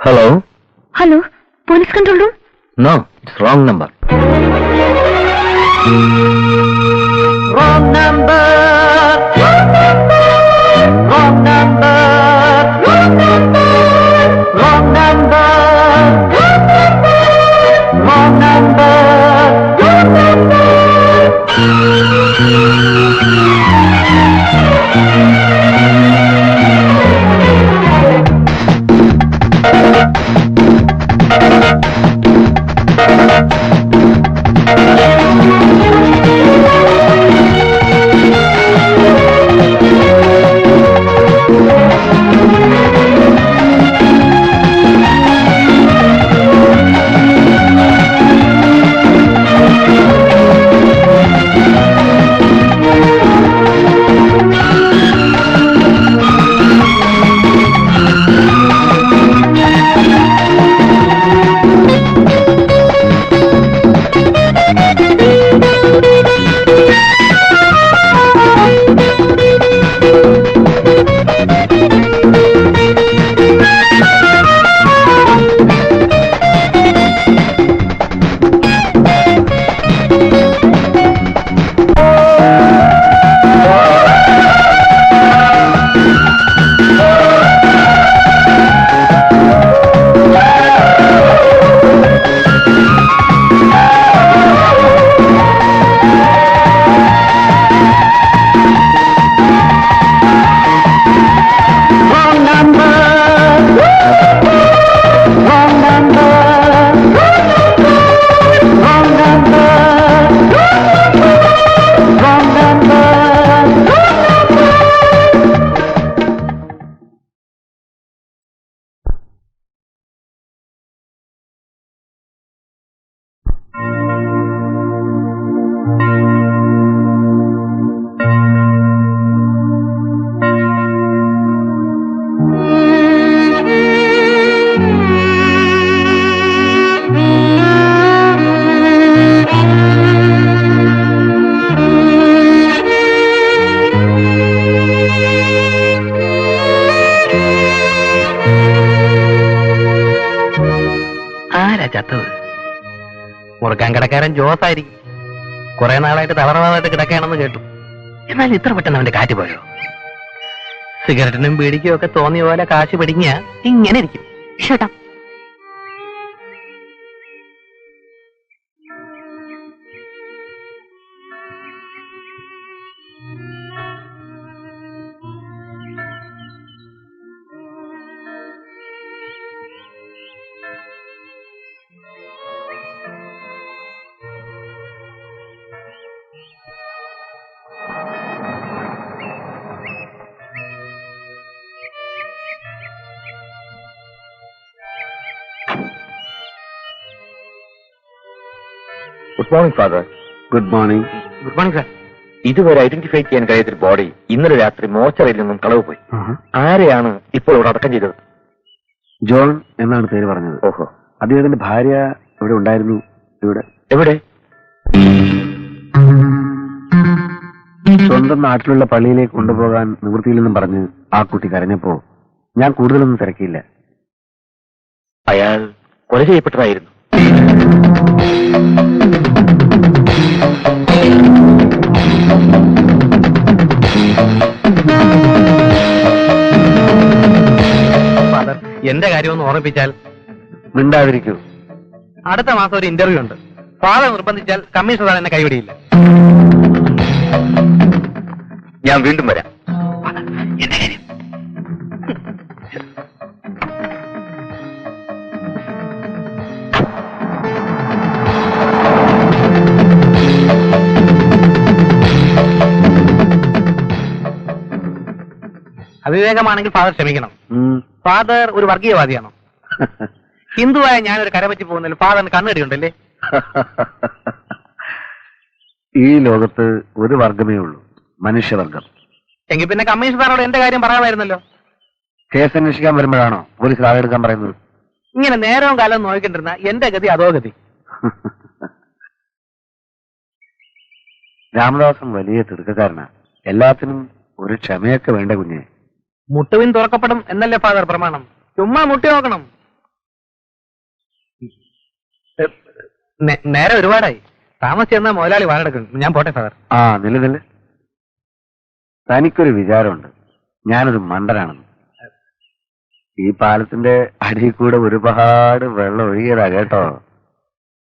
Hello? Hello, police control room? No, it's wrong number. Wrong number! Wrong number! Wrong number! Wrong number! Wrong number! Wrong number! Wrong number! ചത്തത് മുറുക്കാൻ കിടക്കാരൻ ജോസ് ആയിരിക്കും. കുറെ നാളായിട്ട് തളർവാദമായിട്ട് കിടക്കുകയാണെന്ന് കേട്ടു. എന്നാൽ ഇത്ര പെട്ടെന്ന് അവന്റെ കാറ്റ് പോയോ? സിഗരറ്റിനും ബീഡിക്കും ഒക്കെ തോന്നിയ പോലെ കാശ് പിടിങ്ങിയ ഇങ്ങനെ ഇരിക്കും. Good morning father. Good morning. Good morning sir. ഇതുവരെ ഐഡന്റിഫൈ ചെയ്യാൻ കഴിയാത്തൊരു ബോഡി ഇന്നലെ രാത്രി മോർച്ചറിയിൽ നിന്നും കളവ് പോയി. ആരെയാണ് ഇപ്പോൾ ഇവിടെ അടക്കം ചെയ്തത്? ജോൺ എന്നാണ് പേര് പറഞ്ഞത്. ഓഹോ. അദ്ദേഹത്തിന്റെ ഭാര്യ ഇവിടെ ഉണ്ടായിരുന്നു. ഇവിടെ എവിടെ? സ്വന്തം നാട്ടിലുള്ള പള്ളിയിലേക്ക് കൊണ്ടുപോകാൻ നിവൃത്തിയില്ലെന്നും പറഞ്ഞ് ആ കുട്ടി കരഞ്ഞപ്പോ ഞാൻ കൂടുതലൊന്നും തിരക്കിയില്ല. അയാൾ കൊല ചെയ്യപ്പെട്ടതായിരുന്നു. ഫാദർ, എന്റെ കാര്യമൊന്ന് ഓർമ്മിപ്പിച്ചാൽ. മിണ്ടാതിരിക്കൂ. അടുത്ത മാസം ഒരു ഇന്റർവ്യൂ ഉണ്ട്. ഫാദർ നിർബന്ധിച്ചാൽ കമ്മീഷണർ എന്നെ കൈവിടിയില്ല. ഞാൻ വീണ്ടും വരാം. എന്റെ കാര്യം അവിവേകമാണെങ്കിൽ ഫാദർ ക്ഷമിക്കണം. ഉം. ഫാദർ ഒരു വർഗീയവാദിയാണോ? ഹിന്ദുവായ ഞാനൊരു കരപറ്റി പോകുന്നതിൽ ഫാദറിന് കണ്ണടിയുണ്ടല്ലേ? ഈ ലോകത്ത് ഒരു വർഗമേ ഉള്ളൂ, മനുഷ്യവർഗം. എങ്കിൽ പിന്നെ കമ്മീഷണറോട് എന്റെ കാര്യം പറയാമായിരുന്നല്ലോ. കേസ് അന്വേഷിക്കാൻ വരുമ്പോഴാണോ പോലീസ് ആളെടുക്കാൻ പറയുന്നത്? ഇങ്ങനെ നേരവും കാലവും നോക്കിണ്ടിരുന്ന എന്റെ ഗതി അതോ ഗതി. രാമദാസൻ വലിയ തിടുക്കക്കാരനാ. എല്ലാത്തിനും ഒരു ക്ഷമയൊക്കെ വേണ്ട കുഞ്ഞെ. മുട്ടുവിൻ തുറക്കപ്പെടും എന്നല്ലേ ഫാദർ പ്രമാണം? ചുമ്മാ മുട്ടി നോക്കണം. നേരെ ഒരുപാടായി. താമസിച്ചെന്നാ മുതലാളി വാഴെടുക്കും. ഞാൻ പോട്ടെ ഫാദർ. ആ നില തനിക്കൊരു വിചാരമുണ്ട്, ഞാനൊരു മണ്ടനാണെന്ന്. ഈ പാലത്തിന്റെ അടിയിൽ കൂടെ ഒരുപാട് വെള്ളം ഒഴുകിയതാ കേട്ടോ.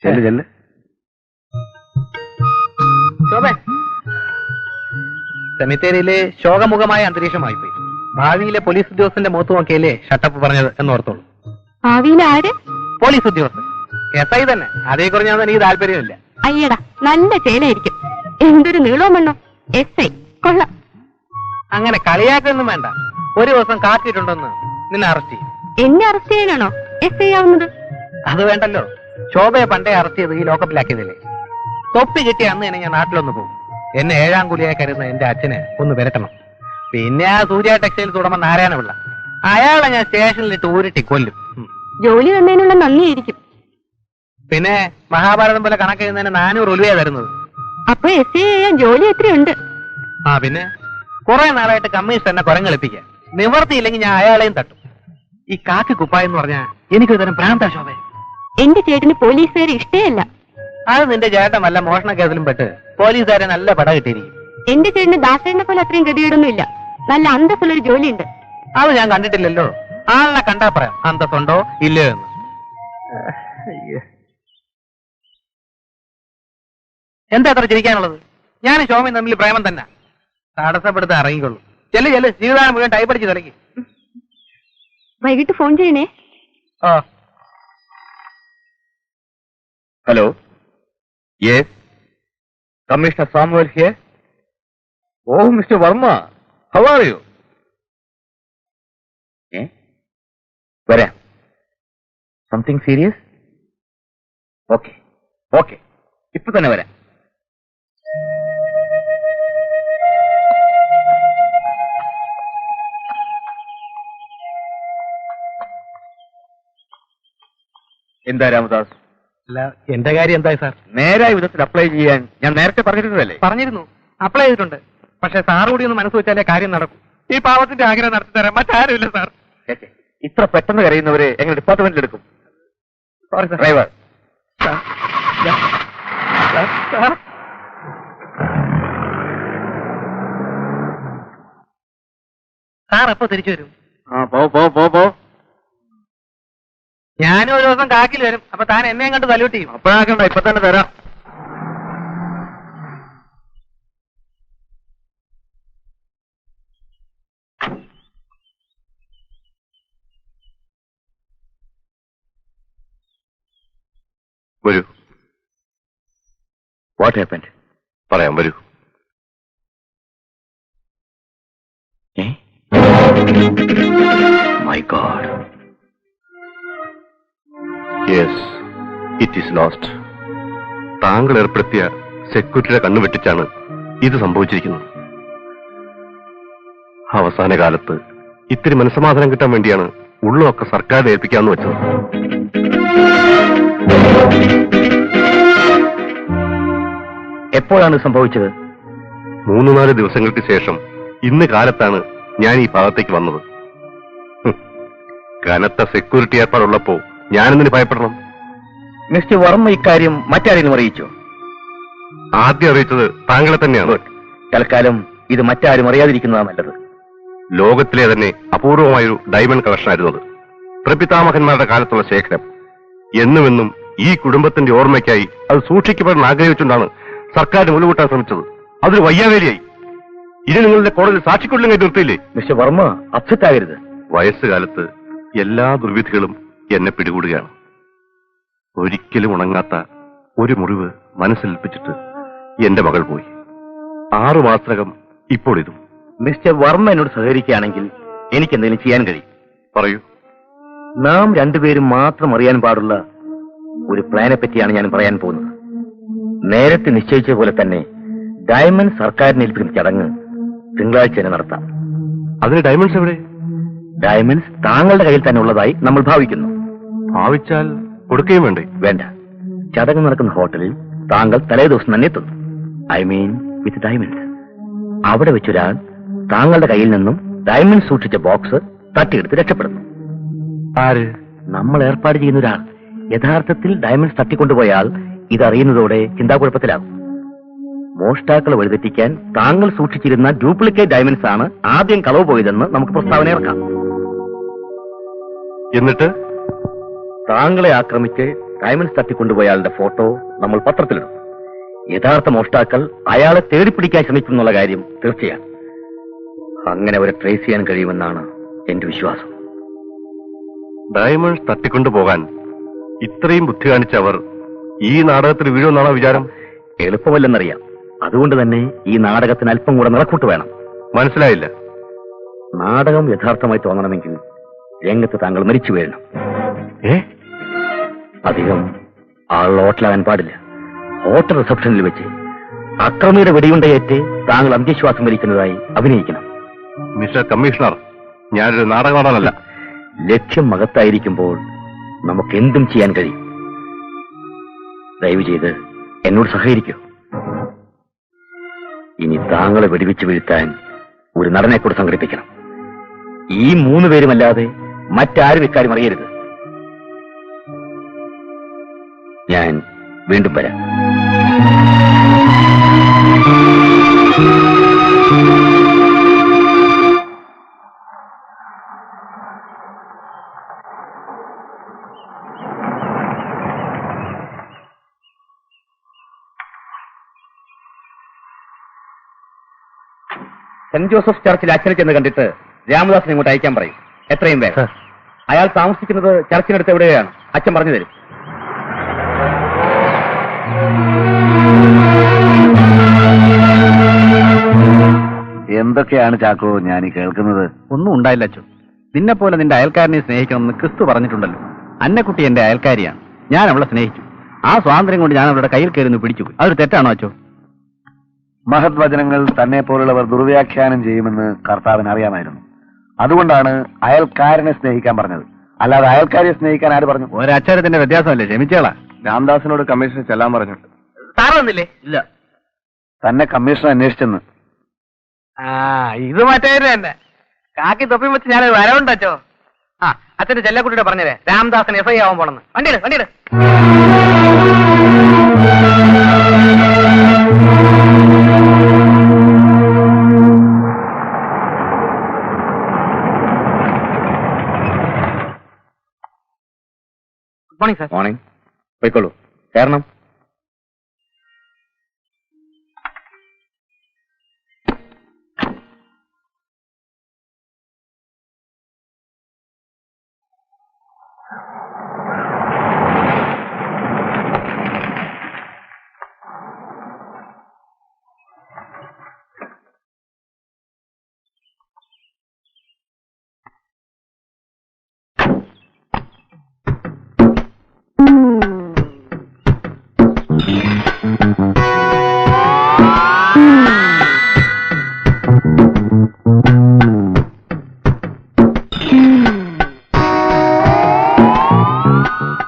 ചെല്ല്. ശോഭേ, സെമിത്തേരിയിലെ ശോകമുഖമായ അന്തരീക്ഷമായിപ്പോയി. ഭാവിയിലെ പോലീസ് ഉദ്യോഗസ്ഥന്റെ മുഖത്ത് നോക്കിയല്ലേ ഷട്ടപ്പ് പറഞ്ഞത് എന്നോർത്തോളൂ. ഭാവിയിലെ ആര്? പോലീസ് ഉദ്യോഗസ്ഥൻ. SI തന്നെ. അതേക്കുറിഞ്ഞാൽ എനിക്ക് താല്പര്യമില്ല. അയ്യടാ, നല്ല ചേലായിരിക്കും. എന്തൊരു നീളോ മണ്ണോ. SI കൊള്ളാം. അങ്ങനെ കളിയാക്കൊന്നും വേണ്ട. ഒരു ദിവസം കാത്തിട്ടുണ്ടെന്ന് നിന്നെ അറസ്റ്റ് ചെയ്യും. എന്നെ അറസ്റ്റ് ചെയ്യാനാണോ SI ആവുന്നത്? അത് വേണ്ടല്ലോ. ശോഭയെ പണ്ടേ അറസ്റ്റ് ചെയ്ത് ഈ ലോക്കപ്പിലാക്കിയതല്ലേ. തൊപ്പി കിട്ടിയ അന്ന് തന്നെ ഞാൻ നാട്ടിലൊന്ന് പോകും. എന്നെ 7ാം കൂലിയായി കരുതുന്ന എന്റെ അച്ഛനെ ഒന്ന് വിരട്ടണം. പിന്നെ ആ സൂര്യ ടെക്സ്റ്റൈൽസ് ഉടമ നാരായണപിള്ള, അയാളെ ഞാൻ സ്റ്റേഷനിലിട്ട് ഊരിട്ടി കൊല്ലും. ജോലി തന്നതിനുള്ള നന്ദിയായിരിക്കും. പിന്നെ മഹാഭാരതം പോലെ കണക്കെഴുന്നതിന് 400 ഉലുവയാ തരുന്നത്. അപ്പൊ SI ചെയ്യാൻ ജോലി എത്രയുണ്ട്? ആ പിന്നെ കുറെ നാളായിട്ട് കമ്മീഷൻ എന്നെ കുരങ്ങളിപ്പിക്കുക. നിവർത്തിയില്ലെങ്കിൽ ഞാൻ അയാളെയും തട്ടും. ഈ കാക്കി കുപ്പായെന്ന് പറഞ്ഞാ എനിക്കൊരു തരം ഭ്രാന്താ ശോഭ. എന്റെ ചേട്ടന് പോലീസുകാരെ ഇഷ്ടേയല്ല. അത് നിന്റെ ചേട്ടൻ വല്ല മോഷണ കേസിലും പെട്ട് പോലീസുകാരെ നല്ല പട കിട്ടിയിരിക്കും. എന്റെ ചേട്ടന് ദാസേനെ പോലെ അത്രയും ഗതികേടൊന്നുമില്ല. നല്ല അന്തസ്സുള്ളൊരു ജോലിയുണ്ട്. അത് ഞാൻ കണ്ടിട്ടില്ലല്ലോ. ആളിനെ കണ്ടാ പറയാം അന്തസ്സുണ്ടോ ഇല്ലയോ എന്ന്. എന്താ അത്ര ചിരിക്കാനുള്ളത്? ഞാൻ ശോഭയും തമ്മിൽ പ്രേമം തന്നെ. തടസ്സപ്പെടുത്താൻ ഇറങ്ങിക്കൊള്ളു. ചെല്ലു ജീവിതം മുഴുവൻ ടൈപ്പടിച്ച് തുടങ്ങി. വൈകിട്ട് ഫോൺ ചെയ്യണേ. Oh hello, yes, commissioner Samuel here. Oh mister Verma, how are you? വരാം. Something serious? ഓക്കെ, ഇപ്പൊ തന്നെ വരാം. എന്താ രാമദാസ്? അല്ല, എന്റെ കാര്യം എന്തായി സാർ? നേരായ വിധത്തിൽ അപ്ലൈ ചെയ്യാൻ ഞാൻ നേരത്തെ പറഞ്ഞിരുന്നതല്ലേ? പറഞ്ഞിരുന്നു, അപ്ലൈ ചെയ്തിട്ടുണ്ട്. പക്ഷെ സാർ കൂടി ഒന്ന് മനസ്സ് വെച്ചാലേ കാര്യം നടക്കും. ഈ പാവത്തിന്റെ ആഗ്രഹം നടത്തി തരാൻ മറ്റാരുമില്ല സാർ. ഇത്ര പെട്ടെന്ന് കരയുന്നവരെ എങ്ങനെ ഡിപ്പാർട്ട്മെന്റിൽ എടുക്കും? Sorry sir. ഡ്രൈവർ, സാർ എപ്പോ തിരിച്ചു വരും? പോ. ഞാനും ഒരു ദിവസം കാക്കിൽ വരും. അപ്പൊ താൻ എന്നെയും കണ്ട് സല്യൂട്ട് ചെയ്യും. അപ്പോഴാക്കണ്ട, ഇപ്പൊ തന്നെ തരാം. വരൂ. What happened? പറയാം, വരൂ. My God. Yes, it is lost. താങ്കൾ ഏർപ്പെടുത്തിയ സെക്യൂരിറ്റിയുടെ കണ്ണു വെട്ടിച്ചാണ് ഇത് സംഭവിച്ചിരിക്കുന്നത്. അവസാന കാലത്ത് ഇത്തിരി മനസ്സമാധാനം കിട്ടാൻ വേണ്ടിയാണ് ഉള്ളതൊക്കെ സർക്കാരിനെ ഏൽപ്പിക്കാമെന്ന് വെച്ചത്. എപ്പോഴാണ് സംഭവിച്ചത്? 3-4 ദിവസങ്ങൾക്ക് ശേഷം ഇന്ന് കാലത്താണ് ഞാൻ ഈ ഭാഗത്തേക്ക് വന്നത്. കനത്ത സെക്യൂരിറ്റി ഏർപ്പാടുള്ളപ്പോ ഞാനെന്തിന് ഭയപ്പെടണം? മിസ്റ്റർ വർമ്മ ഇക്കാര്യം മറ്റാരെങ്കിലും അറിയിച്ചോ? ആദ്യം അറിയിച്ചത് താങ്കളെ തന്നെയാണ്. തൽക്കാലം ഇത് മറ്റാരും അറിയാതിരിക്കുന്നതാണ് നല്ലത്. ലോകത്തിലെ തന്നെ അപൂർവമായൊരു ഡയമണ്ട് കളക്ഷനായിരുന്നു അത്. പ്രപിതാമഹന്മാരുടെ കാലത്തുള്ള ശേഖരം. എന്നുമെന്നും ഈ കുടുംബത്തിന്റെ ഓർമ്മയ്ക്കായി അത് സൂക്ഷിക്കപ്പെടാൻ ആഗ്രഹിച്ചുകൊണ്ടാണ് സർക്കാരിന് മുലകൂട്ടാൻ ശ്രമിച്ചത്. അതൊരു വയ്യാവേലിയായി. ഇനി നിങ്ങളുടെ കോടതി സാക്ഷിക്കൊള്ളും കൈ നിർത്തിയില്ലേ? മിസ്റ്റർ വർമ്മ അപ്സെറ്റ് ആകരുത്. വയസ്സുകാലത്ത് എല്ലാ ദുർവിധികളും എന്നെ പിടികൂടുകയാണ്. ഒരിക്കലും ഉണങ്ങാത്ത ഒരു മുറിവ് മനസ്സിലേൽപ്പിച്ചിട്ട് എന്റെ മകൾ പോയി. 6 മാസത്തിനകം ഇപ്പോൾ ഇതും. മിസ്റ്റർ വർമ്മ എന്നോട് സഹകരിക്കുകയാണെങ്കിൽ എനിക്ക് എന്തെങ്കിലും ചെയ്യാൻ കഴിയും. പറയൂ. നാം രണ്ടുപേരും മാത്രം അറിയാൻ പാടുള്ള ഒരു പ്ലാനെ പറ്റിയാണ് ഞാൻ പറയാൻ പോകുന്നത്. നേരത്തെ നിശ്ചയിച്ച പോലെ തന്നെ ഡയമണ്ട് സർക്കാരിനെ ഏൽപ്പിക്കുന്ന ചടങ്ങ് തിങ്കളാഴ്ച തന്നെ നടത്താം. അതിന് ഡയമണ്ട്സ് എവിടെ? ഡയമണ്ട്സ് താങ്കളുടെ കയ്യിൽ തന്നെ ഉള്ളതായി നമ്മൾ ഭാവിക്കുന്നു. ഭാവിച്ചാൽ കൊടുക്കുകയും വേണ്ടേ? വേണ്ട. ചടങ്ങ് നടക്കുന്ന ഹോട്ടലിൽ താങ്കൾ തലേ ദിവസം തന്നെ എത്തുന്നു. I mean with diamonds. അവിടെ വെച്ചൊരാൾ താങ്കളുടെ കയ്യിൽ നിന്നും ഡയമണ്ട് സൂക്ഷിച്ച ബോക്സ് തട്ടിയെടുത്ത് രക്ഷപ്പെടുന്നു. ആര്? നമ്മൾ ഏർപ്പാട് ചെയ്യുന്ന ഒരാൾ. യഥാർത്ഥത്തിൽ ഡയമണ്ട്സ് തട്ടിക്കൊണ്ടുപോയാൽ ഇതറിയുന്നതോടെ ചിന്താകുഴപ്പത്തിലാകും. മോഷ്ടാക്കളെ വഴിതെറ്റിക്കാൻ താങ്കൾ സൂക്ഷിച്ചിരുന്ന ഡ്യൂപ്ലിക്കേറ്റ് ഡയമണ്ട്സ് ആണ് ആദ്യം കളവ് പോയതെന്ന് നമുക്ക് പ്രസ്താവന ഇറക്കാം. എന്നിട്ട് താങ്കളെ ആക്രമിച്ച് ഡയമണ്ട്സ് തട്ടിക്കൊണ്ടുപോയാളുടെ ഫോട്ടോ നമ്മൾ പത്രത്തിലിടും. യഥാർത്ഥ മോഷ്ടാക്കൾ അയാളെ തേടിപ്പിടിക്കാൻ ശ്രമിക്കുന്നുള്ള കാര്യം തീർച്ചയാണ്. അങ്ങനെ അവരെ ട്രേസ് ചെയ്യാൻ കഴിയുമെന്നാണ് എന്റെ വിശ്വാസം. ഡയമണ്ട്സ് തട്ടിക്കൊണ്ടുപോകാൻ ഇത്രയും ബുദ്ധി കാണിച്ച അവർ ഈ നാടകത്തിൽ വീഴുമെന്നാണോ വിചാരം? എളുപ്പമല്ലെന്നറിയാം. അതുകൊണ്ട് തന്നെ ഈ നാടകത്തിന് അല്പം കൂടെ നിറക്കൂട്ട് വേണം. മനസ്സിലായില്ല. നാടകം യഥാർത്ഥമായി തോന്നണമെങ്കിൽ രംഗത്ത് താങ്കൾ മരിച്ചു വീഴണം. അധികം ആളുള്ള ഹോട്ടലാകാൻ പാടില്ല. ഹോട്ടൽ റിസപ്ഷനിൽ വെച്ച് അക്രമിയുടെ വെടിയുണ്ടയേറ്റ് താങ്കൾ അന്ത്യശ്വാസം വലിക്കുന്നതായി അഭിനയിക്കണം. മിസ്റ്റർ കമ്മീഷണർ, ഞാനൊരു നാടകമാണല്ല. ലക്ഷ്യം മഹത്തായിരിക്കുമ്പോൾ നമുക്ക് എന്തും ചെയ്യാൻ കഴിയും. ദയവ് ചെയ്ത് എന്നോട് സഹകരിക്കൂ. ഇനി താങ്കളെ വെടിവെച്ച് വീഴ്ത്താൻ ഒരു നടനെ കൂടെ സംഘടിപ്പിക്കണം. ഈ 3 പേരുമല്ലാതെ മറ്റാരും ഇക്കാര്യം അറിയരുത്. ഞാൻ വീണ്ടും വരാം. സെന്റ് ജോസഫ് ചർച്ചിൽ അച്ഛനെ ചെന്ന് കണ്ടിട്ട് രാമദാസിനെ ഇങ്ങോട്ട് അയക്കാൻ പറയും. എത്രയും വേഗം. അയാൾ താമസിക്കുന്നത് ചർച്ചിനടുത്ത് എവിടെയാണ്? അച്ഛൻ പറഞ്ഞു തരും. എന്തൊക്കെയാണ് ചാക്കോ ഞാൻ ഈ കേൾക്കുന്നത്? ഒന്നും ഉണ്ടായില്ല അച്ചോ. നിന്നെ പോലെ നിന്റെ അയൽക്കാരനെ സ്നേഹിക്കണമെന്ന് ക്രിസ്തു പറഞ്ഞിട്ടുണ്ടല്ലോ. അന്നക്കുട്ടി എന്റെ അയൽക്കാരിയാണ്. ഞാൻ അവളെ സ്നേഹിച്ചു. ആ സ്വാതന്ത്ര്യം കൊണ്ട് ഞാൻ അവളുടെ കയ്യിൽ കയറി പിടിച്ചു. അതൊരു തെറ്റാണോ അച്ചോ? മഹത് വചനങ്ങൾ തന്നെ പോലുള്ളവർ ദുർവ്യാഖ്യാനം ചെയ്യുമെന്ന് കർത്താവിന് അറിയാമായിരുന്നു. അതുകൊണ്ടാണ് അയൽക്കാരനെ സ്നേഹിക്കാൻ പറഞ്ഞത്. അല്ലാതെ അയൽക്കാരെ സ്നേഹിക്കാൻ ആര് പറഞ്ഞു? ഒരക്ഷരത്തിന്റെ വ്യത്യാസമല്ലേ. ക്ഷമിച്ചേളാ. രാംദാസിനോട് കമ്മീഷണർ ചെല്ലാൻ പറഞ്ഞിട്ട്. സാറ് വന്നില്ലേ? ഇല്ല. തന്നെ കമ്മീഷണർ അന്വേഷിച്ചെന്ന്. ഇത് മറ്റേ തന്നെ. കാക്കി തൊപ്പി വെച്ച് ഞാൻ വരവുണ്ടോ? അച്ഛന്റെ ചെല്ലക്കുട്ടിയുടെ പറഞ്ഞതേ രാംദാസൻ SI ആവാൻ പോണെന്ന്. വണ്ടിയിട് വണ്ടിയിട്. Good morning sir. മോർണിംഗ്. പോയിക്കോളൂ. കാരണം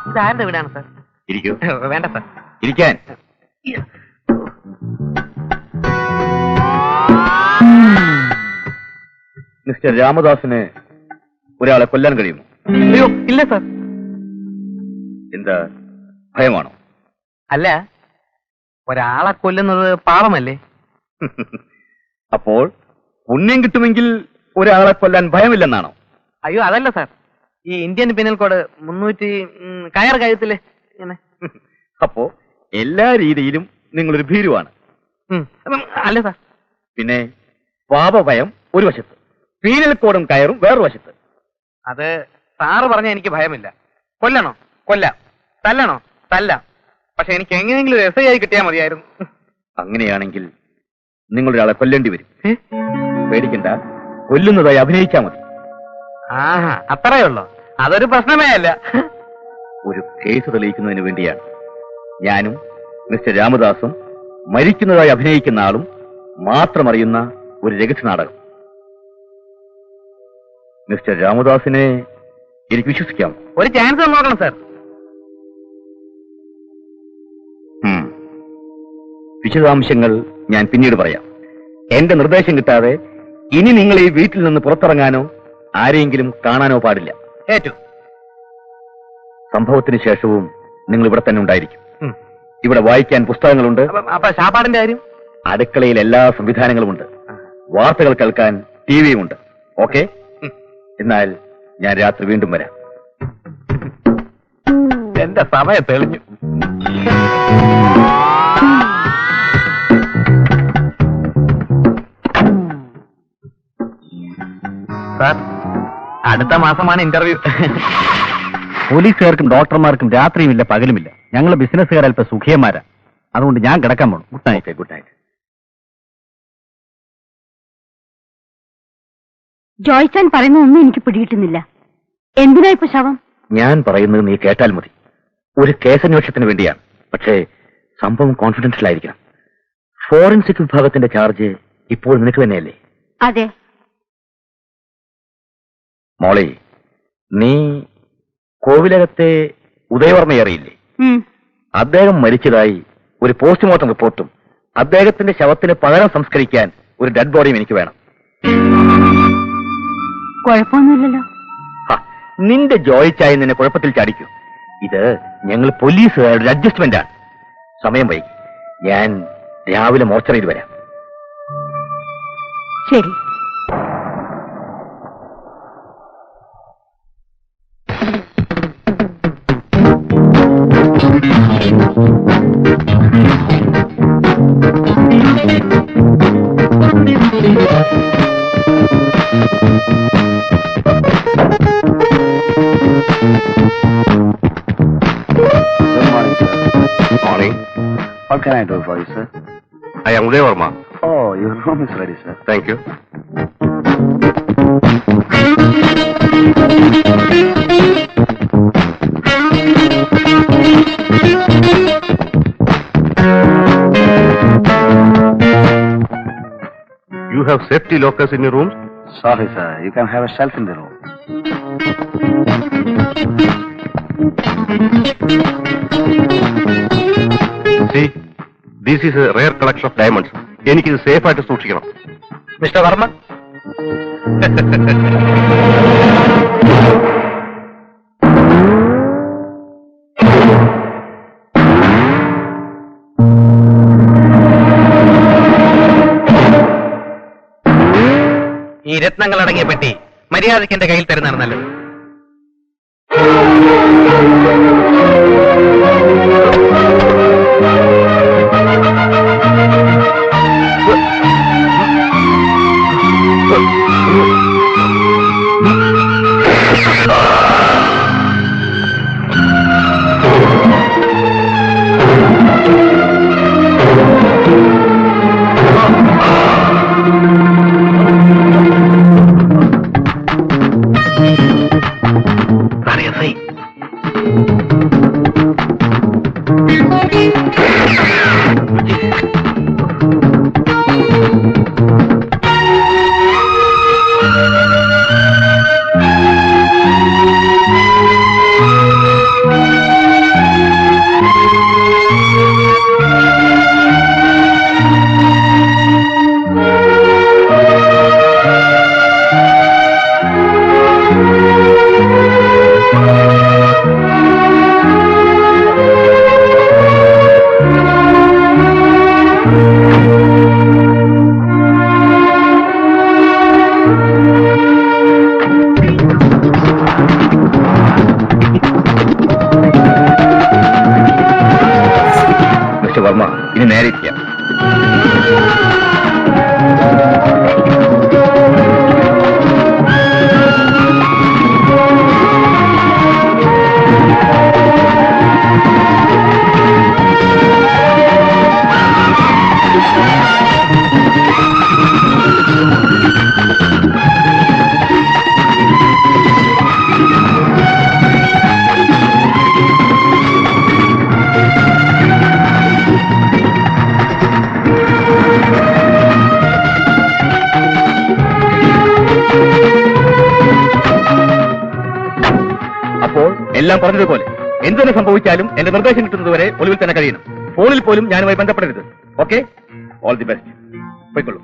ഇതാരുടെ വീടാണ് സാർ? ഇരിക്കൂ. വേണ്ട സാർ. ഇരിക്കാൻ. മിസ്റ്റർ രാമദാസിന് ഒരാളെ കൊല്ലാൻ കഴിയുമോ? അയ്യോ ഇല്ല സാർ. എന്താ, ഭയമാണോ? അല്ല, ഒരാളെ കൊല്ലുന്നത് പാപമല്ലേ? അപ്പോൾ പുണ്യം കിട്ടുമെങ്കിൽ ഒരാളെ കൊല്ലാൻ ഭയമില്ലെന്നാണോ? അയ്യോ അതല്ല സാർ. ഈ ഇന്ത്യൻ പിനൽ കോഡ് 300 കയർ കഴുത്തില് ഇങ്ങനെ. അപ്പോ എല്ലാ രീതിയിലും നിങ്ങളൊരു ഭീരുവാണ്. അല്ല സാർ. പിന്നെ പാപഭയം ഒരു വശത്ത്, പീനൽ കോഡും കയറും വേറൊരു വശത്ത്. അത് സാറ് പറഞ്ഞ എനിക്ക് ഭയമില്ല. കൊല്ലണോ കൊല്ലാം, തല്ലണോ തല്ലാം. പക്ഷെ എനിക്ക് എങ്ങനെയെങ്കിലും SI ആയി കിട്ടിയാൽ മതിയായിരുന്നു. അങ്ങനെയാണെങ്കിൽ നിങ്ങളൊരാളെ കൊല്ലേണ്ടി വരും. പേടിക്കണ്ട, കൊല്ലുന്നതായി അഭിനയിച്ചാൽ മതി. ആഹാ, അത്രയേ ഉള്ളൂ. അതൊരു പ്രശ്നമേ അല്ല. ഒരു കേസ് തെളിയിക്കുന്നതിന് വേണ്ടിയാണ് ഞാനും മിസ്റ്റർ രാമദാസും മരിക്കുന്നതായി അഭിനയിക്കുന്ന ആളും മാത്രം അറിയുന്ന ഒരു രഹസ്യ നാടകം. മിസ്റ്റർ രാമദാസിനെ എനിക്ക് വിശ്വസിക്കാം. ഒരു ചാൻസ് നോക്കണം സാർ. വിശദാംശങ്ങൾ ഞാൻ പിന്നീട് പറയാം. എന്റെ നിർദ്ദേശം കിട്ടാതെ ഇനി നിങ്ങൾ ഈ വീട്ടിൽ നിന്ന് പുറത്തിറങ്ങാനോ ആരെയെങ്കിലും കാണാനോ പാടില്ല. ഏറ്റു. സംഭവത്തിന് ശേഷവും നിങ്ങൾ ഇവിടെ തന്നെ ഉണ്ടായിരിക്കും. ഉം. ഇവിടെ വായിക്കാൻ പുസ്തകങ്ങളുണ്ട്. അപ്പൊ ശാപ്പാടിന്റെ കാര്യം? അടുക്കളയിൽ എല്ലാ സംവിധാനങ്ങളുമുണ്ട്. വാർത്തകൾ കേൾക്കാൻ ടിവിയുമുണ്ട്. ഓക്കെ? എന്നാൽ ഞാൻ രാത്രി വീണ്ടും വരാം. എന്റെ സമയം തെളിഞ്ഞു. സാർ, അടുത്ത മാസമാണ് ഇന്റർവ്യൂ. പോലീസുകാർക്കും ഡോക്ടർമാർക്കും രാത്രിയുമില്ല പകലുമില്ല. ഞങ്ങൾ ബിസിനസ്സുകാർ അല്പം സുഖിയന്മാരാ. അതുകൊണ്ട് ഞാൻ കിടക്കാൻ പോണം. Good night. Good night. ജോയ്സാൻ പറയുന്ന ഒന്നും എനിക്ക് പിടികിട്ടുന്നില്ല. എന്തിനാ ഇപ്പൊ ശവം? ഞാൻ പറയുന്നത് നീ കേട്ടാൽ മതി. ഒരു കേസന്വേഷണത്തിന് വേണ്ടിയാണ്. പക്ഷേ സംഭവം കോൺഫിഡൻഷ്യൽ ആയിരിക്കണം. ഫോറൻസിക് വിഭാഗത്തിന്റെ ചാർജ് ഇപ്പോൾ നിനക്ക് തന്നെയല്ലേ? അതെ. മോളെ, നീ കോവിലകത്തെ ഉദയവർമ്മയെ അറിയില്ലേ? അദ്ദേഹം മരിച്ചതായി ഒരു പോസ്റ്റ്മോർട്ടം റിപ്പോർട്ടും അദ്ദേഹത്തിന്റെ ശവത്തിന് പകരം സംസ്കരിക്കാൻ ഒരു ഡെഡ് ബോഡിയും എനിക്ക് വേണം. കുഴപ്പമൊന്നുമില്ലല്ലോ. നിന്റെ ജോയിച്ചായി നിന്നെ കുഴപ്പത്തിൽ ചാടിക്കൂ. ഇത് ഞങ്ങൾ പോലീസുകാരുടെ അഡ്ജസ്റ്റ്മെന്റ് ആണ്. സമയം വൈകി. ഞാൻ രാവിലെ മോർച്ചറിയിൽ വരാം. ശരി. Morning. What can I do for you, sir? I am Uday Verma. Oh, your room is ready, sir. Thank you. You have safety lockers in your rooms? Sorry, sir. You can have a shelf in the room. See, this is a rare collection of diamonds. എനിക്കിത് safe ആയിട്ട് സൂക്ഷിക്കണം. Mister Varma, ഈ രത്നങ്ങൾ അടങ്ങിയ പെട്ടി മര്യാദയ്ക്ക് എന്റെ കയ്യിൽ തരുന്നതാണ് നല്ലത്. വർമ്മ, ഇനി നേരെ ഇരിക്കാം. എല്ലാം പറഞ്ഞതുപോലെ എന്തു തന്നെ സംഭവിച്ചാലും എന്റെ നിർദ്ദേശം കിട്ടുന്നതുവരെ ഒളിവിൽ തന്നെ കഴിയണം. ഫോണിൽ പോലും ഞാനുമായി ബന്ധപ്പെടരുത്. Okay, all the best. പോയിക്കൊള്ളൂ.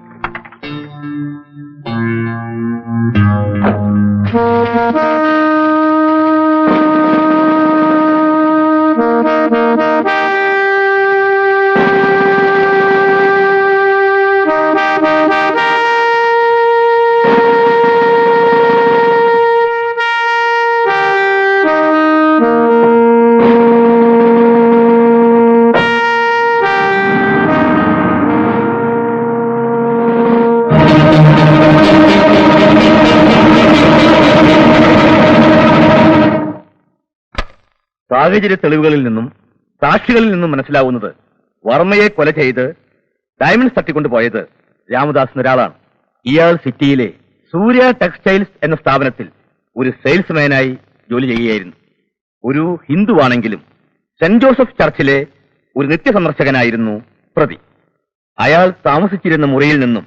സാഹചര്യ തെളിവുകളിൽ നിന്നും സാക്ഷികളിൽ നിന്നും മനസ്സിലാവുന്നത് വർമ്മയെ കൊല ചെയ്ത് ഡയമണ്ട്സ് തട്ടിക്കൊണ്ടുപോയത് രാമദാസ് എന്നൊരാളാണ്. ഇയാൾ സിറ്റിയിലെ സൂര്യ ടെക്സ്റ്റൈൽസ് എന്ന സ്ഥാപനത്തിൽ ഒരു സെയിൽസ്മാനായി ജോലി ചെയ്യുകയായിരുന്നു. ഒരു ഹിന്ദുവാണെങ്കിലും സെന്റ് ജോസഫ് ചർച്ചിലെ ഒരു നിത്യസന്ദർശകനായിരുന്നു പ്രതി. അയാൾ താമസിച്ചിരുന്ന മുറിയിൽ നിന്നും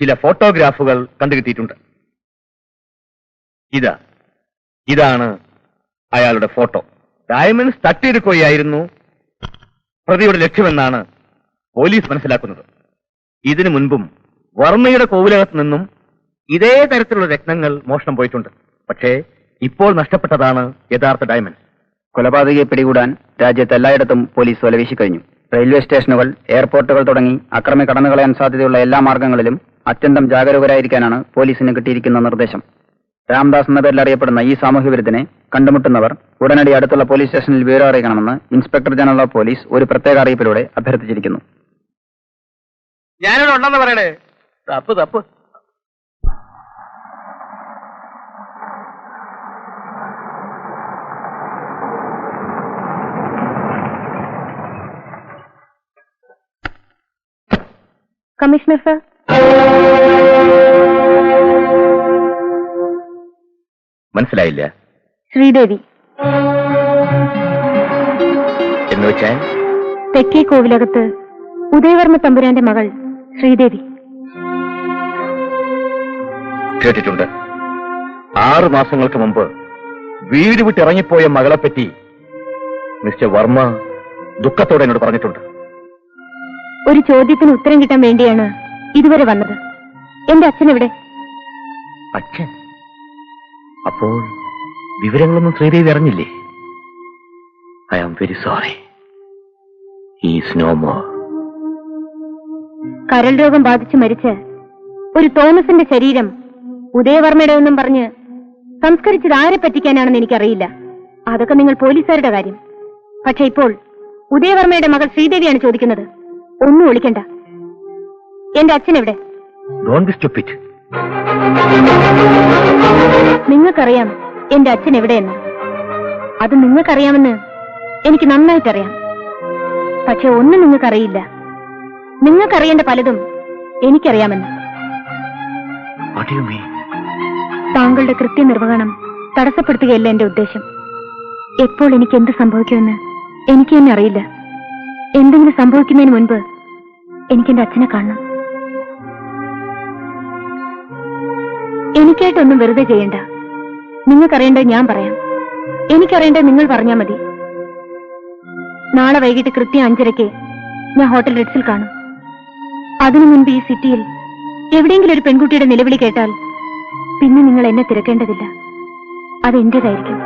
ചില ഫോട്ടോഗ്രാഫുകൾ കണ്ടുകിട്ടിയിട്ടുണ്ട്. ഇതാണ് അയാളുടെ ഫോട്ടോ. ഡയമണ്ട്സ് തട്ടിയെടുക്കുകയായിരുന്നു പ്രതിയുടെ ലക്ഷ്യമെന്നാണ് പോലീസ് മനസ്സിലാക്കുന്നത്. ഇതിനു മുൻപും വർമ്മയുടെ കോവിലകത്ത് നിന്നും ഇതേ തരത്തിലുള്ള രത്നങ്ങൾ മോഷണം പോയിട്ടുണ്ട്. പക്ഷേ ഇപ്പോൾ നഷ്ടപ്പെട്ടതാണ് യഥാർത്ഥ ഡയമണ്ട്സ്. കൊലപാതകയെ പിടികൂടാൻ രാജ്യത്ത് എല്ലായിടത്തും പോലീസ് വലവീശിക്കഴിഞ്ഞു. റെയിൽവേ സ്റ്റേഷനുകൾ, എയർപോർട്ടുകൾ തുടങ്ങി അക്രമി കടന്നു കളയാൻ സാധ്യതയുള്ള എല്ലാ മാർഗങ്ങളിലും അത്യന്തം ജാഗരൂകരായിരിക്കാനാണ് പോലീസിന് കിട്ടിയിരിക്കുന്ന നിർദ്ദേശം. രാംദാസ് എന്ന പേരിൽ അറിയപ്പെടുന്ന ഈ സാമൂഹ്യ വിരുദ്ധനെ കണ്ടുമുട്ടുന്നവർ ഉടനടി അടുത്തുള്ള പോലീസ് സ്റ്റേഷനിൽ വിവരം അറിയിക്കണമെന്ന് ഇൻസ്പെക്ടർ ജനറൽ ഓഫ് പോലീസ് ഒരു പ്രത്യേക അറിയിപ്പിലൂടെ അഭ്യർത്ഥിച്ചിരിക്കുന്നു. ഞാനിവിടെ ഉണ്ടെന്ന് പറയണേ. തപ്പ്. Commissioner sir. മനസ്സിലായില്ല. ശ്രീദേവി എന്ന് വെച്ചാൽ തെക്കേ കോവിലകത്ത് ഉദയവർമ്മ തമ്പുരാന്റെ മകൾ ശ്രീദേവി. കേട്ടിട്ടുണ്ട്. 6 മാസങ്ങൾക്ക് മുമ്പ് വീട് വിട്ടിറങ്ങിപ്പോയ മകളെപ്പറ്റി മിസ്റ്റർ വർമ്മ ദുഃഖത്തോടെ എന്നോട് പറഞ്ഞിട്ടുണ്ട്. ഒരു ചോദ്യത്തിന് ഉത്തരം കിട്ടാൻ വേണ്ടിയാണ് ഇതുവരെ വന്നത്. എന്റെ അച്ഛൻ എവിടെ? അച്ഛൻ? അപ്പോൾ വിവരങ്ങളൊന്നും ശ്രീദേവി അറിഞ്ഞില്ലേ? I am very sorry. He's no more. കരൾ രോഗം ബാധിച്ച് മരിച്ച ഒരു തോമസിന്റെ ശരീരം ഉദയവർമ്മയുടെ ഒന്നും പറഞ്ഞ് സംസ്കരിച്ചത് ആരെ പറ്റിക്കാനാണെന്ന് എനിക്കറിയില്ല. അതൊക്കെ നിങ്ങൾ പോലീസുകാരുടെ കാര്യം. പക്ഷെ ഇപ്പോൾ ഉദയവർമ്മയുടെ മകൾ ശ്രീദേവിയാണ് ചോദിക്കുന്നത്. ഒന്നും ഒളിക്കണ്ട. എന്റെ അച്ഛൻ എവിടെ? നിങ്ങൾക്കറിയാം എന്റെ അച്ഛൻ എവിടെയെന്ന്. അത് നിങ്ങൾക്കറിയാമെന്ന് എനിക്ക് നന്നായിട്ടറിയാം. പക്ഷെ ഒന്നും നിങ്ങൾക്കറിയില്ല. നിങ്ങൾക്കറിയേണ്ട പലതും എനിക്കറിയാമെന്ന്. താങ്കളുടെ കൃത്യനിർവഹണം തടസ്സപ്പെടുത്തുകയല്ല എന്റെ ഉദ്ദേശം. എപ്പോൾ എനിക്ക് എന്ത് സംഭവിക്കുമെന്ന് എനിക്ക് തന്നെ അറിയില്ല. എന്തെങ്കിലും സംഭവിക്കുന്നതിന് മുൻപ് എനിക്കെന്റെ അച്ഛനെ കാണണം. എനിക്കായിട്ടൊന്നും വെറുതെ ചെയ്യണ്ട. നിങ്ങൾക്കറിയേണ്ടത് ഞാൻ പറയാം. എനിക്കറിയേണ്ടത് നിങ്ങൾ പറഞ്ഞാൽ മതി. നാളെ വൈകിട്ട് കൃത്യം 5:30 ഞാൻ ഹോട്ടൽ റിഡ്സിൽ കാണും. അതിനു മുൻപ് ഈ സിറ്റിയിൽ എവിടെയെങ്കിലും ഒരു പെൺകുട്ടിയുടെ നിലവിളി കേട്ടാൽ പിന്നെ നിങ്ങൾ എന്നെ തിരക്കേണ്ടതില്ല. അത് എന്റേതായിരിക്കും.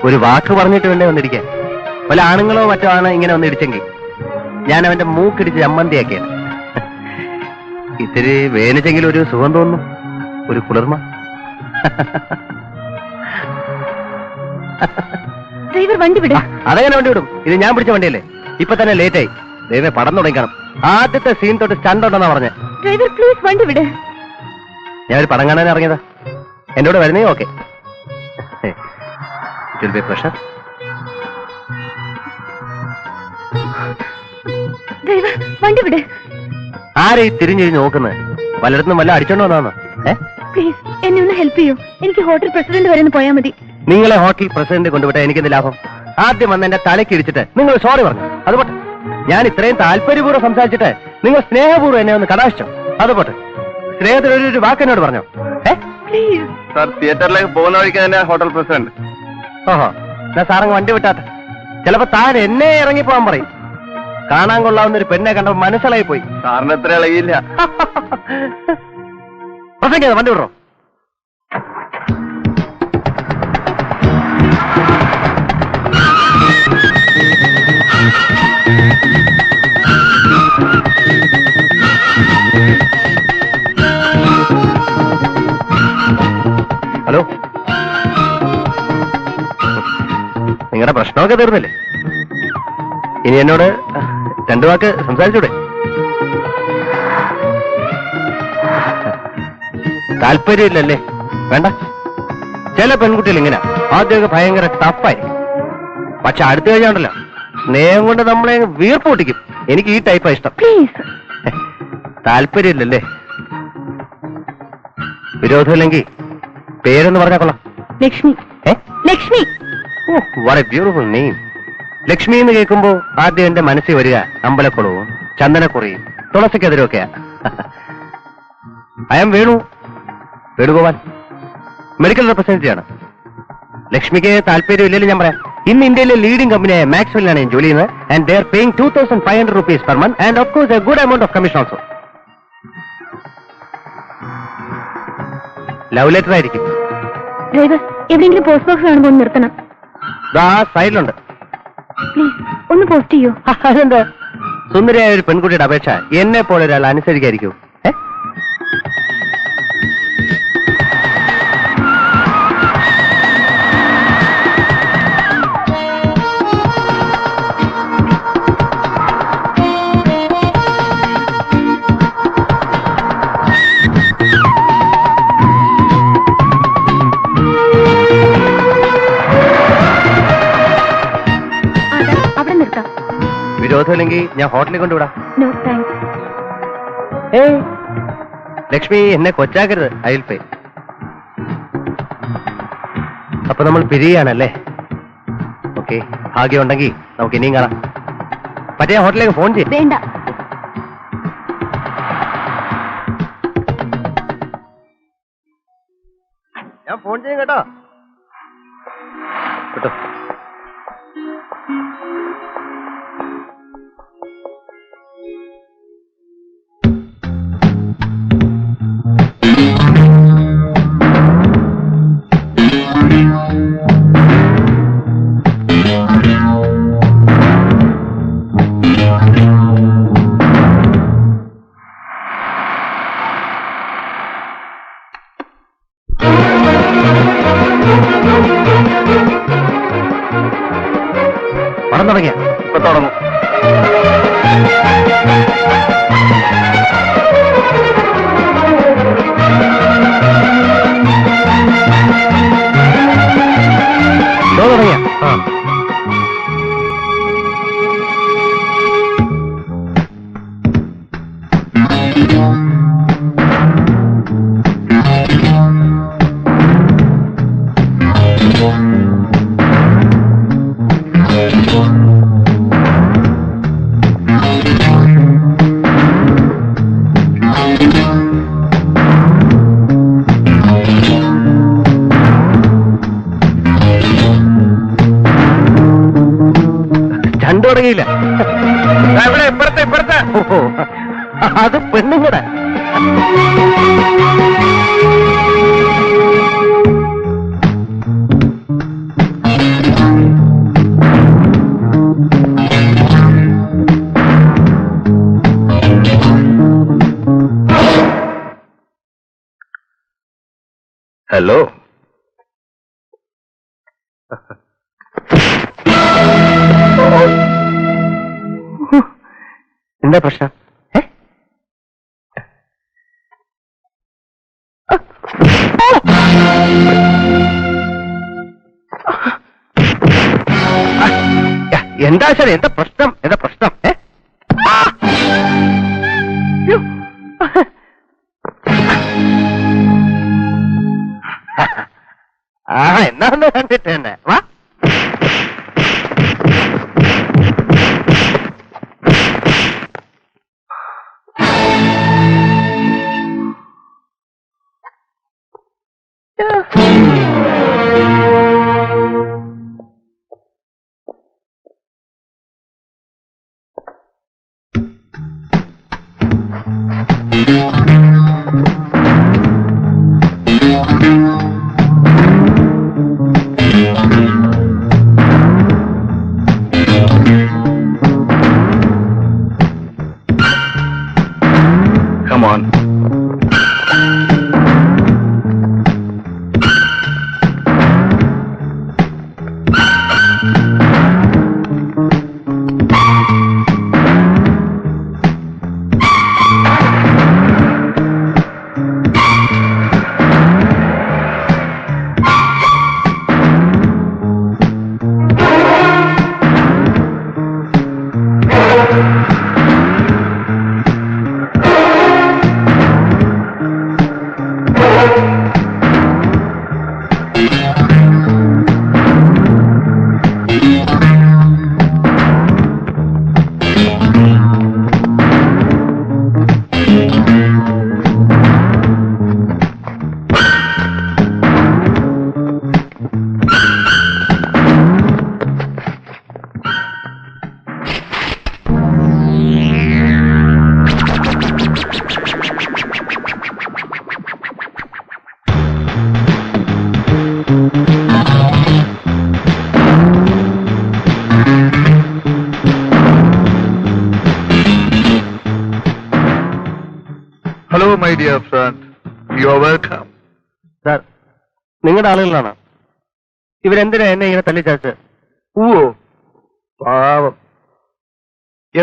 ഒരു വാക്ക് പറഞ്ഞിട്ട് വേണ്ടേ വന്നിരിക്കാൻ. പല ആണുങ്ങളോ മറ്റോ ആണ് ഇങ്ങനെ വന്നിടിച്ചെങ്കിൽ ഞാൻ അവന്റെ മൂക്കിടിച്ച് ചമ്മന്തിയാക്കിയത്. ഇത്തിരി വേനിച്ചെങ്കിൽ ഒരു സുഖം തോന്നുന്നു, ഒരു കുളിർമ. ഡ്രൈവർ വണ്ടി വിടും. അതെങ്ങനെ വണ്ടി വിടും? ഇത് ഞാൻ പിടിച്ച വണ്ടിയല്ലേ. ഇപ്പൊ തന്നെ ലേറ്റായി. ദൈവമേ, പടം തുടങ്ങിക്കണം. ആദ്യത്തെ സീൻ തൊട്ട് സ്റ്റണ്ട് ഉണ്ടെന്നാ പറഞ്ഞേ. ഡ്രൈവർ പ്ലീസ് വണ്ടി വിട്. ഞാൻ ഒരു പടം കാണാൻ ഇറങ്ങിയതാ. എന്റെ കൂടെ വരുന്നേ okay. It will be pressure. വണ്ടി വിടെ. ആരെ തിരിഞ്ഞിരിഞ്ഞ് നോക്കുന്നത്? പലയിടത്തും വല്ല അടിച്ചോണ്ട് വന്നാന്ന്? പ്ലീസ് എന്നെ ഒന്ന് ഹെൽപ്പ് ചെയ്യൂ. എനിക്ക് ഹോട്ടൽ പ്രസിഡന്റ് വരെ ഒന്ന് പോയാൽ മതി. നിങ്ങളെ ഹോട്ടൽ പ്രസിഡന്റ് കൊണ്ടുവിട്ടാ എനിക്കെന്ത് ലാഭം? ആദ്യം വന്ന് എന്റെ തലയ്ക്ക് ഇടിച്ചിട്ട് നിങ്ങൾ സോറി പറഞ്ഞു. അതുപോട്ടെ. ഞാൻ ഇത്രയും താല്പര്യപൂർവ്വം സംസാരിച്ചിട്ട് നിങ്ങൾ സ്നേഹപൂർവ്വം എന്നെ ഒന്ന് കടാശിച്ചോ. അതുപോട്ടെ. സ്നേഹത്തിൽ ഒരു വാക്കെന്നോട് പറഞ്ഞോ? പ്ലീസ് സാർ, തിയേറ്ററിലേക്ക് പോകുന്ന വഴിക്ക് തന്നെ ഹോട്ടൽ പ്രസിഡന്റ്. ഓഹോ, ഞാൻ സാറങ്ങ് വണ്ടി വിട്ടാത്ത. ചിലപ്പോ താൻ എന്നെ ഇറങ്ങിപ്പോവാൻ പറയും. കാണാൻ കൊള്ളാവുന്ന ഒരു പെണ്ണെ കണ്ടപ്പോ മനസ്സിലായി പോയി. സാറിന് എത്ര ഇളകിയില്ല. പ്രസംഗിക്കാതെ വണ്ടി വിടറോ. ഹലോ, നിങ്ങളുടെ പ്രശ്നമൊക്കെ തീർന്നില്ലേ? ഇനി എന്നോട് രണ്ടു വാക്ക് സംസാരിച്ചൂടെ? താല്പര്യമില്ലല്ലേ? വേണ്ട. ചില പെൺകുട്ടികൾ ഇങ്ങനെ ആദ്യമൊക്കെ ഭയങ്കര ടഫായി, പക്ഷെ അടുത്ത് കഴിഞ്ഞാണ്ടല്ലോ സ്നേഹം കൊണ്ട് നമ്മളെ വീർപ്പ് പൊട്ടിക്കും. എനിക്ക് ഈ ടൈപ്പാ ഇഷ്ടം. പ്ലീസ്. താല്പര്യമില്ലല്ലേ? വിരോധമില്ലെങ്കിൽ പേരെന്ന് പറഞ്ഞാ കൊള്ളാം. Lakshmi. Lakshmi. What a beautiful name. Lakshmi എന്ന് കേൾക്കുമ്പോ ആദ്യം എന്റെ മനസ്സിൽ വരിക അമ്പലക്കുളവും ചന്ദനക്കുറിയും തുളസിക്കെതിരൊക്കെയാ. I am Venugopal, medical representative ആണ്. ലക്ഷ്മിക്ക് താല്പര്യമില്ലെങ്കിലും ഞാൻ പറയാം. ഇന്ന് ഇന്ത്യയിലെ ലീഡിംഗ് കമ്പനിയായ മാക്സ്വെല്ലിലാണ് ഞാൻ ജോലി ചെയ്യുന്നത്. And they are paying 2500 rupees per month and of course a good amount of commission also. Love letter ആയിരിക്കും. ഡ്രൈവർ, എവിടെയെങ്കിലും പോസ്റ്റ് ബോക്സ് കാണുമ്പോൾ ഒന്ന് നിർത്തണം. ആ സൈഡിലുണ്ട്. പ്ലീസ് ഒന്ന് പോസ്റ്റ് ചെയ്യൂ. അതെന്താ? സുന്ദരിയായ ഒരു പെൺകുട്ടിയുടെ അപേക്ഷ എന്നെ പോലെ ഒരാൾ അനുസരിക്കായിരിക്കൂ? അവിടെ നിർത്താം. വിരോധമില്ലെങ്കിൽ ഞാൻ ഹോട്ടലിൽ കൊണ്ടുവിടാം. No thanks. ലക്ഷ്മി, എന്നെ കൊച്ചാക്കരുത്. I will pay. അപ്പൊ നമ്മൾ പിരിയാണല്ലേ? ഓക്കെ, ഭാഗ്യമുണ്ടെങ്കിൽ നമുക്ക് ഇനിയും കാണാം. പറ്റിയ ഹോട്ടലിലേക്ക് ഫോൺ ചെയ്യും. വേണ്ട. ഞാൻ ഫോൺ ചെയ്യും കേട്ടോ. കേട്ടോ. പടം തുടങ്ങിയ ഇപ്പൊ തുടങ്ങും. തുടങ്ങിയ ചണ്ട തുടങ്ങിയില്ല. ഇപ്പുറത്തെ ഓഹോ, അത് പെണ്ണുങ്ങടെ. ഹലോ, എന്താ പ്രശ്നം? എന്താ ശരി, എന്താ പ്രശ്നം, എന്താ പ്രശ്നം? എന്നാ കണ്ടിട്ട് തന്നെ വാ. Come on. Hello, my dear friend. You are welcome. Sir, നിങ്ങളുടെ ആളുകളാണ് ഇവരെന്തിനാ എന്നെ ഇങ്ങനെ തല്ലിച്ചാച്ച്? ഓ പാവം.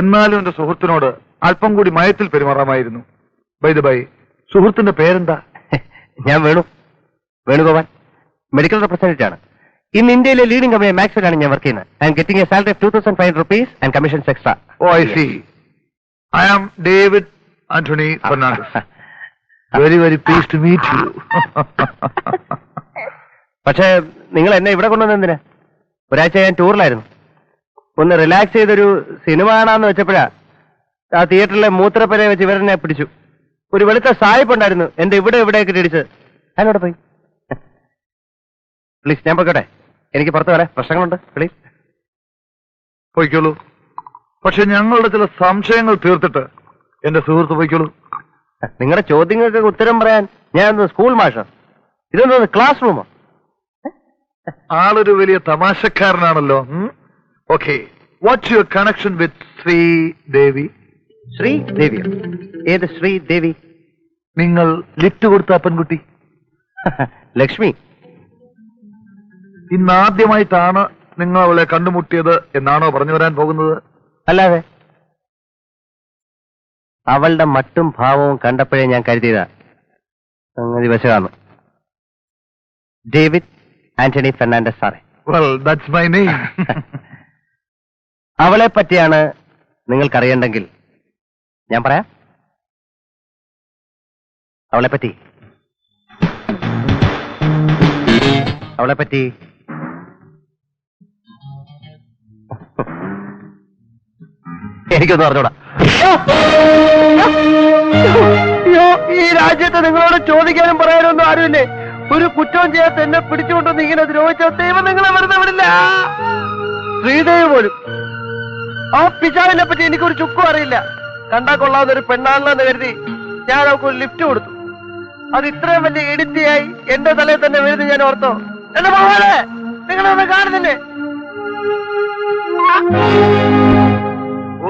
എന്നാലും എന്റെ സുഹൃത്തിനോട് അല്പം കൂടി മയത്തിൽ പെരുമാറാമായിരുന്നു. ബൈ ദ ബൈ, സുഹൃത്തിന്റെ പേരെന്താ? ഞാൻ വേണുഗോപാൽ, മെഡിക്കൽ റെപ്രസെന്റേറ്റീവ് ആണ്. ഇന്ന് ഇന്ത്യയിലെ ലീഡിംഗ് കമ്പനി മാക്സിലാണ് ഞാൻ വർക്ക് ചെയ്യുന്നത്. I am getting a salary of 2500 rupees and commissions extra. Oh I see. I am David Antony Fernandez. Very very please to meet you. പക്ഷേ നിങ്ങൾ എന്നെ ഇവിടെ കൊണ്ടുവന്നെന്തിനാ? ഒരാഴ്ച ഞാൻ ടൂറിലായിരുന്നു. ഒന്ന് റിലാക്സ് ചെയ്തൊരു സിനിമ കാണാന്ന് വെച്ചപ്പോഴാ ആ തിയേറ്ററിലെ മൂത്രപ്പരെ വെച്ച് ഇവരെന്നെ പിടിച്ചു. ഒരു വെളുത്ത സായിപ്പ് ഉണ്ടായിരുന്നു എന്റെ ഇവിടെയൊക്കെ ഇടിച്ച്. ഞാനോടെ പോയി. പ്ലീസ്, ഞാൻ പോയിക്കോട്ടെ. എനിക്ക് പുറത്ത് വരാം, പ്രശ്നങ്ങളുണ്ട്. പ്ലീസ് പോയിക്കോളൂ. പക്ഷെ ഞങ്ങളുടെ ചില സംശയങ്ങൾ തീർത്തിട്ട് എന്റെ സുഹൃത്ത് പോയിക്കോളൂ. നിങ്ങളുടെ ചോദ്യങ്ങൾക്ക് ഉത്തരം പറയാൻ ഞാൻ സ്കൂൾ മാഷോ? ഇതൊന്നും ക്ലാസ് റൂമോ? ആളൊരു വലിയ തമാശക്കാരനാണല്ലോ. Okay, what's your connection with Sreedevi? ശ്രീദേവിയോ? ഏത് ശ്രീദേവി? നിങ്ങൾ ലിഫ്റ്റ് കൊടുത്ത പെൺകുട്ടി ലക്ഷ്മി. ഇന്നാദ്യമായിട്ടാണ് നിങ്ങൾ അവളെ കണ്ടുമുട്ടിയത് എന്നാണോ പറഞ്ഞു വരാൻ പോകുന്നത്? അല്ലാതെ അവളുടെ മട്ടും ഭാവവും കണ്ടപ്പോഴേ ഞാൻ കരുതിയതാ സംഗതി വശമാണ്. ഡേവിഡ് ആന്റണി ഫെർണാണ്ടസ് സാറേ. Well, that's my name. അവളെ പറ്റിയാണ് നിങ്ങൾക്കറിയണ്ടെങ്കിൽ ഞാൻ പറയാം. അവളെപ്പറ്റി എനിക്കൊന്നും അറിഞ്ഞൂടാ. ഈ രാജ്യത്ത് നിങ്ങളോട് ചോദിക്കാനും പറയാനൊന്നും ആരുമില്ലേ? ഒരു കുറ്റവും ചെയ്യാത്ത എന്നെ പിടിച്ചുകൊണ്ടൊന്ന് ഇങ്ങനെ ദ്രോഹിച്ച ദൈവം നിങ്ങളെ വെറുതെ വിടില്ല. ശ്രീദേവി പോലും. ആ പിശാവിനെ പറ്റി എനിക്കൊരു ചുക്കും അറിയില്ല. കണ്ടാ കൊള്ളാവുന്ന ഒരു പെണ്ണാണെന്ന് കരുതി ഞാൻ അവൾക്ക് ഒരു ലിഫ്റ്റ് കൊടുത്തു. അത് ഇത്രയും വലിയ ഇടിത്തിയായി എന്റെ തലയിൽ തന്നെ വീഴുന്നു ഞാൻ ഓർത്തോ? എന്റെ മോളെ നിങ്ങളൊന്ന് കാണുന്നില്ലേ?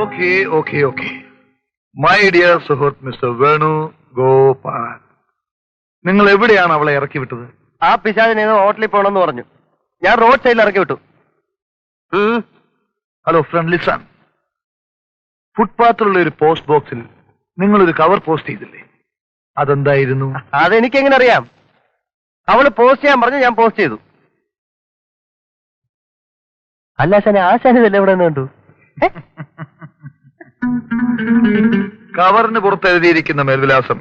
Okay okay okay, my dear സുഹൃത്ത് മിസ്റ്റർ വേണു ഗോപാൽ, നിങ്ങൾ എവിടെയാണ് അവളെ ഇറക്കി വിട്ടത്? ആ പിശാചിനെ ഹോട്ടലിൽ പോകണമെന്ന് പറഞ്ഞു. ഞാൻ റോഡ് സൈഡിൽ ഇറക്കി വിട്ടു. Hello friend, listen. ഫുട്പാത്തിലുള്ള ഒരു പോസ്റ്റ് ബോക്സിൽ നിങ്ങളൊരു കവർ പോസ്റ്റ് ചെയ്തില്ലേ? അതെന്തായിരുന്നു? അതെനിക്കെങ്ങനെ അറിയാം? അവള് പോസ്റ്റ് ചെയ്യാൻ പറഞ്ഞു, ഞാൻ പോസ്റ്റ് ചെയ്തു. അല്ല ആശാനെ, ആശാനിതല്ലേ എവിടെ നിന്ന് കണ്ടു? കവറിന് പുറത്ത് എഴുതിയിരിക്കുന്ന മേൽവിലാസം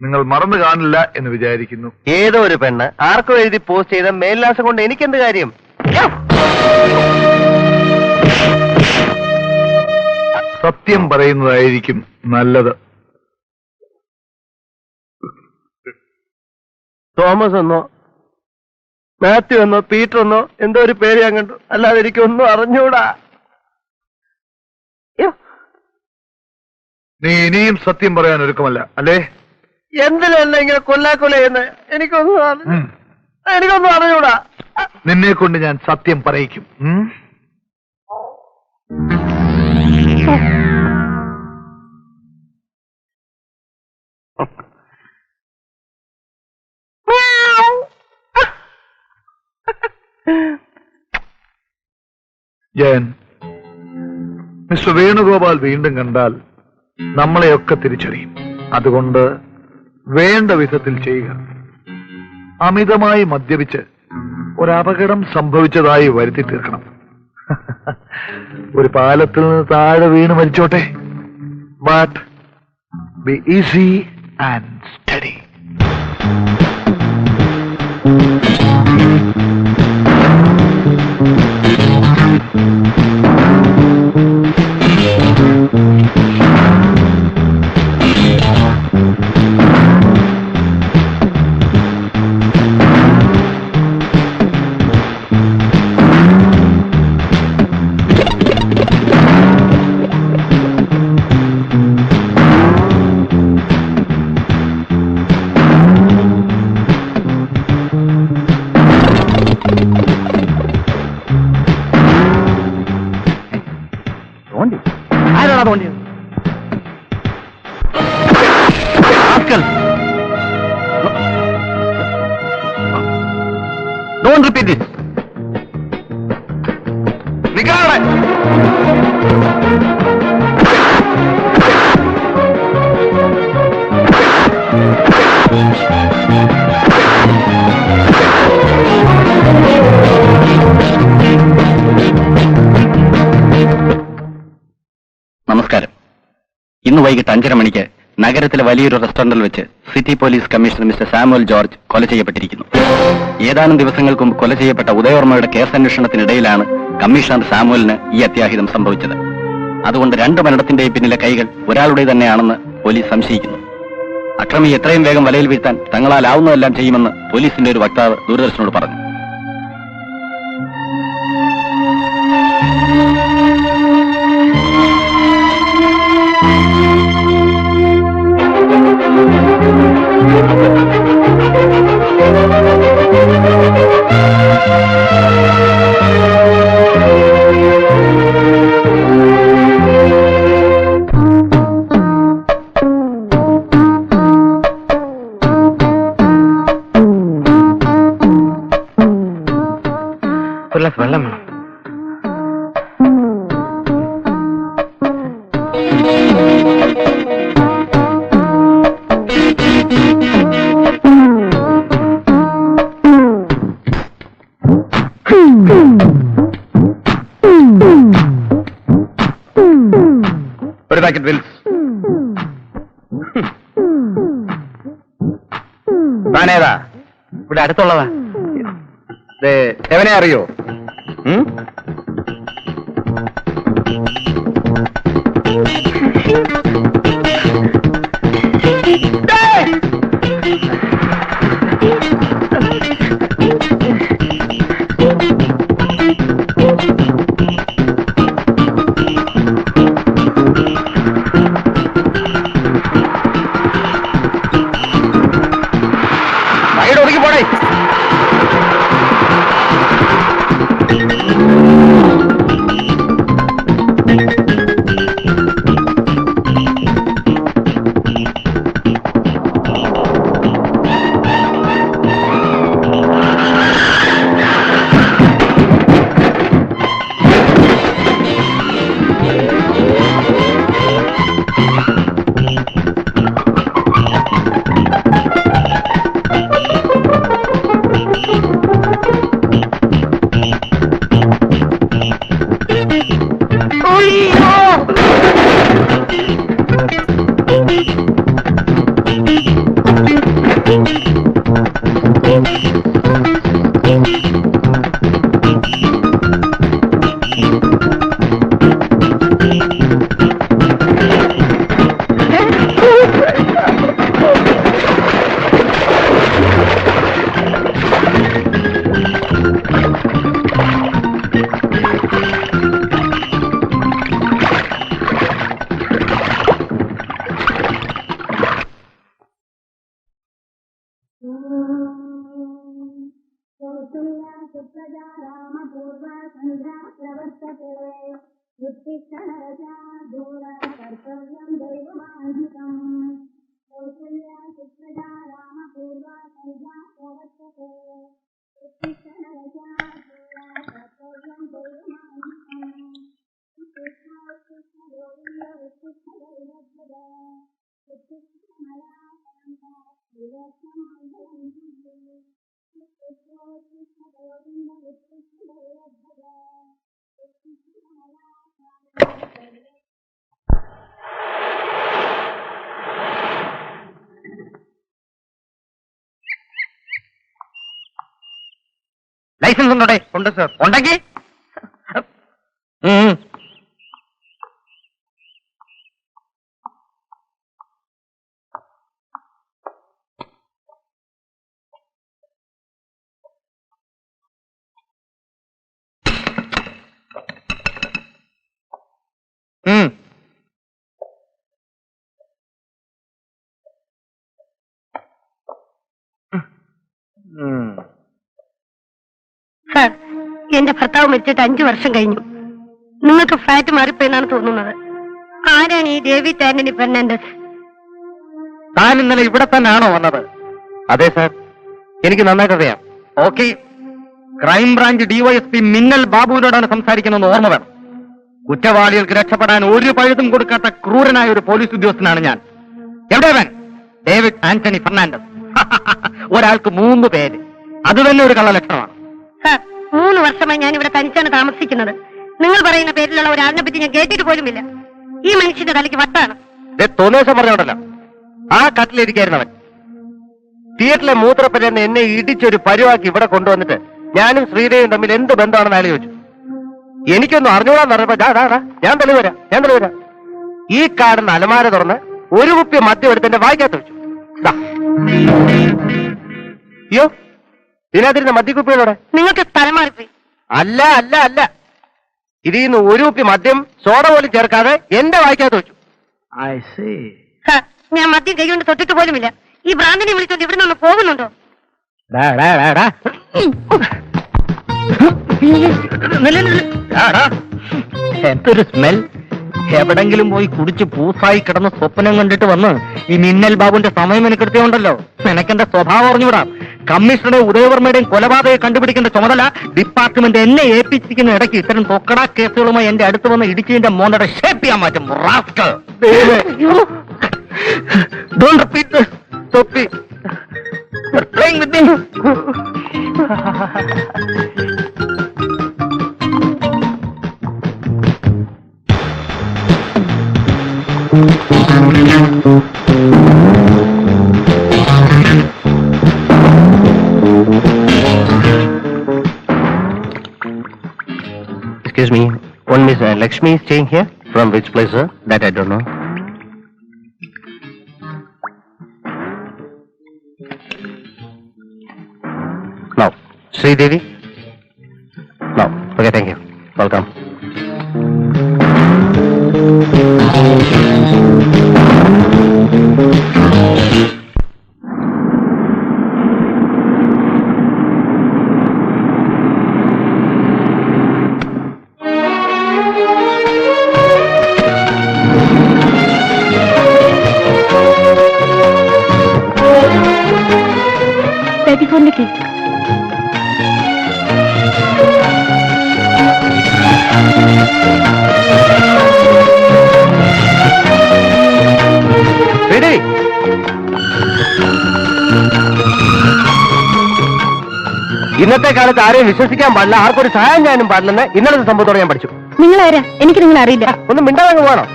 നിങ്ങൾ മറന്നു കാണില്ല എന്ന് വിചാരിക്കുന്നു. ഏതോ ഒരു പെണ്ണ് ആർക്കോ എഴുതി പോസ്റ്റ് ചെയ്ത മേൽവിലാസം കൊണ്ട് എനിക്കെന്ത് കാര്യം? സത്യം പറയുന്നതായിരിക്കും നല്ലത്. തോമസ് എന്നോ മാത്യു എന്നോ പീറ്റർ എന്നോ എന്തോ ഒരു പേര് ഞാൻ കണ്ടു, അല്ലാതെ എനിക്കൊന്നും അറിഞ്ഞൂടാ. നീ ഇനിയും സത്യം പറയാൻ ഒരുക്കമല്ല അല്ലേ? എന്തിനല്ല ഇങ്ങനെ കൊല്ലാക്കൊല ചെയ്യുന്നത്? എനിക്കൊന്നും അറിഞ്ഞൂടാ. നിന്നെ കൊണ്ട് ഞാൻ സത്യം പറയിക്കും. ജയൻ, മിസ്റ്റർ വേണുഗോപാൽ വീണ്ടും കണ്ടാൽ നമ്മളെയൊക്കെ തിരിച്ചറിയും. അതുകൊണ്ട് വേണ്ട വിധത്തിൽ ചെയ്യുക. അമിതമായി മദ്യപിച്ച് ഒരപകടം സംഭവിച്ചതായി വരുത്തി തീർക്കണം. ഒരു പാലത്തിൽ നിന്ന് താഴെ വീണ് മരിച്ചോട്ടെ. But be easy and study. ആരാടാ തോന്നിയത്? Don't repeat it. നിൽക്കാതെ. നമസ്കാരം. ഇന്ന് വൈകിട്ട് 5:30 മണിക്ക് നഗരത്തിലെ വലിയൊരു റെസ്റ്റോറന്റിൽ വെച്ച് city police commissioner mister Samuel George കൊല ചെയ്യപ്പെട്ടിരിക്കുന്നു. ഏതാനും ദിവസങ്ങൾക്ക് മുമ്പ് കൊല ചെയ്യപ്പെട്ട ഉദയവർമ്മയുടെ കേസന്വേഷണത്തിനിടയിലാണ് കമ്മീഷണർ സാമുവലിന് ഈ അത്യാഹിതം സംഭവിച്ചത്. അതുകൊണ്ട് 2 മരണത്തിന്റെയും പിന്നിലെ കൈകൾ ഒരാളുടെ തന്നെയാണെന്ന് പോലീസ് സംശയിക്കുന്നു. അക്രമി എത്രയും വേഗം വലയിൽ വീഴ്ത്താൻ തങ്ങളാലാവുന്നതെല്ലാം ചെയ്യുമെന്ന് പോലീസിന്റെ ഒരു വക്താവ് ദൂരദർശനോട് പറഞ്ഞു. ഒരു ഗ്ലാസ് വെള്ളം വേണം. ഒരു പാക്കറ്റ് വിൽസ്. താനേതാ? ഇവിടെ അടുത്തുള്ളതാ. എവനെ അറിയോ? ഒതുക്കി പോടേ. ലൈസൻസ് ഉണ്ടോടെ? ഉണ്ട് സർ. ഉണ്ടെങ്കിൽ സാർ, എന്റെ ഭർത്താവ് മരിച്ചിട്ട് 5 വർഷം കഴിഞ്ഞു. നിങ്ങൾക്ക് ഫ്ലാറ്റ് മാറിപ്പോയെന്നാണ് തോന്നുന്നത്. ആരാണ് ഈ ഡേവിഡ് ആന്റണി ഫെർണാണ്ടസ്? താൻ ഇന്നലെ ഇവിടെ തന്നെയാണോ വന്നത്? അതെ സാർ, എനിക്ക് നന്നായിട്ട് അറിയാം. ഓക്കെ, ക്രൈംബ്രാഞ്ച് ഡിവൈഎസ്പി മിന്നൽ ബാബുവിനോടാണ് സംസാരിക്കുന്നതെന്ന് ഓർമ്മ വേണം. കുറ്റവാളികൾക്ക് രക്ഷപ്പെടാൻ ഒരു പഴുതും കൊടുക്കാത്ത ക്രൂരനായ ഒരു പോലീസ് ഉദ്യോഗസ്ഥനാണ് ഞാൻ. എവിടെ അവൻ? David Antony Fernandez. ഒരാൾക്ക് 3 പേര്, അത് തന്നെ ഒരു കള്ളലക്ഷണമാണ്. സാർ, 3 വർഷമായി ഞാൻ ഇവിടെ തനിച്ചാണ് താമസിക്കുന്നത്. നിങ്ങൾ പറയുന്ന പേരിലുള്ള ഒരാളിനെ പറ്റി ഞാൻ കേട്ടിട്ട് പോലുമില്ല. ഈ മനുഷ്യന്റെ തലയ്ക്ക് വട്ടാണ്. തോന്നിയ പറഞ്ഞോണ്ടല്ലോ, ആ കട്ടിലിരിക്കായിരുന്നവൻ തിയേറ്ററിലെ മൂത്രപ്പരന്ന് എന്നെ ഇടിച്ചൊരു പരുവാക്കി ഇവിടെ കൊണ്ടുവന്നിട്ട് ഞാനും ശ്രീദേവിയും തമ്മിൽ എന്ത് ബന്ധമാണെന്ന് ആലോചിച്ചു. എനിക്കൊന്നും അറിഞ്ഞോളാന്ന് പറഞ്ഞപ്പോ ഞാൻ തെളിവരാം. ഈ കാണുന്ന അലമാര തുറന്ന് ഒരു കുപ്പി മദ്യം എടുത്ത് എന്റെ വായിക്കാത്ത വെച്ചു. അയ്യോ, ഇതിനകത്തിരുന്ന മദ്യക്കുപ്പികളോടെ നിങ്ങൾക്ക് സ്ഥലം മാറിപ്പോയി. അല്ല ഇതിന്ന് ഒരു കുപ്പി മദ്യം സോഡ പോലും ചേർക്കാതെ എന്റെ വായിക്കാത്ത വെച്ചു. സാർ, ഞാൻ മദ്യം കൈകൊണ്ട് തൊട്ടിട്ട് പോലുമില്ല. ഈ ഭ്രാന്തിനെ വിളിച്ചോണ്ട് ഇവിടെ നിന്ന് പോകുന്നുണ്ടോ? എന്തൊരു സ്മെൽ! എവിടെങ്കിലും പോയി കുടിച്ച് പൂസായി കിടന്ന് സ്വപ്നം കണ്ടിട്ട് വന്ന് ഈ മിന്നൽ ബാബുന്റെ സമയം എനിക്കെടുത്തുണ്ടല്ലോ. നിനക്കെന്റെ സ്വഭാവം അറിഞ്ഞുകൂടാ. കമ്മീഷണറുടെ ഉദയവർമ്മയുടെയും കൊലപാതകം കണ്ടുപിടിക്കേണ്ട ചുമതല ഡിപ്പാർട്ട്മെന്റ് എന്നെ ഏൽപ്പിച്ചിരിക്കുന്ന ഇടയ്ക്ക് ഇത്തരം തൊക്കടാ കേസുകളുമായി എന്റെ അടുത്ത് വന്ന് ഇടിച്ചതിന്റെ മോന്റെ ഷേപ്പ് ചെയ്യാൻ മാറ്റും. Don't repeat this, Sophie. You're playing with me. Excuse me, one Miss Lakshmi is staying here. From which place, sir? That I don't know. No. Sridevi? No. Okay, thank you. Welcome. ടെലിഫോണിലെ key. Ready? ഇന്നത്തെ കാലത്ത് ആരെയും വിശ്വസിക്കാൻ പാടില്ല, ആർക്കൊരു സഹായം ചെയ്യാനും പാടില്ലെന്ന് ഇന്നലത്തെ സംഭവത്തോടെ ഞാൻ പഠിച്ചു. നിങ്ങളാരാ? എനിക്ക് നിങ്ങളെ അറിയില്ല. ഒന്നും മിണ്ടാതെ പോകണം.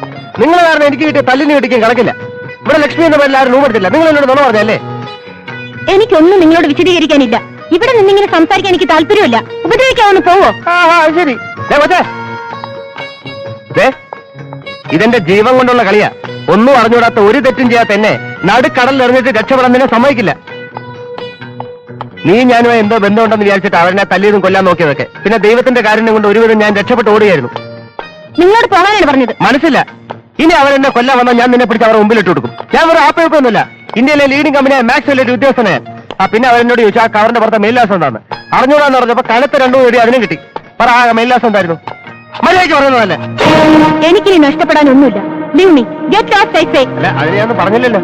നിങ്ങൾ കാരണം എനിക്ക് കിട്ടിയ തല്ലിന് കിട്ടിക്കാൻ കണക്കില്ല. ഇവിടെ ലക്ഷ്മി എന്ന പേരിൽ ആരും എടുത്തില്ല. നിങ്ങൾ എന്നോട് നുണ പറഞ്ഞല്ലേ? എനിക്കൊന്നും നിങ്ങളോട് വിശദീകരിക്കാനില്ല. ഇവിടെ നിന്നിങ്ങനെ സംസാരിക്കാൻ എനിക്ക് താല്പര്യമില്ല. ഉപദ്രവിക്കാവുന്ന പോവോ? ശരി. ഇതെന്റെ ജീവൻ കൊണ്ടുള്ള കളിയാ. ഒന്നും അറിഞ്ഞൂടാത്ത ഒരു തെറ്റും ചെയ്യാത്ത എന്നെ നടുക്കടലിൽ എറിഞ്ഞിട്ട് രക്ഷപ്പെടാൻ നിന്നെ സമ്മതിക്കില്ല. നീ ഞാനുമായി എന്തോ ബന്ധമുണ്ടെന്ന് വിചാരിച്ചിട്ട് അവനെ തല്ലിയതും കൊല്ലാൻ നോക്കിയതൊക്കെ. പിന്നെ ദൈവത്തിന്റെ കാരുണ്യം കൊണ്ട് ഒരുവിധം ഞാൻ രക്ഷപ്പെട്ട് ഓടുകയായിരുന്നു. നിങ്ങളോട് പോകാനാണ് പറഞ്ഞത്. മനസ്സില്ല. ഇനി അവരെന്നെ കൊല്ലാൻ വന്നാൽ ഞാൻ നിന്നെ പിടിച്ച് അവരെ മുമ്പിലിട്ട് കൊടുക്കും. ഞാൻ ഒരു ആപ്പയൊക്കൊന്നുമില്ല. ഇന്ത്യയിലെ ലീഡിംഗ് കമ്പനിയായ മാക്സിലെ ഒരു ഉദ്യോഗസ്ഥനെ. പിന്നെ അവരെന്നോട് ചോദിച്ചു ആ കവറിന്റെ പുറത്തെ മേൽലാസം എന്താന്ന്. അറിഞ്ഞൂടാന്ന് പറഞ്ഞപ്പോ കനത്ത രണ്ടു പേടി അതിനും കിട്ടി. പറ ആ മേൽലാസം എന്തായിരുന്നു? മര്യാദയ്ക്ക് പറയുന്നതല്ലേ? എനിക്കിനി നഷ്ടപ്പെടാനൊന്നുമില്ല. Leave me. Get lost I say. അല്ല അത് ഞാനൊന്നും പറഞ്ഞില്ലല്ലോ.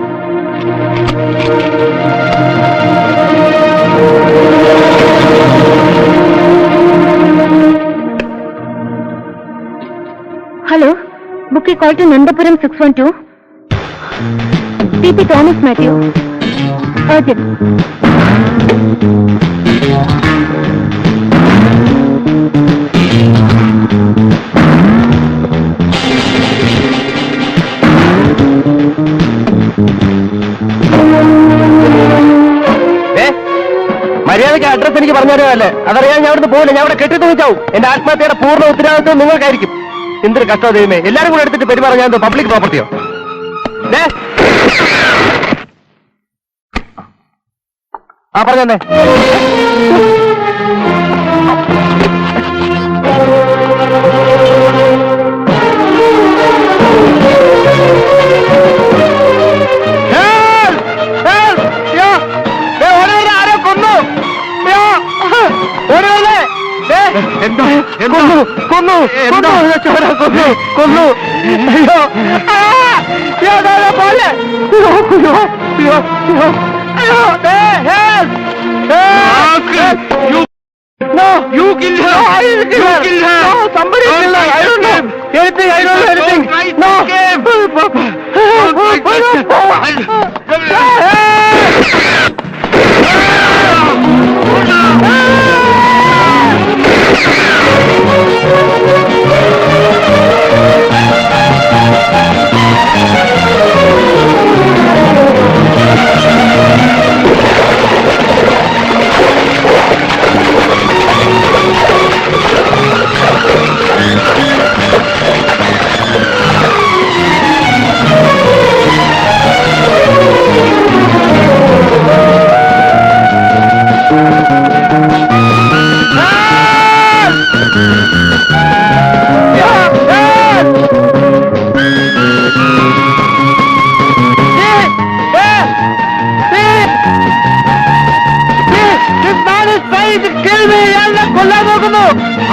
Hello, book call to Nandapuram 612. PP Thomas Mathew. Urgent. മര്യാദയ്ക്ക് അഡ്രസ് എനിക്ക് പറഞ്ഞു തരുമല്ലേ? അതറിയാൻ ഞാൻ അവിടുന്ന് പോകില്ല. ഞാൻ അവിടെ കെട്ടി തൂച്ചാവും. എന്റെ ആത്മഹത്യയുടെ പൂർണ്ണ ഉത്തരവാദിത്വം നിങ്ങൾക്കായിരിക്കും. എന്തൊരു കഷ്ടം ദൈവമേ. എല്ലാരും കൂടെ എടുത്തിട്ട് പെരുമാറാൻ ഞാൻ പബ്ലിക് പ്രോപ്പർട്ടിയോ? ആ പറഞ്ഞേ. No, you kill her. No, I will kill her. You kill her. No, somebody kill her. I don't know anything. I don't know anything. No.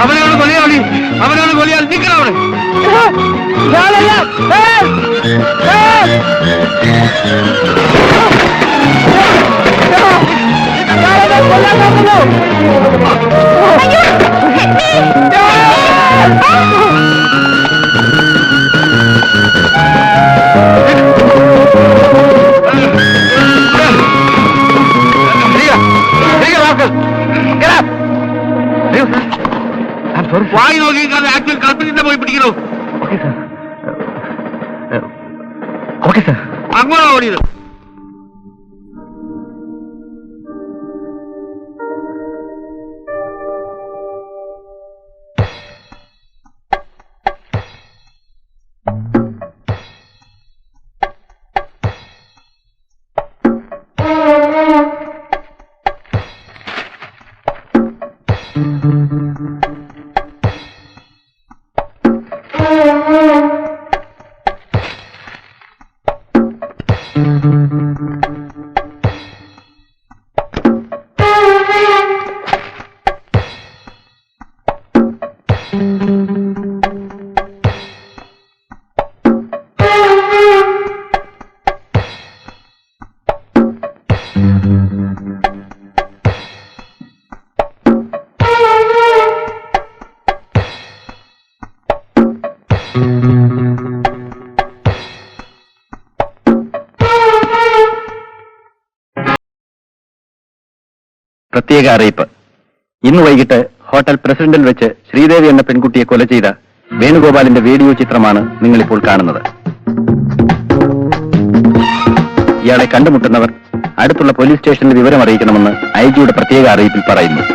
അവനാണ് കൊലയാളി. അവനാണ് കൊലയാളി. നിൽക്കണവിടെ. വായി നോക്കിക്കാതെ ആക്ച്വൽ കൽപ്പറ്റിന്റെ പോയി പിടിക്കണോ? Okay sir. അങ്ങോട്ടാ ഓടിയത്. പ്രത്യേക അറിയിപ്പ്. ഇന്ന് വൈകിട്ട് ഹോട്ടൽ പ്രസിഡന്റിൽ വെച്ച് ശ്രീദേവി എന്ന പെൺകുട്ടിയെ കൊല ചെയ്ത വേണുഗോപാലിന്റെ വീഡിയോ ചിത്രമാണ് നിങ്ങളിപ്പോൾ കാണുന്നത്. ഇയാളെ കണ്ടുമുട്ടുന്നവർ അടുത്തുള്ള പോലീസ് സ്റ്റേഷനിൽ വിവരം അറിയിക്കണമെന്ന് ഐജിയുടെ പ്രത്യേക അറിയിപ്പിൽ പറയുന്നു.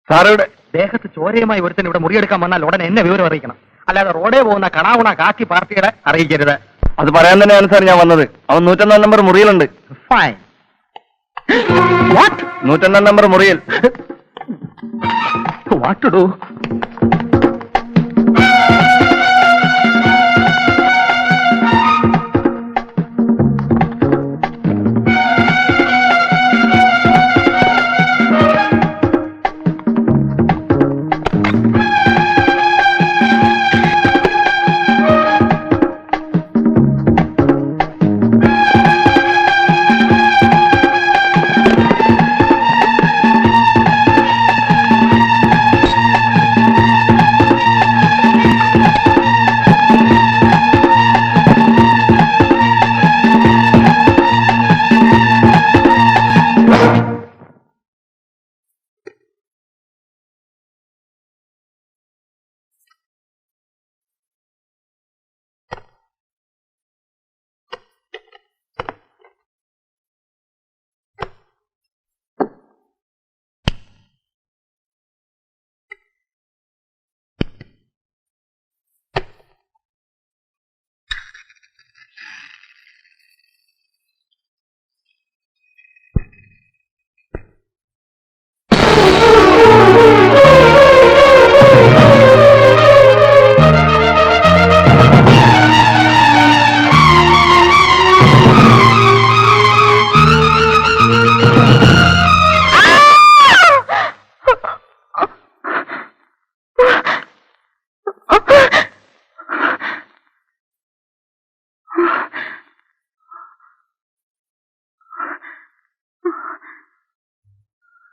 സാറയുടെ ദേഹത്ത് ചോരയുമായി ഒരുത്തൻ ഇവിടെ മുറിയെടുക്കാൻ വന്നാൽ ഉടനെ എന്നെ വിവരം അറിയിക്കണം. അല്ലാതെ റോഡേ പോകുന്ന കണാവുണ കാക്കി പാർട്ടിയുടെ അറിയിക്കരുത്. അത് പറയാൻ തന്നെയാണ് സാർ ഞാൻ വന്നത്. അവൻ 101 നമ്പർ മുറിയിലുണ്ട്. ഫൈൻ. 101 നമ്പർ മുറിയിൽ. What to do?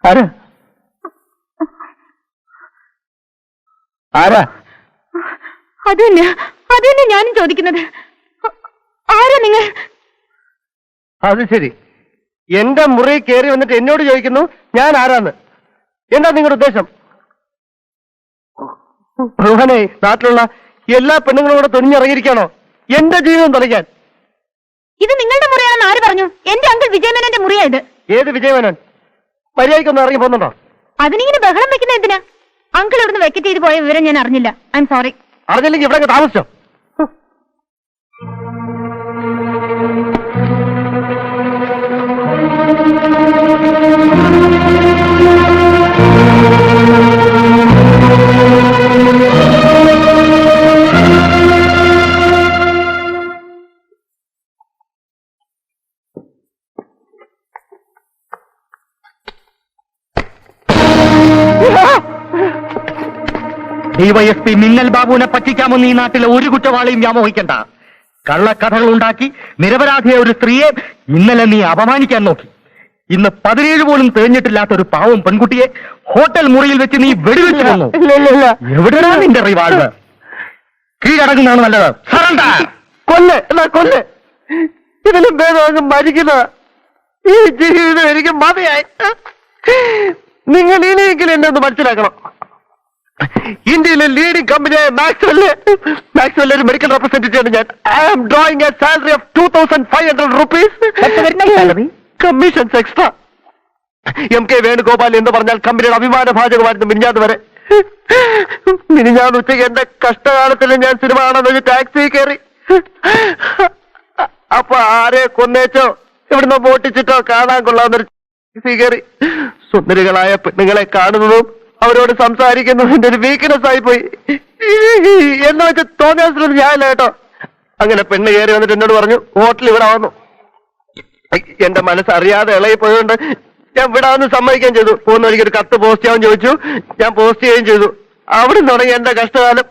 ആരാ ആരാ? അത് തന്നെ ഞാനും ചോദിക്കുന്നത്. ആരാ നിങ്ങൾ? അത് ശരി, എന്റെ മുറി കയറി വന്നിട്ട് എന്നോട് ചോദിക്കുന്നു ഞാൻ ആരാന്ന്. എന്താ നിങ്ങളുടെ ഉദ്ദേശം? ഭഗവാനെ, നാട്ടിലുള്ള എല്ലാ പെണ്ണുങ്ങളും കൂടെ തുനിഞ്ഞിറങ്ങിയിരിക്കാണോ എന്റെ ജീവിതം തുലയ്ക്കാൻ? ഇത് നിങ്ങളുടെ മുറിയാണെന്ന് ആര് പറഞ്ഞു? എന്റെ അങ്കിൾ വിജയമേനന്റെ മുറിയായത്. ഏത് വിജയമേനൻ? മര്യാദയ്ക്കൊന്നും ഇറങ്ങി പോകുന്നുണ്ടോ? അതിനിങ്ങനെ ബഹളം വെക്കുന്ന എന്തിനാ? അങ്കിൾ ഇവിടുന്ന് വെക്കറ്റ് ചെയ്ത് പോയ വിവരം ഞാൻ അറിഞ്ഞില്ല. I am sorry. അറിഞ്ഞില്ലെങ്കിൽ ഇവിടെ താമസിച്ചോ? ഡിവൈഎസ്പി മിന്നൽ ബാബുവിനെ പറ്റിക്കാമെന്ന് ഈ നാട്ടിലെ ഒരു കുറ്റവാളിയും വ്യാമോഹിക്കണ്ട. കള്ളക്കഥകൾ ഉണ്ടാക്കി നിരപരാധിയായ ഒരു സ്ത്രീയെ ഇന്നലെ നീ അപമാനിക്കാൻ നോക്കി. ഇന്ന് 17 പോലും തികഞ്ഞിട്ടില്ലാത്ത ഒരു പാവം പെൺകുട്ടിയെ ഹോട്ടൽ മുറിയിൽ വെച്ച് നീ വെടിവെച്ചു കൊന്നു. എവിടെയാ നിന്റെ റിവാൾവർ? കീഴടങ്ങുന്നതാണ് നല്ലത്. കൊല്ല്. ഇതിലും ഭേദം മരിക്കുന്ന ഈ ജീവിതം എനിക്ക് മതിയായി. നിങ്ങൾ ഇനിയെങ്കിലും എന്നെ ഒന്ന് മനസ്സിലാക്കണം. ഇന്ത്യയിലെ ലീഡിംഗ് കമ്പനിയായ മാക്സ്വെൽ ഒരു മെഡിക്കൽ റെപ്രസെന്റേറ്റീവ് ഞാൻ. I am drawing a salary of 2500 rupees. Commissions extra. MK Venugopal എന്ന് പറഞ്ഞാൽ കമ്പനിയുടെ അഭിമാന ഭാജകമായിരുന്നു മിനിഞ്ഞാന്ന് വരെ. മിനിഞ്ഞാന്ന് ഉച്ചയ്ക്ക് എന്റെ കഷ്ടകാലത്തിൽ ഞാൻ സിനിമ കാണാൻ ടാക്സി കയറി. അപ്പൊ ആരെ കൊന്നേച്ചോ ഇവിടുന്ന് മോട്ടിച്ചിട്ടോ കാണാൻ കൊള്ളാവുന്നൊരു ടാക്സി കയറി. സുന്ദരികളായ പെണ്ണുങ്ങളെ കാണുന്നതും അവരോട് സംസാരിക്കുന്നതും എന്റെ ഒരു വീക്ക്നെസ് ആയി പോയി. എന്ന് വെച്ച് തോന്നിയാൽ ഞാനില്ല കേട്ടോ. അങ്ങനെ പെണ്ണ് കയറി വന്നിട്ട് എന്നോട് പറഞ്ഞു ഹോട്ടൽ ഇവിടെ വന്നു. എന്റെ മനസ്സറിയാതെ ഇളകി പോയതുകൊണ്ട് ഞാൻ വിടാമെന്ന് സമ്മതിക്കുകയും ചെയ്തു. പോകുന്ന വഴിക്ക് ഒരു കത്ത് പോസ്റ്റ് ചെയ്യാൻ ചോദിച്ചു, ഞാൻ പോസ്റ്റ് ചെയ്യുകയും ചെയ്തു. അവിടെ തുടങ്ങി എന്റെ കഷ്ടകാലം.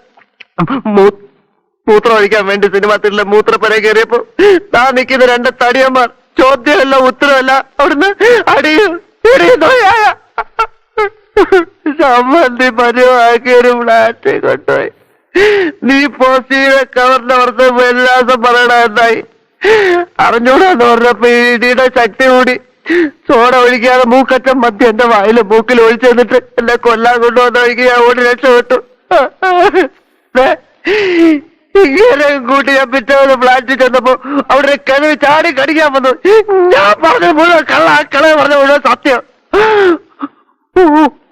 മൂത്രം ഒഴിക്കാൻ വേണ്ടി സിനിമ തിരിലെ മൂത്രപ്പര കയറിയപ്പോ താൻ നിൽക്കുന്ന രണ്ട് തടിയന്മാർ ചോദ്യമല്ല ഉത്തരവല്ല അവിടുന്ന് അടിയും ഇടിയുന്നോയായ സമ്മതി പരുവാക്കി ഒരു ഫ്ലാറ്റ് കൊണ്ടുപോയി. നീ പോസ്റ്റ് ചെയ്ത കവറിന്റെ പുറത്ത് വിലാസം പറയണ എന്തായി അറിഞ്ഞൂടാന്ന് പറഞ്ഞപ്പോ ഇടിയുടെ ശക്തി കൂടി സോഡ ഒഴിക്കാതെ മൂക്കറ്റം മദ്യം എന്റെ വായില് മൂക്കിൽ ഒഴിച്ചു തന്നിട്ട് എന്നെ കൊല്ലാൻ കൊണ്ടുവന്ന വഴിക്ക് ഞാൻ ഓടി രക്ഷപ്പെട്ടു. ഇങ്ങനെ കൂട്ടി ഞാൻ പിറ്റേന്ന് ഫ്ലാറ്റിൽ ചെന്നപ്പോ അവിടെ കിണവ് ചാടി കടിക്കാൻ വന്നു. ഞാൻ പറഞ്ഞ മുഴുവൻ കള പറഞ്ഞ മുഴുവൻ സത്യം.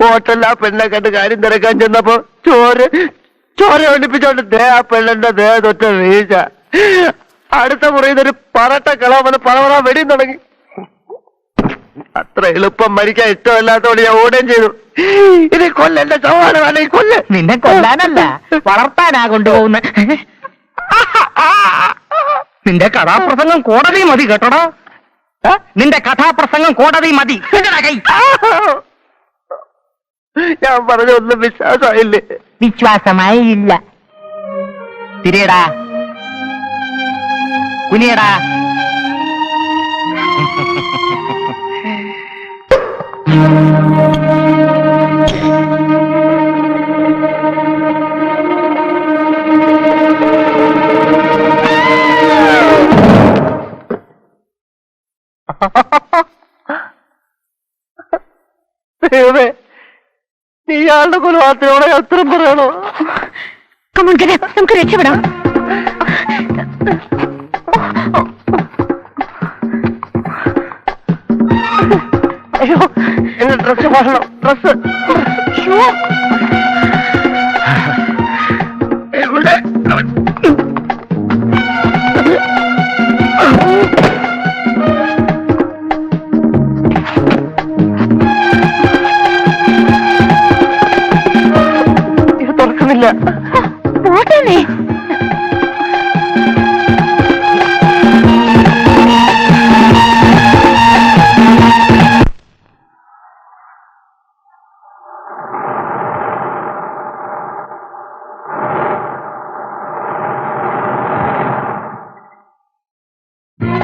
ഹോട്ടലിൽ ആ പെണ്ണെ കണ്ട് കാര്യം തിരക്കാൻ ചെന്നപ്പോ ചോര ഒളിപ്പിച്ചോണ്ട് ആ പെണ്ണിന്റെ തൊറ്റ വീഴ്ച. അടുത്ത മുറിയിൽ ഒരു പറട്ട കളവന്ന് പറവറ വെടിയും തുടങ്ങി. അത്ര എളുപ്പം മരിക്കാൻ ഇഷ്ടമല്ലാത്തോണ്ട് ഞാൻ ഓടുകയും ചെയ്തു. ഇത് കൊല്ലെന്റെ സവാളമാണ് ഈ കൊല്ല്. നിന്നെ കൊല്ലാനല്ല വളർത്താനാ കൊണ്ടുപോകുന്ന. നിന്റെ കഥാപ്രസംഗം കോടതി മതി കേട്ടോടാ. നിന്റെ കഥാപ്രസംഗം കോടതി മതി. ഞാൻ പറഞ്ഞൊന്നും വിശ്വാസമായില്ലേ? വിശ്വാസമായി ഇല്ല. തിരിയടാ കുനിയടാ. ദൈവമേ, നീ ഇയാളുടെ കൊലപാതകത്തോടെ അത്രയും പറയണോ? നമുക്ക് രക്ഷപ്പെടാം. അയ്യോ, എന്റെ ഡ്രസ് മാറണം. ഡ്രസ് എവിടെ? ഇത് തുറക്കുന്നില്ല. പോട്ടേ.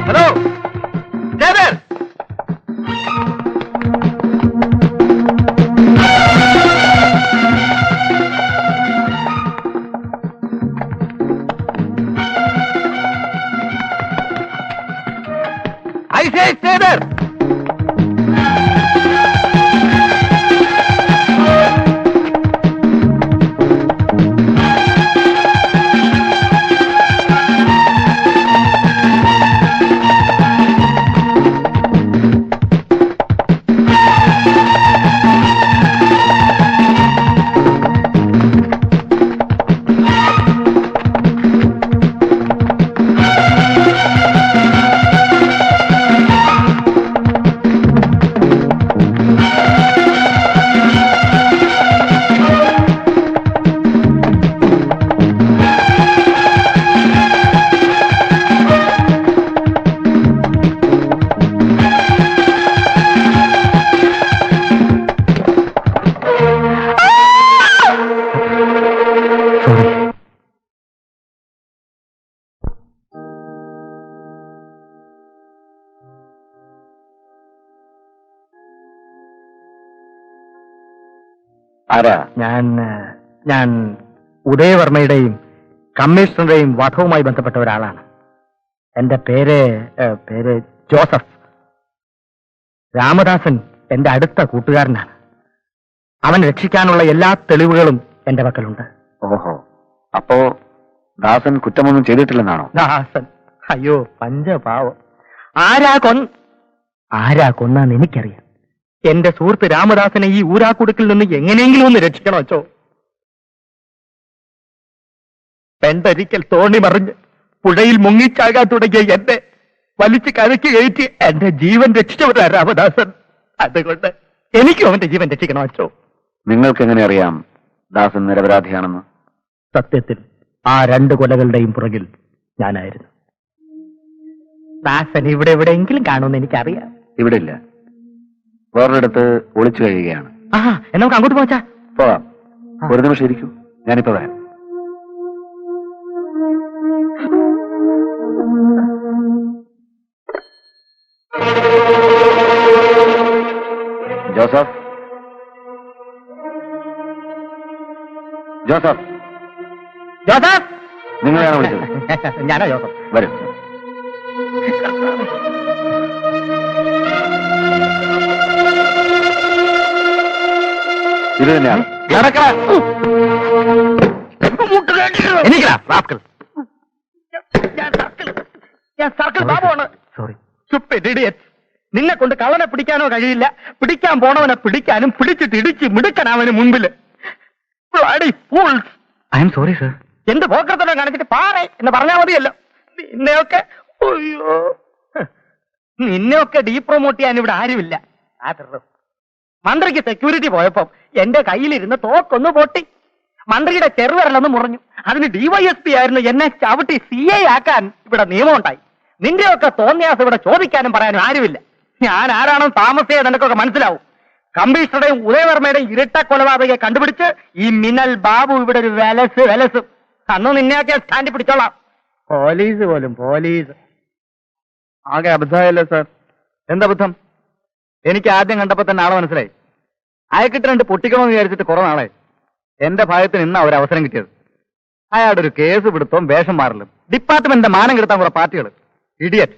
Hello Devar, I say stay there. ആരാ? ഞാൻ ഉദയവർമ്മയുടെയും കമ്മീഷണറുടെയും വധവുമായി ബന്ധപ്പെട്ട ഒരാളാണ്. എന്റെ പേര് ജോസഫ്. രാമദാസൻ എന്റെ അടുത്ത കൂട്ടുകാരനാണ്. അവൻ രക്ഷിക്കാനുള്ള എല്ലാ തെളിവുകളും എന്റെ പക്കലുണ്ട്. ഓഹോ, അപ്പോ ദാസൻ കുറ്റമൊന്നും ചെയ്തിട്ടില്ലെന്നാണോ? ദാസൻ, അയ്യോ പഞ്ചപാവം. ആരാ കൊന്നാന്ന് എനിക്കറിയാം. എന്റെ സുഹൃത്ത് രാമദാസനെ ഈ ഊരാക്കുടുക്കിൽ നിന്ന് എങ്ങനെയെങ്കിലും ഒന്ന് രക്ഷിക്കണോ അച്ചോ? പെണ്ടരിക്കൽ തോണി മറിഞ്ഞ് പുഴയിൽ മുങ്ങിച്ചാകാൻ തുടങ്ങിയ എന്നെ വലിച്ചു കരയ്ക്ക് കയറ്റി എന്റെ ജീവൻ രക്ഷിച്ചവരാ രാമദാസൻ. അതുകൊണ്ട് എനിക്കും അവന്റെ ജീവൻ രക്ഷിക്കണോ അച്ചോ? നിങ്ങൾക്ക് എങ്ങനെ അറിയാം ദാസൻ നിരപരാധിയാണെന്ന്? സത്യത്തിൽ ആ രണ്ട് കൊലകളുടെയും പുറകിൽ ഞാനായിരുന്നു. ദാസൻ ഇവിടെ എവിടെയെങ്കിലും കാണുമെന്ന് എനിക്കറിയാം. ഇവിടെ ഇല്ല, വേറൊരിടത്ത് ഒളിച്ചു കഴിയുകയാണ്. ആ എന്നാ നമുക്ക് അങ്ങോട്ട് പോച്ചാ. പോകാം. ഒരു നിമിഷം ഇരിക്കൂ, ഞാനിപ്പോ വരാം. ജോസഫ്, ജോസഫ്, ജോസഫ്, നിങ്ങളെയാണ് വിളിച്ചത്? ഞാനാ ജോസഫ്. വരും. ഇത് തന്നെയാണ്. സർക്കിൾ ബാബുവാണ്. സോറി. നിന്നെ കൊണ്ട് കള്ളനെ പിടിക്കാനോ കഴിയില്ല, പിടിക്കാൻ പോണവനെ പിടിക്കാനും പിടിച്ചിട്ട് ഇടിച്ച് മിടുക്കനവന് മുമ്പില്. I am sorry sir. എന്ത് പോക്കർത്തനം കാണിച്ചിട്ട് പാറേ എന്ന് പറഞ്ഞാൽ മതിയല്ലോ. നിന്നെയൊക്കെ ഡീപ്രൊമോട്ട് ചെയ്യാൻ ഇവിടെ ആരുമില്ല. മന്ത്രിക്ക് സെക്യൂരിറ്റി പോയപ്പോ എന്റെ കയ്യിലിരുന്ന് തോക്കൊന്ന് പൊട്ടി, മന്ത്രിയുടെ ചെറുവിരലൊന്ന് മുറിഞ്ഞു. അതിന് ഡിവൈഎസ്പി ആയിരുന്നു എന്നെ ചവിട്ടി CI ആക്കാൻ ഇവിടെ നിയമമുണ്ടായി. നിന്റെയൊക്കെ തോന്നിയാസ് ഇവിടെ ചോദിക്കാനും പറയാനും ആരുമില്ല. ഞാൻ ആരാണെന്ന് താമസിയാതെ നിനക്കൊക്കെ മനസ്സിലാവും. കമ്മീഷണറുടെയും ഉദയവർമ്മയുടെയും ഇരട്ട കൊലപാതകയെ കണ്ടുപിടിച്ച് ഈ മിന്നൽ ബാബു ഇവിടെ ഒരു വെലസ് അന്ന് നിന്നെയൊക്കെ സ്റ്റാൻഡിൽ പിടിച്ചോളാം. പോലീസ് പോലും പോലീസ്. ആകെ അബദ്ധമായല്ലോ സാർ. എന്തബദ്ധം? എനിക്ക് ആദ്യം കണ്ടപ്പോ തന്നെ ആളെ മനസ്സിലായി. അയക്കിട്ട് രണ്ട് പൊട്ടിക്കണമെന്ന് വിചാരിച്ചിട്ട് കുറെ നാളായി. എന്റെ ഭാഗത്തിന് ഇന്നാ ഒരു അവസരം കിട്ടിയത്. അയാളുടെ ഒരു കേസ് പിടുത്തവും വേഷം മാറലും ഡിപ്പാർട്ട്മെന്റിന്റെ മാനം കെടുത്താൻ കുറെ പാർട്ടികൾ. ഇഡിയറ്റ്.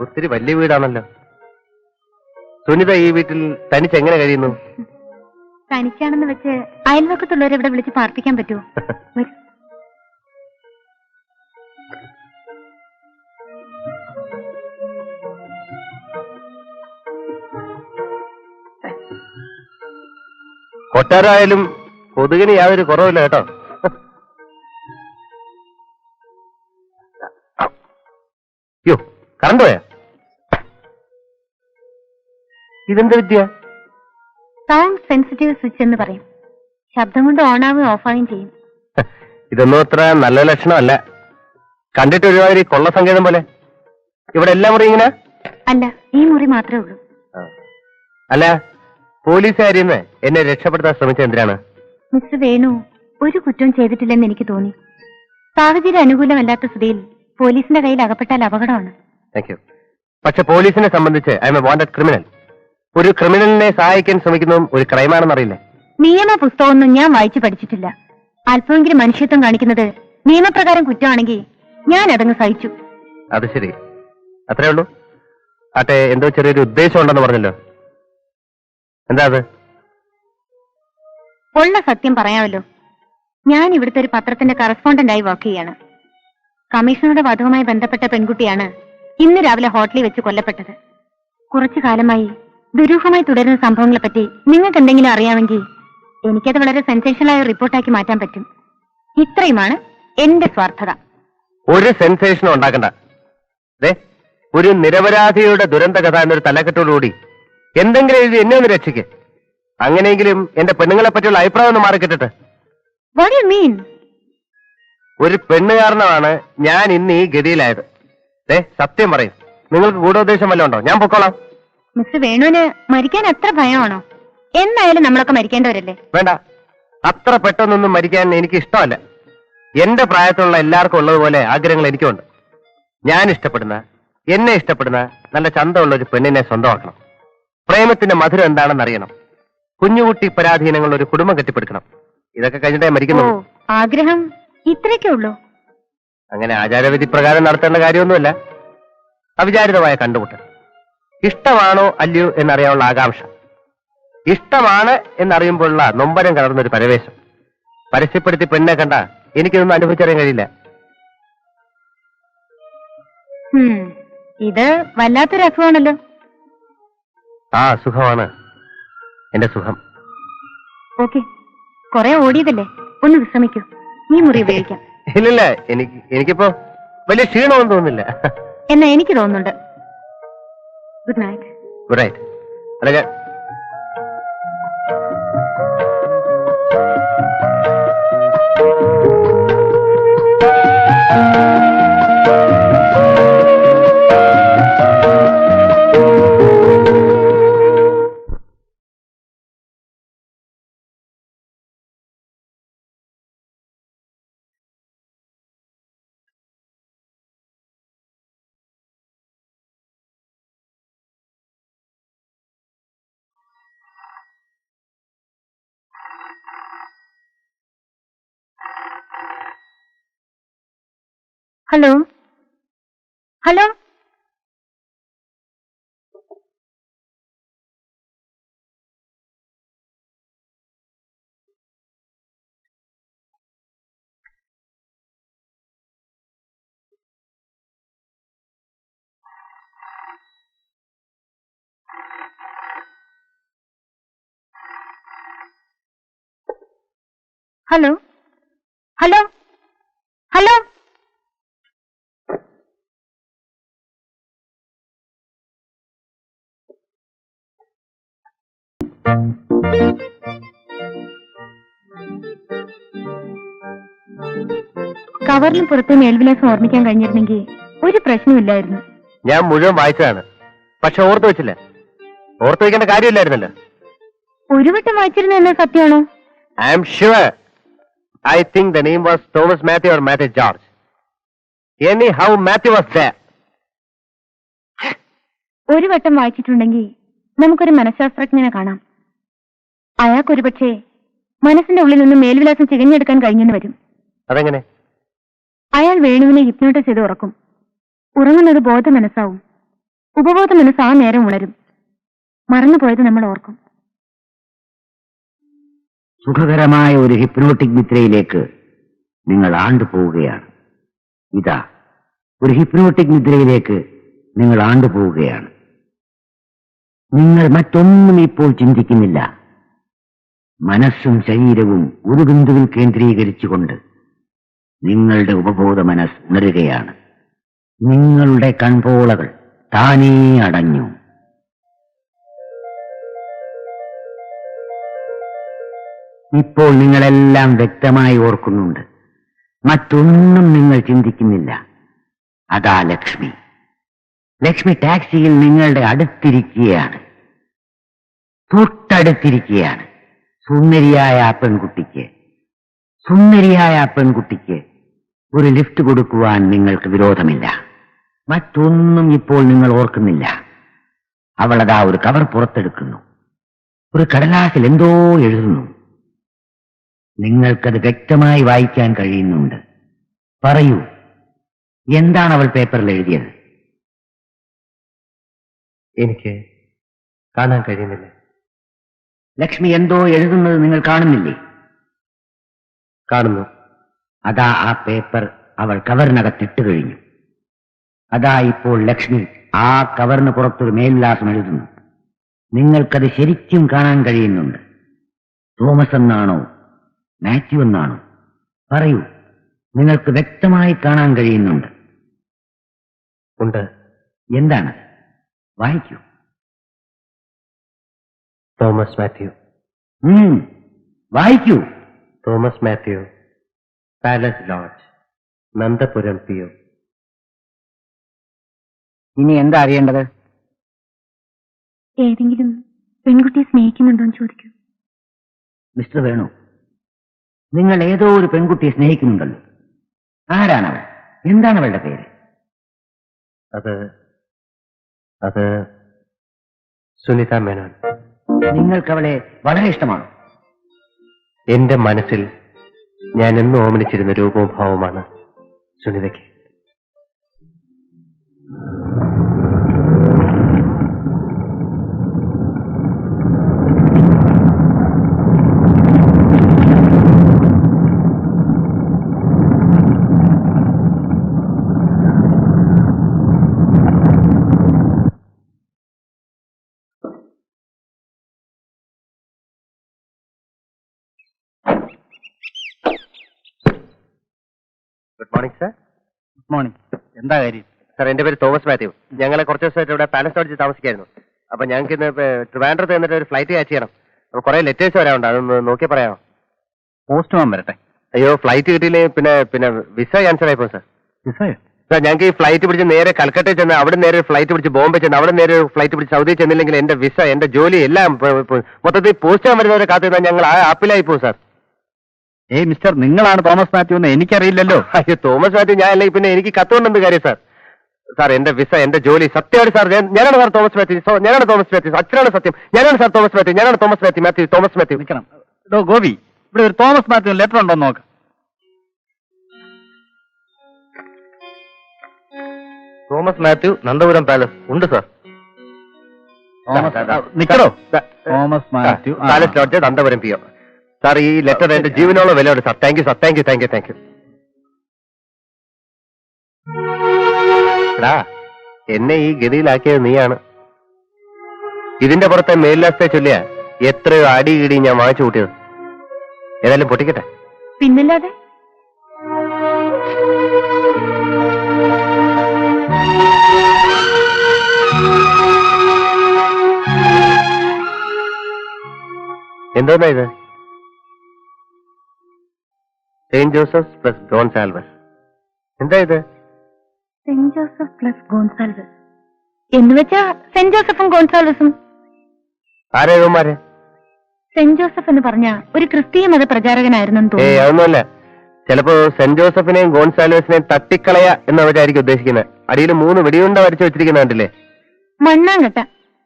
ഒത്തിരി വലിയ വീടാണല്ലോ. സുനിത ഈ വീട്ടിൽ തനിച്ചെങ്ങനെ കഴിയുന്നു? തനിച്ചാണെന്ന് വെച്ച് അയൽവക്കത്തുള്ളവരെ ഇവിടെ വിളിച്ച് പാർപ്പിക്കാൻ പറ്റുമോ? വരൂ. കൊട്ടാരായാലും കൊതുകിന് യാതൊരു കുറവില്ല കേട്ടോ. യോ, കറണ്ട് പോയാ? ഇതെന്ത് വിദ്യ? സൗണ്ട് സെൻസിറ്റീവ് സ്വിച്ച് എന്ന് പറയും. ശബ്ദം കൊണ്ട് ഓണാവുകയും ഓഫാവുകയും ചെയ്യും. ഇതൊന്നും അത്ര നല്ല ലക്ഷണമല്ല. കണ്ടിട്ട് ഒരുമാതിരി കൊള്ള സങ്കേതം പോലെ. ഇവിടെ എല്ലാ മുറി ഇങ്ങനെ? അല്ല, ഈ മുറി മാത്രമേ ഉള്ളൂ. അല്ല, പോലീസുകാരിന്ന് എന്നെ രക്ഷപ്പെടുത്താൻ ശ്രമിച്ചത് എന്തിനാണ്? മിസ്റ്റർ വേണു ഒരു കുറ്റവും ചെയ്തിട്ടില്ലെന്ന് എനിക്ക് തോന്നി. സാഹചര്യം അനുകൂലമല്ലാത്ത സ്ഥിതിയിൽ പോലീസിന്റെ കയ്യിൽ അകപ്പെട്ടാൽ അപകടമാണ്. Thank you. പക്ഷെ പോലീസിനെ സംബന്ധിച്ച് I M A wanted criminal. ഒരു ക്രിമിനലിനെ സഹായിക്കാൻ ശ്രമിക്കുന്നതും ഒരു ക്രൈമാണെന്നറിയില്ലേ? നിയമ പുസ്തകമൊന്നും ഞാൻ വായിച്ചു പഠിച്ചിട്ടില്ല. അല്പമെങ്കിലും മനുഷ്യത്വം കാണിക്കുന്നത് നിയമപ്രകാരം കുറ്റമാണെങ്കിൽ ഞാൻ അതങ്ങ് സഹിച്ചു. അത് ശരി, അത്രേ ഉള്ളൂ. ആട്ടെ, എന്തോ ചെറിയൊരു ഉദ്ദേശം ഉണ്ടെന്ന് പറഞ്ഞല്ലോ. എന്താ അത്? ഉള്ള സത്യം പറയാമല്ലോ. ഞാൻ ഇവിടുത്തെ ഒരു പത്രത്തിന്റെ കറസ്പോണ്ടന്റായി വർക്ക് ചെയ്യാണ്. കമ്മീഷണറുടെ വധവുമായി ബന്ധപ്പെട്ട പെൺകുട്ടിയാണ് ഇന്ന് രാവിലെ ഹോട്ടലിൽ വെച്ച് കൊല്ലപ്പെട്ടത്. കുറച്ചു കാലമായി ദുരൂഹമായി തുടരുന്ന സംഭവങ്ങളെപ്പറ്റി നിങ്ങൾക്ക് എന്തെങ്കിലും അറിയാമെങ്കിൽ എനിക്കത് വളരെ സെൻസേഷനായ റിപ്പോർട്ടാക്കി മാറ്റാൻ പറ്റും. ഇത്രയുമാണ് എന്റെ സ്വാർത്ഥത. ഒരു സെൻസേഷനും ഉണ്ടാക്കണ്ട. ഒരു നിരപരാധിയുടെ ദുരന്ത കഥ എന്നൊരു തലക്കെട്ടോടുകൂടി എന്തെങ്കിലും എഴുതി എന്നെ ഒന്ന് രക്ഷിക്ക്. അങ്ങനെയെങ്കിലും എന്റെ പെണ്ണുങ്ങളെ പറ്റിയുള്ള അഭിപ്രായം ഒന്ന് മാറിക്കിട്ടെ. What do you mean? ഒരു പെണ്ണ് കാരണമാണ് ഞാൻ ഇന്ന് ഈ ഗതിയിലായത്. സത്യം പറയും. നിങ്ങൾക്ക് ഗൂഢോദ്ദേശം വല്ലതും ഉണ്ടോ? ഞാൻ പൊക്കോളാം. മിസ്റ്റർ വേണുവിന് മരിക്കാൻ എത്ര ഭയമാണോ? എന്നായാലും നമ്മളൊക്കെ മരിക്കേണ്ടവരല്ലേ? വേണ്ട, അത്ര പെട്ടെന്നൊന്നും മരിക്കാൻ എനിക്ക് ഇഷ്ടമല്ല. എന്റെ പ്രായത്തിലുള്ള എല്ലാവർക്കും ഉള്ളതുപോലെ ആഗ്രഹങ്ങൾ എനിക്കുണ്ട്. ഞാൻ ഇഷ്ടപ്പെടുന്ന, എന്നെ ഇഷ്ടപ്പെടുന്ന നല്ല ചന്തമുള്ള ഒരു പെണ്ണിനെ സ്വന്തമാക്കണം. പ്രേമത്തിന്റെ മധുരം എന്താണെന്ന് അറിയണം. കുഞ്ഞുകുട്ടി പരാധീനങ്ങൾ ഒരു കുടുംബം കെട്ടിപ്പടുക്കണം. ഇതൊക്കെ കഴിഞ്ഞിട്ടേ മരിക്കുന്നു. ആഗ്രഹം ഇത്രയൊക്കെ ഉള്ളൂ? അങ്ങനെ ആചാരവിധി പ്രകാരം നടത്തേണ്ട കാര്യമൊന്നുമല്ല. അവിചാരിതമായ കണ്ടുമുട്ടൽ. ഇഷ്ടമാണോ അല്ലയോ എന്നറിയാനുള്ള ആകാംക്ഷ. ഇഷ്ടമാണ് എന്നറിയുമ്പോഴുള്ള നൊമ്പരം കലർന്നൊരു പരവേശം. പരസ്യപ്പെടുത്തി പെണ്ണെ കണ്ട എനിക്കിതൊന്നും അനുഭവിച്ചറിയാൻ കഴിയില്ല. ഇത് വല്ലാത്തൊരു അസുഖമാണല്ലോ. ആ സുഖമാണ് എന്റെ സുഖം. ഓക്കെ, കുറെ ഓടിയതല്ലേ, ഒന്ന് വിശ്രമിക്കൂ. നീ മുറി ഉപയോഗിക്കാം. ഇല്ലില്ല, എനിക്കിപ്പോ വലിയ ക്ഷീണമൊന്നും തോന്നുന്നില്ല. എന്നാ എനിക്ക് തോന്നുന്നുണ്ട്. Good night. റൈറ്റ്. അല്ല ഞാൻ hello hello. Hello hello hello. കവറിന് പുറത്ത് മേൽവിലാസം ഓർമ്മിക്കാൻ കഴിഞ്ഞിരുന്നെങ്കിൽ ഒരു പ്രശ്നമില്ലായിരുന്നു. ഞാൻ മുഴുവൻ വായിച്ചതാണ്, പക്ഷെ ഓർത്തു വെച്ചില്ല. ഓർത്തു വെക്കേണ്ട കാര്യമില്ലായിരുന്നല്ലോ. ഒരു വട്ടം വായിച്ചിരുന്ന എന്ന സത്യമാണോ? I am sure. I think the name was Thomas Matthew or Mathew George. Any how Mathew was there. ഒരു വട്ടം വായിച്ചിട്ടുണ്ടെങ്കിൽ നമുക്കൊരു മനഃശാസ്ത്രജ്ഞനെ കാണാം. അയാൾക്കൊരു പക്ഷേ മനസ്സിന്റെ ഉള്ളിൽ നിന്ന് മേൽവിലാസം ചികഞ്ഞെടുക്കാൻ കഴിഞ്ഞെന്ന് വരും. അതെങ്ങനെ? അയാൾ വേണുവിനെ ഹിപ്നോട്ടൈസ് ചെയ്ത് ഉറക്കും. ഉറങ്ങുന്നത് ബോധ മനസ്സാവും. ഉപബോധ മനസ്സ് ആ നേരം ഉണരും. മറന്നുപോയത് നമ്മൾ ഓർക്കും. സുഖകരമായ ഒരു ഹിപ്നോട്ടിക് നിദ്രയിലേക്ക് നിങ്ങൾ ആണ്ടുപോവുകയാണ്. ഇതാ, ഒരു ഹിപ്നോട്ടിക് നിദ്രയിലേക്ക് നിങ്ങൾ ആണ്ടുപോവുകയാണ്. നിങ്ങൾ മറ്റൊന്നും ഇപ്പോൾ ചിന്തിക്കുന്നില്ല. മനസ്സും ശരീരവും ഒരു ബിന്ദുവിൽ കേന്ദ്രീകരിച്ചുകൊണ്ട് നിങ്ങളുടെ ഉപബോധ മനസ്സ് ഉണരുകയാണ്. നിങ്ങളുടെ കൺപോളകൾ താനേ അടഞ്ഞു. ഇപ്പോൾ നിങ്ങളെല്ലാം വ്യക്തമായി ഓർക്കുന്നുണ്ട്. മറ്റൊന്നും നിങ്ങൾ ചിന്തിക്കുന്നില്ല. അതാ ലക്ഷ്മി. ലക്ഷ്മി ടാക്സിയിൽ നിങ്ങളുടെ അടുത്തിരിക്കുകയാണ്, തൊട്ടടുത്തിരിക്കുകയാണ്. സുന്ദരിയായ ആ പെൺകുട്ടിക്ക് ഒരു ലിഫ്റ്റ് കൊടുക്കുവാൻ നിങ്ങൾക്ക് വിരോധമില്ല. മറ്റൊന്നും ഇപ്പോൾ നിങ്ങൾ ഓർക്കുന്നില്ല. അവളതാ ഒരു കവർ പുറത്തെടുക്കുന്നു. ഒരു കടലാസിൽ എന്തോ എഴുതുന്നു. നിങ്ങൾക്കത് വ്യക്തമായി വായിക്കാൻ കഴിയുന്നുണ്ട്. പറയൂ, എന്താണ് അവൾ പേപ്പറിൽ എഴുതിയത്? എനിക്ക് കാണാൻ കഴിയുന്നില്ല. ലക്ഷ്മി എന്തോ എഴുതുന്നത് നിങ്ങൾ കാണുന്നില്ലേ? കാണുന്നു. അതാ ആ പേപ്പർ അവൾ കവറിനകത്തിട്ട് കഴിഞ്ഞു. അതാ ഇപ്പോൾ ലക്ഷ്മി ആ കവറിന് പുറത്തൊരു മേൽവിലാസം എഴുതുന്നു. നിങ്ങൾക്കത് ശരിക്കും കാണാൻ കഴിയുന്നുണ്ട്. തോമസ് എന്നാണോ മാത്യു എന്നാണോ? പറയൂ, നിങ്ങൾക്ക് വ്യക്തമായി കാണാൻ കഴിയുന്നുണ്ട്. ഉണ്ട്. എന്താണ്? വായിക്കൂ. തോമസ് മാത്യു. വായിക്കൂ. Thomas Mathew, palace lodge, Nandapuram PO. ഇനി എന്താ അറിയേണ്ടത്? ഏതെങ്കിലും പെൺകുട്ടിയെ സ്നേഹിക്കുന്നുണ്ടോന്ന് ചോദിക്കൂ. മിസ്റ്റർ വേണു, നിങ്ങൾ ഏതോ ഒരു പെൺകുട്ടിയെ സ്നേഹിക്കുന്നുണ്ടല്ലോ. ആരാണവൾ? എന്താണ് അവളുടെ പേര്? അത് സുനിത മേനോൻ. നിങ്ങൾക്ക് അവളെ വളരെ ഇഷ്ടമാണ്. എന്റെ മനസ്സിൽ ഞാൻ എന്നും ഓമനിച്ചിരുന്ന രൂപവും ഭാവമാണ് സുനിതയ്ക്ക്. മോർണിംഗ്. എന്താ കാര്യം? സാർ എന്റെ പേര് തോമസ് മാത്യു. ഞങ്ങളെ കുറച്ച് ദിവസമായിട്ട് ഇവിടെ പാലസ് ലോഡ്ജിൽ താമസിക്കായിരുന്നു. അപ്പൊ ഞങ്ങൾക്ക് ഇന്ന് ട്രിവാൻഡ്രത്ത് എന്നിട്ട് ഒരു ഫ്ലൈറ്റ് ക്യാച്ച് ചെയ്യണം. അപ്പൊ കുറെ ലെറ്റേഴ്സ് വരാനുണ്ട്, അതൊന്ന് നോക്കി പറയാമോ? പോസ്റ്റ്മാൻ വരട്ടെ. അയ്യോ, ഫ്ലൈറ്റ് കിട്ടിയില്ലേ പിന്നെ വിസ ക്യാൻസൽ ആയിപ്പോ സാർ. വിസയോ? സാർ ഞങ്ങൾക്ക് ഈ ഫ്ലൈറ്റ് പിടിച്ച് നേരെ കൽക്കട്ടയിൽ ചെന്ന് അവിടെ നേരെ ഫ്ലൈറ്റ് പിടിച്ച് ബോംബെ ചെന്ന് അവിടെ നേരെ ഫ്ലൈറ്റ് പിടിച്ച് സൗദിയിൽ ചെന്നില്ലെങ്കിൽ എന്റെ വിസ, എന്റെ ജോലി എല്ലാം മൊത്തത്തിൽ പോസ്റ്റ് വരുന്നവരെ കാത്തിരുന്നാൽ ഞങ്ങൾ ആ ആപ്പിലായി പോകും സാർ. ഏയ് മിസ്റ്റർ, നിങ്ങളാണ് തോമസ് മാത്യു എന്ന് എനിക്കറിയില്ലല്ലോ. അയ്യോ തോമസ് മാത്യു ഞാൻ അല്ലെങ്കിൽ പിന്നെ എനിക്ക് കത്തുകൊണ്ടെന്ത് കാര്യം സാർ? സാർ എന്റെ വിസ, എന്റെ ജോലി സത്യമാണ് സാർ. ഞാനാണ് സാർ തോമസ് മാത്യു. ഞാനാണ് തോമസ് മാത്യു. അച്ഛനാണ് സത്യം. ഞാനാണ് സാർ തോമസ് മാത്യു. ഞാനാണ് തോമസ് മാത്യു. തോമസ് മാത്യു. നിൽക്കണം. ഗോപി, ഇവിടെ ഒരു തോമസ് മാത്യു ലെറ്റർ ഉണ്ടോ നോക്ക്. തോമസ് മാത്യു, നന്ദപുരം പാലസ്. ഉണ്ട് സാർ. നിക്കടോ. Thomas Mathew, palace lodge, Nandapuram PO. Sir ഈ ലെറ്റർ എന്റെ ജീവനോളം വിലയുണ്ട് sir. Thank you sir. Thank you thank you thank you. എടാ, എന്നെ ഈ ഗതിയിലാക്കിയത് നീയാണ്. ഇതിന്റെ പുറത്തെ മേൽലാസത്തെ ചൊല്ലിയ എത്രയോ അടി ഇടി ഞാൻ വാങ്ങിച്ചു കൂട്ടിയത്. ഏതായാലും പൊട്ടിക്കട്ടെ. പിന്നല്ലാതെ. എന്തോന്നാ ഇത്? Saint Joseph plus Gonsalves. എന്താ ഇത്? സെന്റ് ജോസഫ് പ്ലസ് ഗോൺസാൽവസ് എന്ന് വെച്ചാ സെന്റ് ജോസഫും ഗോൺസാൽവസും. ആരേമാര്? സെന്റ് ജോസഫ് എന്ന് പറഞ്ഞ ഒരു ക്രിസ്തീയ മത പ്രചാരകനായിരുന്നെന്ന് തോന്നുന്നു. അതൊന്നുമല്ല. ചിലപ്പോ സെന്റ് ജോസഫിനെയും ഗോൺസാൽവസിനെയും തട്ടിക്കളയ എന്നവരായിരിക്കും ഉദ്ദേശിക്കുന്നത്. അടിയിൽ 3 വെടിയുണ്ട വരച്ചു വെച്ചിരിക്കുന്ന കണ്ടില്ലേ? മണ്ണാങ്കട്ട.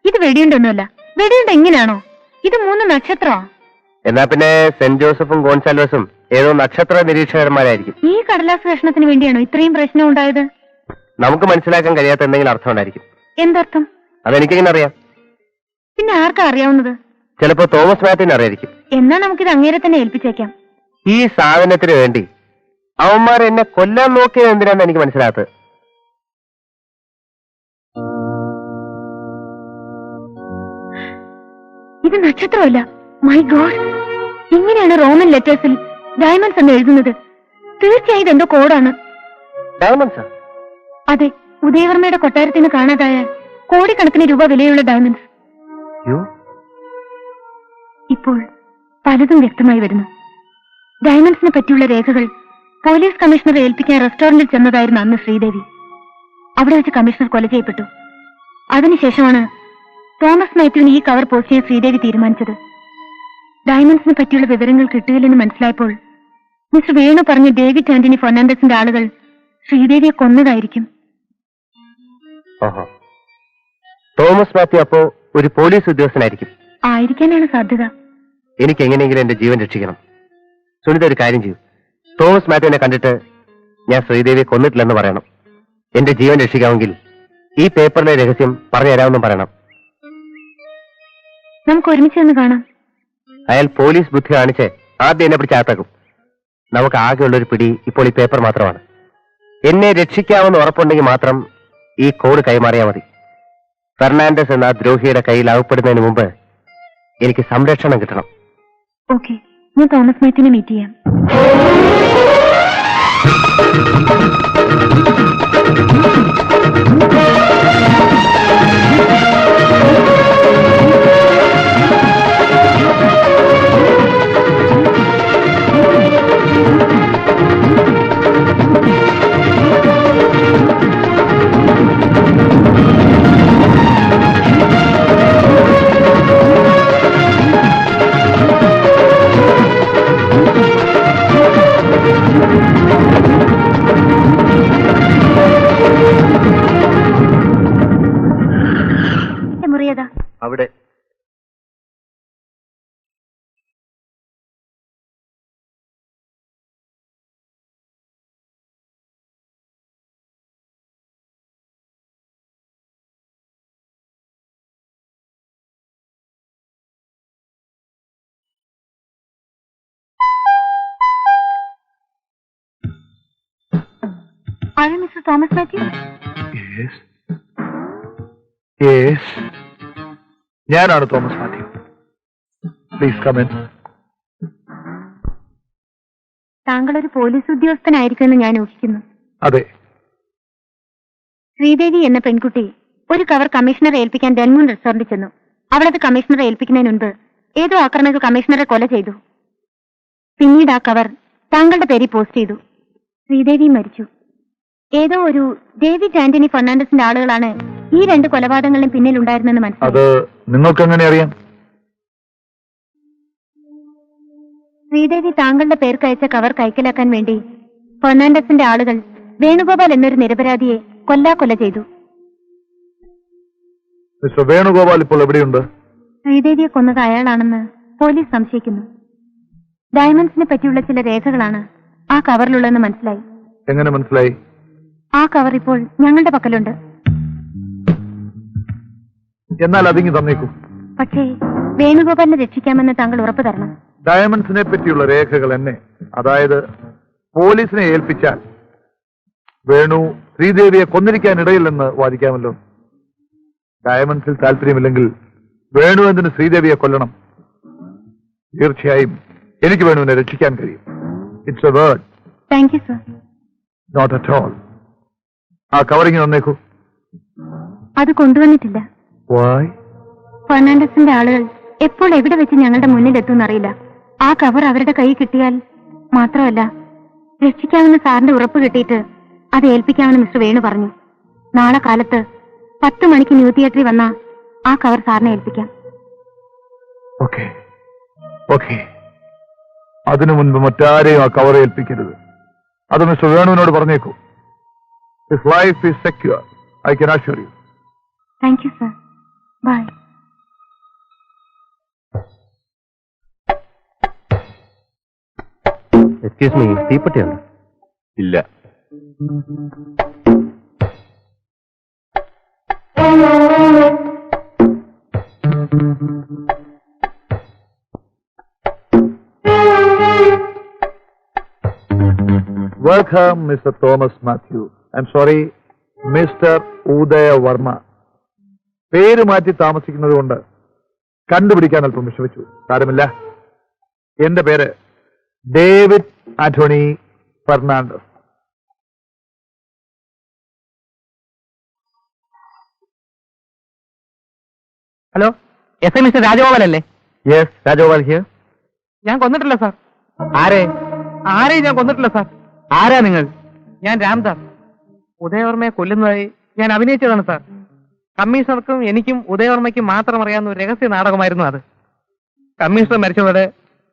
ഇത് വെടിയുണ്ടൊന്നുമല്ല. വെടിയുണ്ട എങ്ങനെയാണോ? ഇത് 3 നക്ഷത്രമാ. എന്നാ പിന്നെ സെന്റ് ജോസഫും ഗോൺസാൽവസും ഏതോ നക്ഷത്ര നിരീക്ഷകന്മാരായിരിക്കും. ഈ കടലാസ് വേഷണത്തിന് വേണ്ടിയാണോ ഇത്രയും പ്രശ്നം ഉണ്ടായത്? നമുക്ക് മനസ്സിലാക്കാൻ കഴിയാത്ത എന്തെങ്കിലും അർത്ഥം ഉണ്ടായിരിക്കും. എന്തർത്ഥം? അതെനിക്കെങ്ങനെ അറിയാം? പിന്നെ ആർക്കാ അറിയാവുന്നത്? ചിലപ്പോ തോമസ് മാത്യുവിന് അറിയായിരിക്കും. എന്നാ നമുക്കിത് അങ്ങേരെ തന്നെ ഏൽപ്പിച്ചേക്കാം. ഈ സാധനത്തിന് വേണ്ടി അവന്മാർ എന്നെ കൊല്ലാൻ നോക്കിയത് എന്തിനാന്ന് എനിക്ക് മനസ്സിലാത്തത്. ഇത് നക്ഷത്രമല്ല. മൈ ഗോഡ്, ഇങ്ങനെയാണ് റോമൻ ലെറ്റേഴ്സിൽ ഡയമണ്ട്സ് എന്ന് എഴുതുന്നത്. തീർച്ചയായും ഇതെന്തോ കോഡാണ്. ഡയമണ്ട്സ്? അതെ, ഉദയവർമ്മയുടെ കൊട്ടാരത്തിൽ നിന്ന് കാണാതായ കോടിക്കണക്കിന് രൂപ വിലയുള്ള ഡയമണ്ട്സ്. ഇപ്പോൾ പലതും വ്യക്തമായി വരുന്നു. ഡയമണ്ട്സിനെ പറ്റിയുള്ള രേഖകൾ പോലീസ് കമ്മീഷണറെ ഏൽപ്പിക്കാൻ റെസ്റ്റോറന്റിൽ ചെന്നതായിരുന്നു അന്ന് ശ്രീദേവി. അവിടെ വെച്ച് കമ്മീഷണർ കൊല ചെയ്യപ്പെട്ടു. അതിനുശേഷമാണ് തോമസ് മാത്യുവിന് ഈ കവർ പോസ്റ്റ് ചെയ്യാൻ ശ്രീദേവി തീരുമാനിച്ചത്. ഡയമണ്ട്സിനെ പറ്റിയുള്ള വിവരങ്ങൾ കിട്ടുകയില്ലെന്ന് മനസ്സിലായപ്പോൾ മിസ്റ്റർ വേണു പറഞ്ഞ ഡേവിഡ് ആന്റണി ഫെർണാണ്ടസിന്റെ ആളുകൾ ശ്രീദേവിയെ കൊന്നതായിരിക്കും. തോമസ് മാത്യു അപ്പോ ഒരു പോലീസ് ഉദ്യോഗസ്ഥനായിരിക്കും. ആയിരിക്കാനാണ് സാധ്യത. എനിക്ക് എങ്ങനെയെങ്കിലും എന്റെ ജീവൻ രക്ഷിക്കണം. സുനിത ഒരു കാര്യം ചെയ്യൂ. തോമസ് മാത്യുവിനെ കണ്ടിട്ട് ഞാൻ ശ്രീദേവിയെ കൊന്നിട്ടില്ലെന്ന് പറയണം. എന്റെ ജീവൻ രക്ഷിക്കാമെങ്കിൽ ഈ പേപ്പറിലെ രഹസ്യം പറഞ്ഞു തരാമെന്നും പറയണം. നമുക്ക് ഒരുമിച്ച് നിന്ന് കാണാം. അയാൾ പോലീസ് ബുദ്ധി കാണിച്ച് ആദ്യം എന്നെ പിടിച്ച് അകത്താക്കും. നമുക്ക് ആകെയുള്ളൊരു പിടി ഇപ്പോൾ ഈ പേപ്പർ മാത്രമാണ്. എന്നെ രക്ഷിക്കാമെന്ന് ഉറപ്പുണ്ടെങ്കിൽ മാത്രം ഈ കോഡ് കൈമാറിയാൽ മതി. ഫെർണാണ്ടസ് എന്ന ദ്രോഹിയുടെ കയ്യിൽ അകപ്പെടുന്നതിന് മുമ്പ് എനിക്ക് സംരക്ഷണം കിട്ടണം. ഓക്കെ, ഞാൻ തോമസ് മാത്യുവിനെ മീറ്റ് ചെയ്യാം. മുറിയതാ അവിടെ ആരാ മിസ്റ്റർ തോമസ് മാത്യു? ഞാനാണ് Thomas Mathew. Please come in. താങ്കൾ ഒരു പോലീസ് ഉദ്യോഗസ്ഥനായിരിക്കുമെന്ന് ഞാൻ ഊഹിക്കുന്നു. അതെ, ശ്രീദേവി എന്ന പെൺകുട്ടി ഒരു കവർ കമ്മീഷണറെ ഏൽപ്പിക്കാൻ ഡെൻമൂൺ റെസ്റ്റോറന്റിൽ ചെന്നു. അവളത് കമ്മീഷണറെ ഏൽപ്പിക്കുന്നതിന് മുൻപ് ഏതോ ആക്രമികൾ കമ്മീഷണറെ കൊല ചെയ്തു. പിന്നീട് ആ കവർ താങ്കളുടെ പേരിൽ പോസ്റ്റ് ചെയ്തു. ശ്രീദേവി മരിച്ചു. ഏതോ ഒരു ഡേവിഡ് ആന്റണി ഫെർണാണ്ടസിന്റെ ആളുകളാണ് ഈ 2 കൊലപാതകങ്ങളിലും പിന്നിലുണ്ടായിരുന്നെന്ന് മനസ്സിലായി. അത് നിങ്ങൾക്ക് എങ്ങനെ അറിയാം? ശ്രീദേവി താങ്കളുടെ പേർക്ക് അയച്ച കവർ കൈക്കലാക്കാൻ വേണ്ടി ഫെർണാണ്ടസിന്റെ ആളുകൾ വേണുഗോപാൽ എന്നൊരു നിരപരാധിയെ കൊല്ലാക്കൊല ചെയ്തു. മിസ്റ്റർ വേണുഗോപാൽ ഇപ്പോൾ എവിടെയുണ്ട്? ശ്രീദേവിയെ കൊന്നത് അയാളാണെന്ന് പോലീസ് സംശയിക്കുന്നു. ഡയമണ്ട്സിനെ പറ്റിയുള്ള ചില രേഖകളാണ് ആ കവറിലുള്ളതെന്ന് മനസ്സിലായി. എങ്ങനെ മനസ്സിലായി? ആ കവർ ഇപ്പോൾ ഞങ്ങളുടെ പക്കലുണ്ട്. എന്നാൽ അതിങ്ങി തന്നേക്കൂ. പക്ഷേ വേണുഗോപാലിനെ രക്ഷിക്കാമെന്ന് താങ്കൾ ഉറപ്പു തരണം. ഡയമണ്ട്സിനെ പറ്റിയുള്ള രേഖകൾ എന്നെ, അതായത് പോലീസിനെ ഏൽപ്പിച്ചാൽ വേണു ശ്രീദേവിയെ കൊന്നിരിക്കാൻ ഇടയില്ലെന്ന് വാദിക്കാമല്ലോ. ഡയമണ്ട്സിൽ താല്പര്യമില്ലെങ്കിൽ വേണു എന്തിന് ശ്രീദേവിയെ കൊല്ലണം? തീർച്ചയായും എനിക്ക് വേണുവിനെ രക്ഷിക്കാൻ കഴിയും. It's a word. Thank you sir. Not at all. ആ കവറിങ് തന്നേക്കൂ. അത് കൊണ്ടുവന്നിട്ടില്ല. Why? ഫെർണാണ്ടസിന്റെ ആളുകൾ എപ്പോൾ എവിടെ വെച്ച് ഞങ്ങളുടെ മുന്നിലെത്തുമെന്നറിയില്ല. ആ കവർ അവരുടെ കൈ കിട്ടിയാൽ മാത്രമല്ല, രക്ഷിക്കാമെന്ന് സാറിന്റെ ഉറപ്പ് കിട്ടിയിട്ട് അത് ഏൽപ്പിക്കാമെന്ന് മിസ്റ്റർ വേണു പറഞ്ഞു. നാളെ കാലത്ത് 10 മണിക്ക് ന്യൂ തിയേറ്ററിൽ വന്ന ആ കവർ സാറിനെ ഏൽപ്പിക്കാം. Okay okay. അതിനു മുൻപ് മറ്റാരെയും ആ കവർ ഏൽപ്പിക്കരുത്. അത് മിസ്റ്റർ വേണുവിനോട് പറഞ്ഞേക്കൂ. His life is secure. I can assure you. Thank you sir. Bye. Excuse me, തീപ്പെട്ടിയുണ്ട്? ഇല്ല. Welcome, Mr. Thomas Matthew. I'm sorry, Mr. Udaya Verma. പേര് മാറ്റി താമസിക്കുന്നത് കൊണ്ട് കണ്ടുപിടിക്കാൻ അല്പം വിഷമിച്ചു. സാരമില്ല. എന്റെ പേര് David Antony Fernandes. Hello, yes mister Rajagopal അല്ലേ? Yes, Rajagopal here. ഞാൻ കൊന്നിട്ടില്ല സാർ. ആരെയും ഞാൻ കൊന്നിട്ടില്ല സാർ. ആരാ നിങ്ങൾ? ഞാൻ രാംദാസ്. ഉദയവർമ്മയെ കൊല്ലുന്നതായി ഞാൻ അഭിനയിച്ചതാണ് സാർ. കമ്മീഷണർക്കും എനിക്കും ഉദയവർമ്മയ്ക്കും മാത്രം അറിയാവുന്ന ഒരു രഹസ്യ നാടകമായിരുന്നു അത്. കമ്മീഷണർ മരിച്ചതോടെ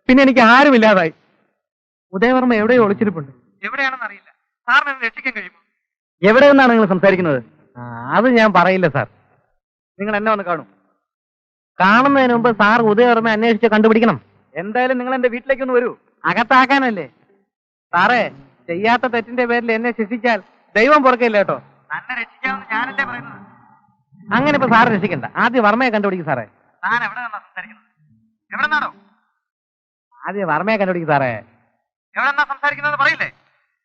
പിന്നെ എനിക്ക് ആരുമില്ലാതായി. ഉദയവർമ്മ എവിടെയോ ഒളിച്ചിരിപ്പുണ്ട്. എവിടെയാണെന്ന് അറിയില്ല. സാറിന് എന്നെ രക്ഷിക്കാൻ കഴിയുമോ? എവിടെ നിന്നാണ് നിങ്ങൾ സംസാരിക്കുന്നത്? അത് ഞാൻ പറയില്ല സാർ. നിങ്ങൾ എന്നെ വന്ന് കാണും. കാണുന്നതിന് മുമ്പ് സാർ ഉദയവർമ്മ അന്വേഷിച്ച് കണ്ടുപിടിക്കണം. എന്തായാലും നിങ്ങൾ എന്റെ വീട്ടിലേക്ക് ഒന്ന് വരൂ. അകത്താക്കാനല്ലേ സാറേ? ചെയ്യാത്ത തെറ്റിന്റെ പേരിൽ എന്നെ ശിക്ഷിച്ചാൽ ദൈവം പുറക്കില്ല കേട്ടോ. തന്നെ രക്ഷിക്കാമെന്ന് ഞാനല്ലേ പറയുന്നത്. അങ്ങനെ ഇപ്പൊ സാറ് രക്ഷിക്കണ്ട. ആദ്യം വർമ്മയെ കണ്ടുപിടിക്കും സാറേ. താൻ എവിടെ നിന്നാ സംസാരിക്കുന്നത്? എവിടെ നിന്നാണോ? ആദ്യം വർമ്മയെ കണ്ടുപിടിക്കും സാറേ. എവിടെ നിന്നാ സംസാരിക്കുന്നത് പറയില്ലേ?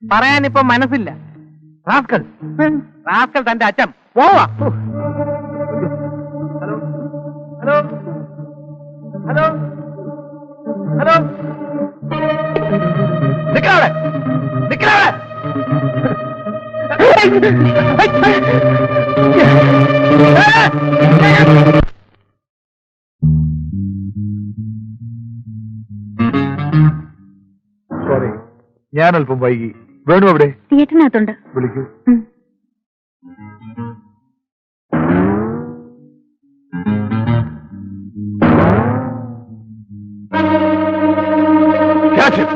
പറയാൻ ഇപ്പൊ മനസ്സില്ല. റാസ്കൽ റാസ്കൽ തന്റെ അച്ഛൻ പോവാ. ഹലോ ഹലോ ഹലോ ഹലോ, നിക്കവിടെ നിക്കവിടെ. സോറി, ഞാൻ അല്പം വൈകി. വേണു എവിടെ? തിയേറ്ററിനകത്തുണ്ട്. വിളിക്കൂ. Catch him!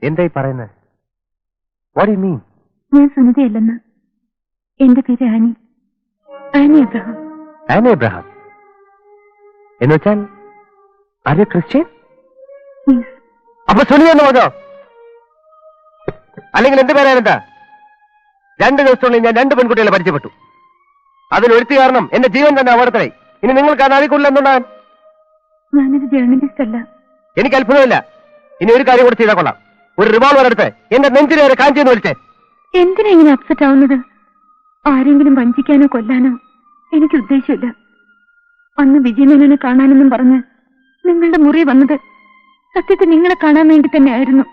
എന്തായി പറയുന്നത്? What you mean? ഞാൻ സുനിതയല്ലെന്ന്. എന്റെ പേര് Annie. Annie Abraham. Annie Abraham എന്ന് വെച്ചാൽ ആര്യ ക്രിസ്ത്യൻ? Yes. അപ്പൊ സുനിത എന്ന് പറഞ്ഞോ? അല്ലെങ്കിൽ എന്റെ പേരാണെന്താ? 2 ദിവസത്തിനുള്ളിൽ ഞാൻ 2 പെൺകുട്ടികളെ പരിചയപ്പെട്ടു. അതിലൊരുത്തി കാരണം എന്റെ ജീവൻ തന്നെ അപകടത്തിലായി. ഇനി നിങ്ങൾക്ക് ആ നാളിക്കുള്ളിൽ എന്തുണ്ടാകാൻ? ഞാനൊരു ജേർണലിസ്റ്റ് അല്ല. എനിക്ക് അത്ഭുതമില്ല. ഇനി ഒരു കാര്യം കൂടി ചെയ്താൽ കൊള്ളാം. ഒരു റിവോൾവർ എടുത്ത് എന്റെ നെഞ്ചിനെ വരെ കാഞ്ചിന്ന് വിളിച്ചേ. എന്തിനാ ഇങ്ങനെ അപ്സെറ്റ് ആവുന്നത്? ആരെങ്കിലും വഞ്ചിക്കാനോ കൊല്ലാനോ എനിക്ക് ഉദ്ദേശമില്ല. അന്ന് വിജയമേനോനെ കാണാനെന്നും പറഞ്ഞ് നിങ്ങളുടെ മുറി വന്നത് സത്യത്തിൽ നിങ്ങളെ കാണാൻ വേണ്ടി തന്നെയായിരുന്നു.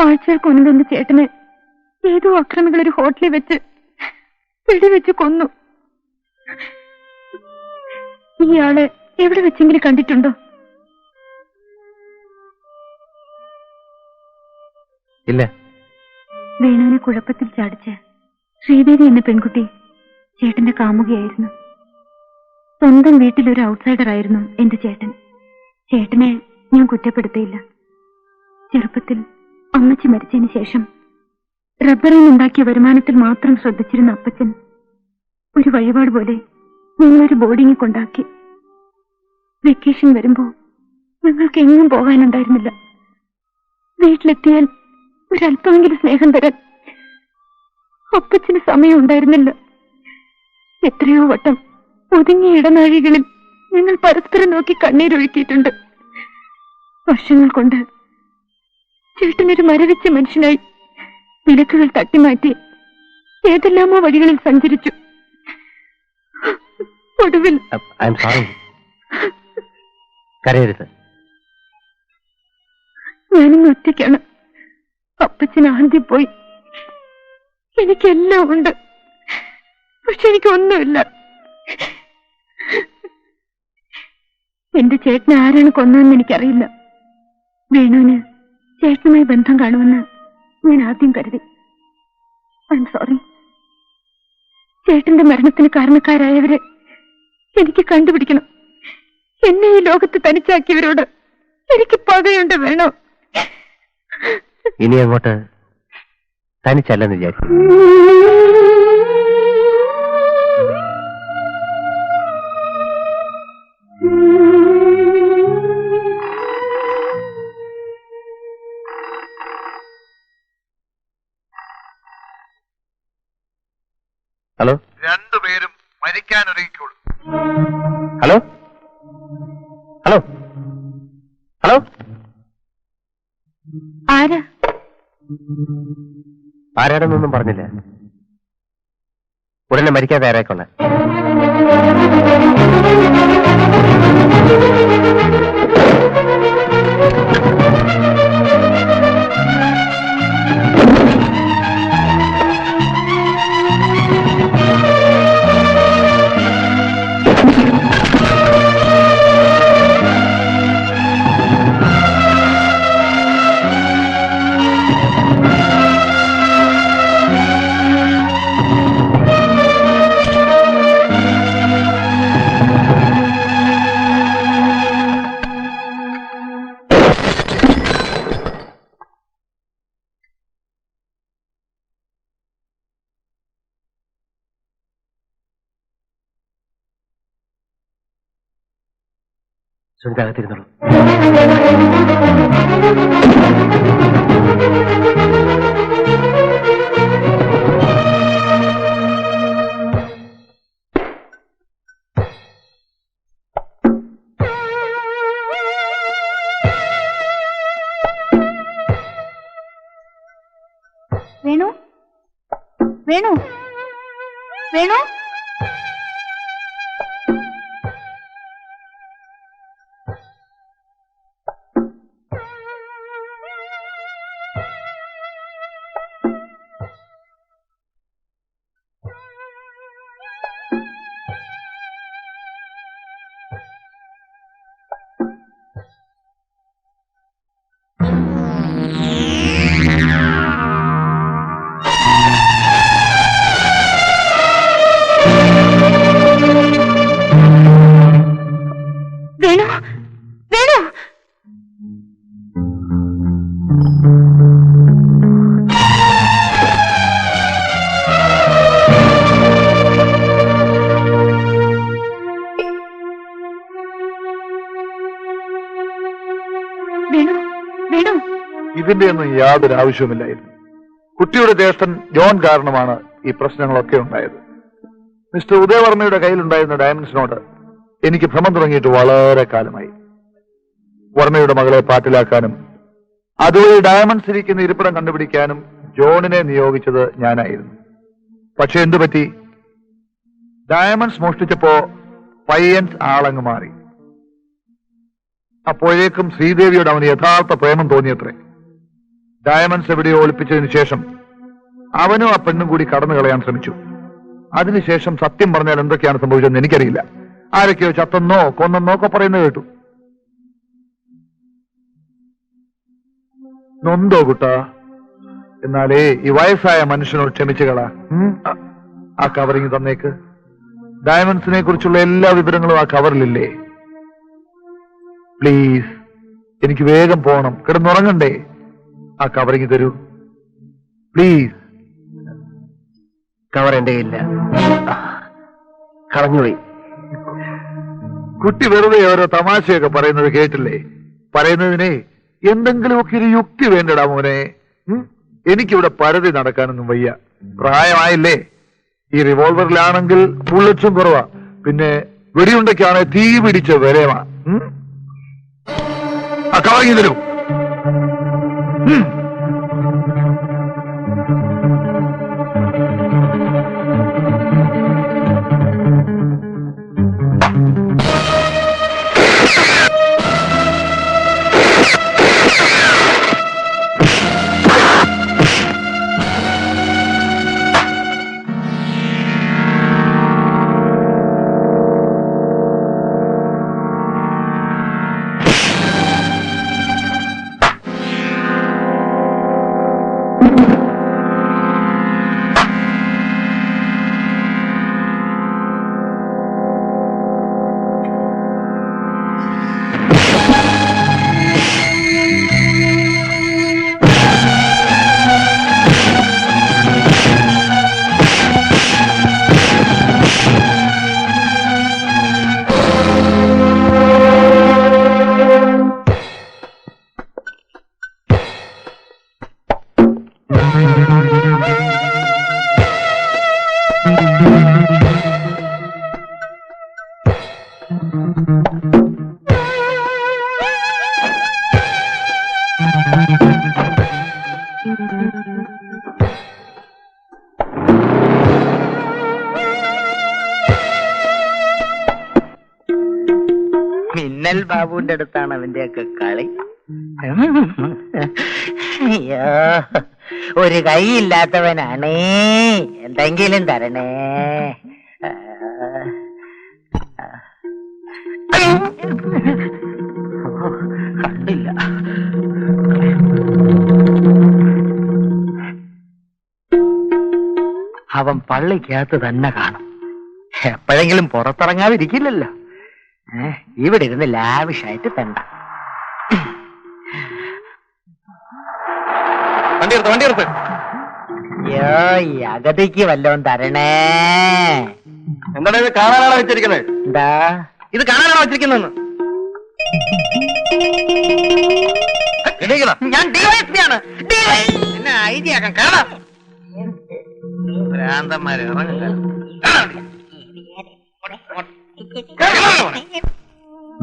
ആഴ്ചകൾക്ക് മുൻപ് എന്റെ ചേട്ടനെ ഏതോ അക്രമികൾ ഒരു ഹോട്ടലിൽ വെച്ച് വെടിവെച്ച് കൊന്നു. ഇയാളെ എവിടെ വെച്ചെങ്കിലും കണ്ടിട്ടുണ്ടോ? ഇല്ല. വേണുവിനെ കുഴപ്പത്തിൽ ചാടിച്ച് ശ്രീദേവി എന്ന പെൺകുട്ടി ചേട്ടന്റെ കാമുകയായിരുന്നു. സ്വന്തം വീട്ടിലൊരു ഔട്ട്സൈഡർ ആയിരുന്നു എന്റെ ചേട്ടൻ. ചേട്ടനെ ഞാൻ കുറ്റപ്പെടുത്തിയില്ല. ചെറുപ്പത്തിൽ അമ്മച്ചി മരിച്ചതിന് ശേഷം റബ്ബറിൽ നിന്നുണ്ടാക്കിയ വരുമാനത്തിൽ മാത്രം ശ്രദ്ധിച്ചിരുന്ന അപ്പച്ചൻ ഒരു വഴിപാട് പോലെ ഞങ്ങളൊരു ബോർഡിങ്ങിൽ കൊണ്ടാക്കി. വെക്കേഷൻ വരുമ്പോ ഞങ്ങൾക്ക് എങ്ങും പോകാനുണ്ടായിരുന്നില്ല. വീട്ടിലെത്തിയാൽ ഒരല്പമെങ്കിലും സ്നേഹം തരാൻ അപ്പച്ചന് സമയം ഉണ്ടായിരുന്നില്ല. എത്രയോ വട്ടം ഒതുങ്ങിയ ഇടനാഴികളിൽ ഞങ്ങൾ പരസ്പരം നോക്കി കണ്ണീരൊഴുക്കിയിട്ടുണ്ട്. വർഷങ്ങൾ കൊണ്ട് ചേട്ടനൊരു മരവിച്ച മനുഷ്യനായി വിലക്കുകൾ തട്ടിമാറ്റി ഏതെല്ലാമോ വഴികളിൽ സഞ്ചരിച്ചു. ഒടുവിൽ ഞാനിന്ന് ഒറ്റയ്ക്കാണ്. അപ്പച്ചന് ആദ്യം പോയി. എനിക്കെല്ലാം ഉണ്ട്, പക്ഷെ എനിക്കൊന്നുമില്ല. എന്റെ ചേട്ടനെ ആരാണ് കൊന്നതെന്ന് എനിക്കറിയില്ല. വേണുവിന് ചേട്ടനുമായി ബന്ധം കാണുമെന്ന് ഞാൻ ആദ്യം കരുതി. I am sorry. ചേട്ടന്റെ മരണത്തിന് കാരണക്കാരായവരെ എനിക്ക് കണ്ടുപിടിക്കണം. എന്നെ ഈ ലോകത്ത് തനിച്ചാക്കിയവരോട് എനിക്ക് പകയുണ്ട്. വേണോ? ഇനി അങ്ങോട്ട് തനിച്ചല്ലെന്ന് വിചാരിച്ചു. ഹലോ, 2 പേരും മരിക്കാനൊരുങ്ങിക്കോളൂ. Hello, hello, hello. ആരാ? ആരാടെന്നൊന്നും പറഞ്ഞില്ല. ഉടനെ മരിക്കാൻ തയ്യാറായിക്കൊള്ളേ. സുനിതാകത്തിരുന്നുള്ളൂ. വേണു, വേണു, വേണു. വേണു വേണു ഇതിന്റെ ഒന്നും യാതൊരു ആവശ്യവുമില്ലായിരുന്നു. കുട്ടിയുടെ ജ്യേഷ്ഠൻ ജോൺ കാരണമാണ് ഈ പ്രശ്നങ്ങളൊക്കെ ഉണ്ടായത്. മിസ്റ്റർ ഉദയവർമ്മയുടെ കയ്യിലുണ്ടായിരുന്ന ഡയമണ്ട്സിനോട് എനിക്ക് ഭ്രമം തുടങ്ങിയിട്ട് വളരെ കാലമായി. വർമ്മയുടെ മകളെ പാട്ടിലാക്കാനും അതുവഴി ഡയമണ്ട്സ് ഇരിക്കുന്ന ഇരിപ്പിടം കണ്ടുപിടിക്കാനും ജോണിനെ നിയോഗിച്ചത് ഞാനായിരുന്നു. പക്ഷെ എന്തുപറ്റി? ഡയമണ്ട്സ് മോഷ്ടിച്ചപ്പോ പയ്യൻസ് ആളങ്ങ് മാറി. അപ്പോഴേക്കും ശ്രീദേവിയോട് അവന് യഥാർത്ഥ പ്രേമം തോന്നിയത്രേ. ഡയമണ്ട്സ് എവിടെയോ ഒളിപ്പിച്ചതിന് ശേഷം അവനും ആ പെണ്ണും കൂടി കടന്നു കളയാൻ ശ്രമിച്ചു. അതിനുശേഷം സത്യം പറഞ്ഞാൽ എന്തൊക്കെയാണ് സംഭവിച്ചതെന്ന് എനിക്കറിയില്ല. ആരൊക്കെയോ ചത്തെന്നോ കൊന്നെന്നോ ഒക്കെ പറയുന്നത് കേട്ടു. നൊന്തോ കുട്ടാ? എന്നാലേ ഈ വയസ്സായ മനുഷ്യനോട് ക്ഷമിച്ചു കളാ. ആ കവറിങ് തന്നേക്ക്. ഡയമണ്ട്സിനെ കുറിച്ചുള്ള എല്ലാ വിവരങ്ങളും ആ കവറിലില്ലേ? പ്ലീസ്, എനിക്ക് വേഗം പോകണം, കിടന്നുറങ്ങണ്ടേ. ആ കവറിങ് തരൂ പ്ലീസ്. കവർ എന്റെ ഇല്ല, കളഞ്ഞുപോയി. കുട്ടി വെറുതെ ഓരോ തമാശയൊക്കെ പറയുന്നത് കേട്ടില്ലേ? പറയുന്നതിനെ എന്തെങ്കിലുമൊക്കെ ഒരു യുക്തി വേണ്ടടാ മോനെ. എനിക്കിവിടെ പരതി നടക്കാനൊന്നും വയ്യ. പ്രായമായില്ലേ? ഈ റിവോൾവറിലാണെങ്കിൽ ബുള്ളറ്റ്സും കുറവാ, പിന്നെ വെടിയുണ്ടയ്ക്കാണ് തീ പിടിച്ച വിലയുമാ. ആ കവറിങ് തരൂ. മിന്നൽ ബാബുവിന്റെ അടുത്താണ് അവന്റെയൊക്കെ കളി. അയ്യോ, ഒരു കൈയില്ലാത്തവനാണേ, എന്തെങ്കിലും തരണേ. കണ്ടില്ല. അവൻ പള്ളിക്കകത്ത് തന്നെ കാണും. എപ്പോഴെങ്കിലും പുറത്തിറങ്ങാതിരിക്കില്ലല്ലോ. ഇവിടെ ഇരുന്ന് ലാവിഷായിട്ട് തണ്ട. അയ്യോ, ഈ അഗതിക്ക് വല്ലോം തരണേ. എന്താണ് ഇത് കാണാനാണോ വെച്ചിരിക്കുന്നത്? എന്താ ഇത് കാണാനാണോ വെച്ചിരിക്കുന്നത്? ഞാൻ DYSP ആണ്. എന്നെ ID ആക്കാൻ കാണാം. ഭ്രാന്തന്മാരെ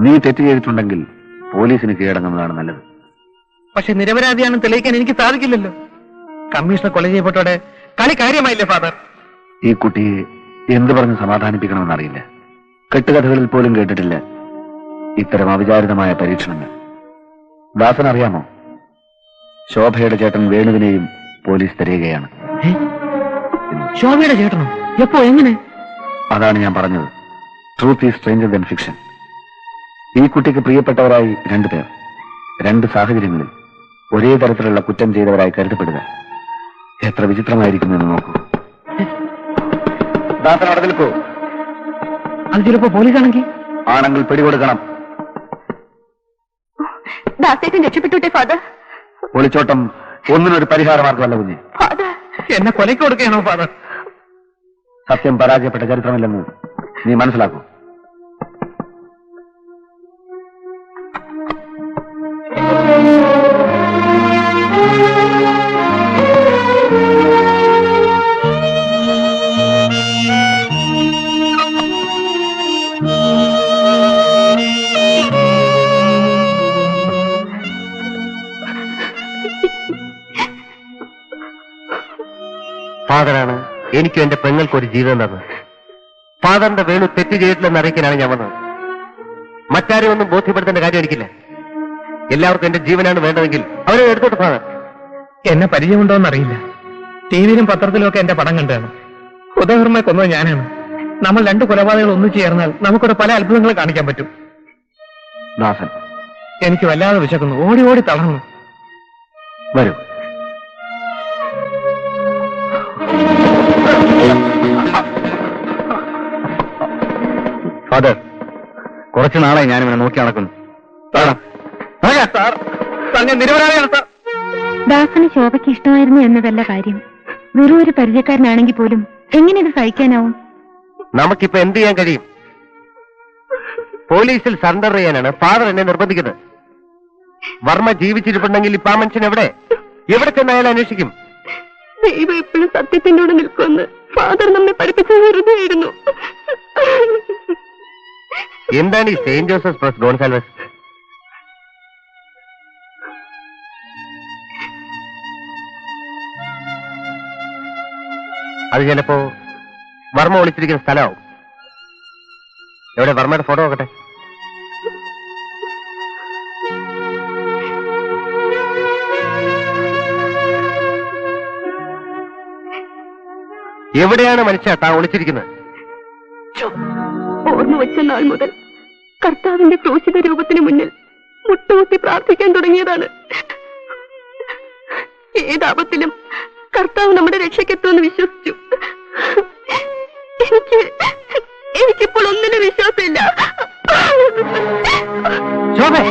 നീ തെറ്റ് ചെയ്തിട്ടുണ്ടെങ്കിൽ പോലീസിന് കീഴടങ്ങുന്നതാണ് നല്ലത്. പക്ഷെ നിരപരാധിയാണെന്ന് തെളിയിക്കാൻ എനിക്ക് സാധിക്കില്ലല്ലോ. കമ്മീഷണർ കൊല ചെയ്യപ്പെട്ടോടെ കളി കാര്യമായില്ലേ ഫാദർ? ഈ കുട്ടിയെ എന്ത് പറഞ്ഞ് സമാധാനിപ്പിക്കണമെന്ന് അറിയില്ല. കെട്ടുകഥകളിൽ പോലും കേട്ടിട്ടില്ല ഇത്തരം അവിചാരിതമായ പരീക്ഷണങ്ങൾ. ദാസൻ അറിയാമോ, ശോഭയുടെ ചേട്ടൻ വേണുവിനെയും പോലീസ് തിരയുകയാണ്. ശോഭയുടെ ചേട്ടനോ? എപ്പോ? എങ്ങനെ? അതാണ് ഞാൻ പറഞ്ഞത്. Truth is stranger than fiction. ഈ കുട്ടിക്ക് പ്രിയപ്പെട്ടവരായി രണ്ടുപേർ, രണ്ട് സാഹചര്യങ്ങളിൽ ഒരേ തരത്തിലുള്ള കുറ്റം ചെയ്തവരായി കരുതപ്പെടുക എത്ര വിചിത്രമായിരിക്കുമെന്ന് നോക്കൂ. ദാസൻ അവിടെ നിൽക്കൂ. അത് ചിലപ്പോ പോലീസാണെങ്കിൽ? ആണെങ്കിൽ പിടികൊടുക്കണം. ദാസേട്ടൻ രക്ഷപ്പെട്ടോട്ടെ ഫാദർ. ഒളിച്ചോട്ടം ഒന്നിനൊരു പരിഹാര മാർഗമല്ല കുഞ്ഞ്. ഫാദർ, എന്നെ കൊലയ്ക്ക് കൊടുക്കുകയാണോ ഫാദർ? സത്യം പരാജയപ്പെട്ട ചരിത്രമില്ലെന്ന് നീ മനസ്സിലാക്കൂ. ഫാദർ ഫാദറാണ് എനിക്കും എന്റെ പെങ്ങൾക്കും ഒരു ജീവിതം തന്നത്. ഫാദറിന്റെ വേണു തെറ്റ് ചെയ്തിട്ടില്ലെന്ന് അറിയിക്കാനാണ് ഞാൻ വന്നത്. മറ്റാരും ഒന്നും ബോധ്യപ്പെടുത്തേണ്ട കാര്യം എനിക്കില്ല. എല്ലാവർക്കും എന്റെ ജീവനാണ് വേണ്ടതെങ്കിൽ അവരെ എടുത്തോട്ട് ഫാദർ. എന്നെ പരിചയമുണ്ടോന്നറിയില്ല. ടിവിയിലും പത്രത്തിലും ഒക്കെ എന്റെ പടം കണ്ടാണ്. ഉദാഹരണമായി കൊന്നത് ഞാനാണ്. നമ്മൾ രണ്ട് കൊലപാതകങ്ങൾ ഒന്നിച്ചു ചേർന്നാൽ നമുക്കിവിടെ പല അത്ഭുതങ്ങളും കാണിക്കാൻ പറ്റും. ദാസൻ, എനിക്ക് വല്ലാതെ വിശക്കുന്നു. ഓടി ഓടി തളർന്നു. വരൂ. ഫാദർ, കുറച്ചു നാളായി ഞാനിവനെ നോക്കി നടക്കുന്നു. നിരപരാധിയാണ് സാർ. ദാസന് ശോഭയ്ക്ക് ഇഷ്ടമായിരുന്നു എന്നതല്ല കാര്യം. വെറും ഒരു പരിചയക്കാരനാണെങ്കിൽ പോലും എങ്ങനെ ഇത് സഹിക്കാനാവും? നമുക്കിപ്പോ എന്ത് ചെയ്യാൻ കഴിയും? പോലീസിൽ സറണ്ടർ ചെയ്യാനാണ് ഫാദർ എന്നെ നിർബന്ധിക്കുന്നത്. വർമ്മ ജീവിച്ചിരിപ്പുണ്ടെങ്കിൽ ഇപ്പൊ ആ മനുഷ്യൻ എവിടെ ചെന്ന് അയാൾ അന്വേഷിക്കും? ദൈവം എപ്പോഴും സത്യത്തിനോട് നിൽക്കുമെന്ന് ഫാദർ നമ്മെ പഠിപ്പിച്ചു വെറുതെയായിരുന്നു. എന്താണ് ഈ സെയിന്റ് ജോസഫ് പ്രസ് ഗോൺസാൽവസ്? അത് ചിലപ്പോ വർമ്മ ഒളിച്ചിരിക്കുന്ന സ്ഥലമാവും. എവിടെ വർമ്മയുടെ ഫോട്ടോ നോക്കട്ടെ. എവിടെയാണ് മനുഷ്യ താൻ ഒളിച്ചിരിക്കുന്നത്? ഓർമ്മ വെച്ച നാൾ മുതൽ കർത്താവിന്റെ ക്രൂശിത രൂപത്തിന് മുന്നിൽ മുട്ടുകുത്തി പ്രാർത്ഥിക്കാൻ തുടങ്ങിയതാണ്. ഏതാപത്തിലും കർത്താവ് നമ്മുടെ രക്ഷയ്ക്കെത്തുമെന്ന് വിശ്വസിച്ചു. എനിക്കിപ്പോൾ ഒന്നിനും വിശ്വാസമില്ല. ശോഭേ,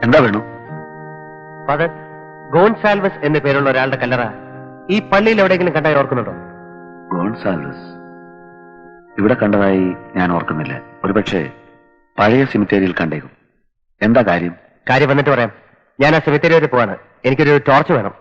എന്താ വേണു? ഫാദർ, ഗോൺസാൽവസ് എന്ന പേരുള്ള ഒരാളുടെ കല്ലറ ഈ പള്ളിയിൽ എവിടെയെങ്കിലും കണ്ടായി ഓർക്കുന്നുണ്ടോ? ഗോൺസാൽവസ് ഇവിടെ കണ്ടതായി ഞാൻ ഓർക്കുന്നില്ല. ഒരുപക്ഷെ പഴയ സിമിത്തേരിയിൽ കണ്ടേക്കും. എന്താ കാര്യം? കാര്യം വന്നിട്ട് പറയാം. ഞാൻ ആ സെമിത്തേരി വരെ പോവാണ്. എനിക്കൊരു ടോർച്ച് വേണം.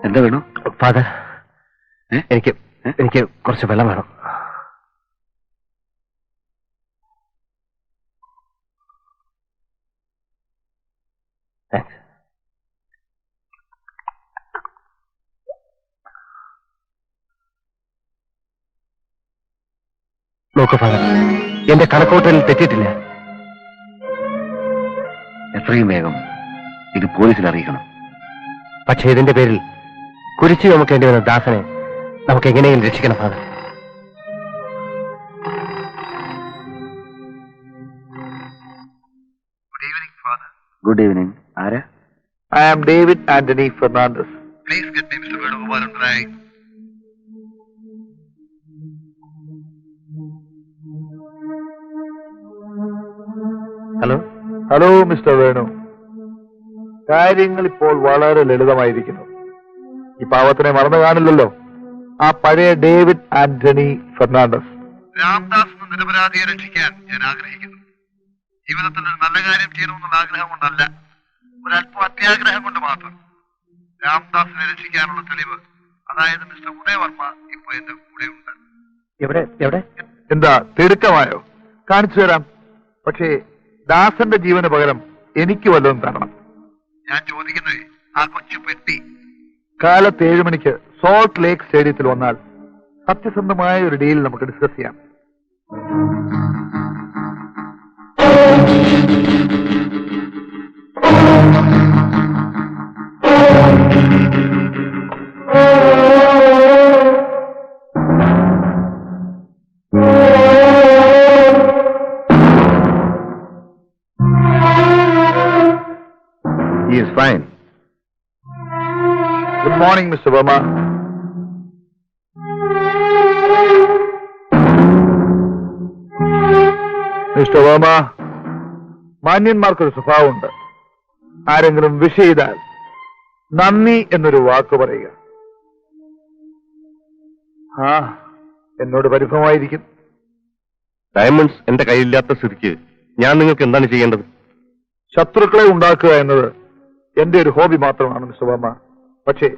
എന്താ വേണോ ഫാദർ? എനിക്ക് കുറച്ച് വെള്ളം വേണം. നോക്കൂ ഫാദർ, എന്റെ കണക്കൂട്ടലിൽ തെറ്റിയിട്ടില്ല. എത്രയും വേഗം ഇത് പോലീസിൽ അറിയിക്കണം. പക്ഷേ ഇതിന്റെ പേരിൽ കുരിശു ചുമക്കേണ്ടി വന്ന ദാസനെ നമുക്ക് എങ്ങനെയും രക്ഷിക്കണം ഫാദർ. Good evening. ആരാ? I am David Anthony Fernandez. Please get me Mr. Venugopalan tonight. Hello. Hello mister Venu. കാര്യങ്ങൾ ഇപ്പോൾ വളരെ ലളിതമായിരിക്കുന്നു. ഈ പാവത്തിനെ മറന്നു കാണില്ലല്ലോ. ആ പഴയ ഡേവിഡ് ആന്റണി ഫെർണാണ്ടസ്. രാംദാസ് എന്ന നിരപരാധിയെ രക്ഷിക്കാൻ ഞാൻ ആഗ്രഹിക്കുന്നു. ജീവിതത്തിൽ ഒരു നല്ല കാര്യം ചെയ്യണമെന്നുള്ള ആഗ്രഹം കൊണ്ടല്ല, ഒരല്പം അത്യാഗ്രഹം കൊണ്ട് മാത്രം. രാംദാസിനെ രക്ഷിക്കാനുള്ള തെളിവ്, അതായത് മിസ്റ്റർ ഉദയവർമ്മ ഇപ്പൊ എന്റെ കൂടെ ഉണ്ട്. എവിടെ? എന്താ തിടുക്കമായോ? കാണിച്ചു തരാം. പക്ഷേ ദാസന്റെ ജീവന് പകരം എനിക്ക് വല്ലതും തരണം. ഞാൻ ചോദിക്കുന്നത് ആ കൊച്ചു പെട്ടി കാലത്ത് 7 മണിക്ക് സോൾട്ട് ലേക്ക് സ്റ്റേഡിയത്തിൽ വന്നാൽ സത്യസന്ധമായ ഒരു ഡീൽ നമുക്ക് ഡിസ്കസ് ചെയ്യാം. He is fine. Good morning, Mr. Verma. Mister Verma, മാന്യന്മാർക്കൊരു സ്വഭാവമുണ്ട്. ആരെങ്കിലും വിഷ് ചെയ്താൽ നന്ദി എന്നൊരു വാക്ക് പറയുക. ആ, എന്നോട് പരിഭവമായിരിക്കും. ഡയമണ്ട്സ് എന്റെ കയ്യിലില്ലാത്ത സ്ഥിതിക്ക് ഞാൻ നിങ്ങൾക്ക് എന്താണ് ചെയ്യേണ്ടത്? ശത്രുക്കളെ ഉണ്ടാക്കുക എന്നത് എന്റെ ഒരു ഹോബി മാത്രമാണ് മിസ്റ്റർ വർമ്മ. പക്ഷേ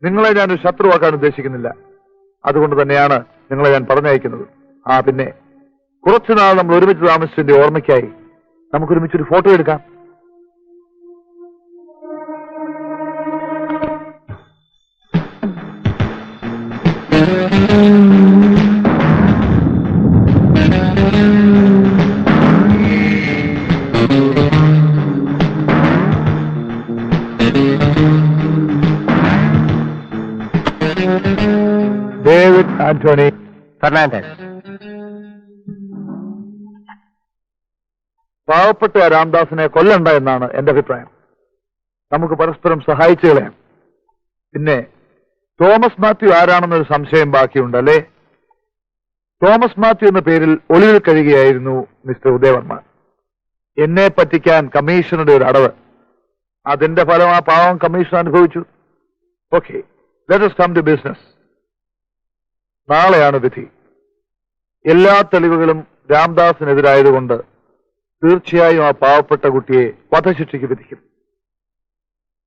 നിങ്ങളെ ഞാനൊരു ശത്രുവാക്കാൻ ഉദ്ദേശിക്കുന്നില്ല. അതുകൊണ്ട് തന്നെയാണ് നിങ്ങളെ ഞാൻ പറഞ്ഞയക്കുന്നത്. ആ, പിന്നെ കുറച്ചുനാൾ നമ്മൾ ഒരുമിച്ച് താമസിച്ചതിന്റെ ഓർമ്മയ്ക്കായി നമുക്കൊരുമിച്ചൊരു ഫോട്ടോ എടുക്കാം. David Antony Fernandez. പാവപ്പെട്ട രാംദാസിനെ കൊല്ലണ്ട എന്നാണ് എന്റെ അഭിപ്രായം. നമുക്ക് പരസ്പരം സഹായിച്ചു കളയാം. പിന്നെ തോമസ് മാത്യു ആരാണെന്നൊരു സംശയം ബാക്കിയുണ്ട് അല്ലേ? തോമസ് മാത്യു എന്ന പേരിൽ ഒളിവിൽ കഴിയുകയായിരുന്നു മിസ്റ്റർ ഉദയവർമ്മ. എന്നെ പറ്റിക്കാൻ കമ്മീഷണറുടെ ഒരു അടവ്. അതിന്റെ ഫലം ആ പാവം കമ്മീഷൻ അനുഭവിച്ചു. Okay, let us come to business. നാളെയാണ് വിധി. എല്ലാ തെളിവുകളും രാംദാസിനെതിരായതുകൊണ്ട് തീർച്ചയായും ആ പാവപ്പെട്ട കുട്ടിയെ വധശിക്ഷയ്ക്ക് വിധിക്കും.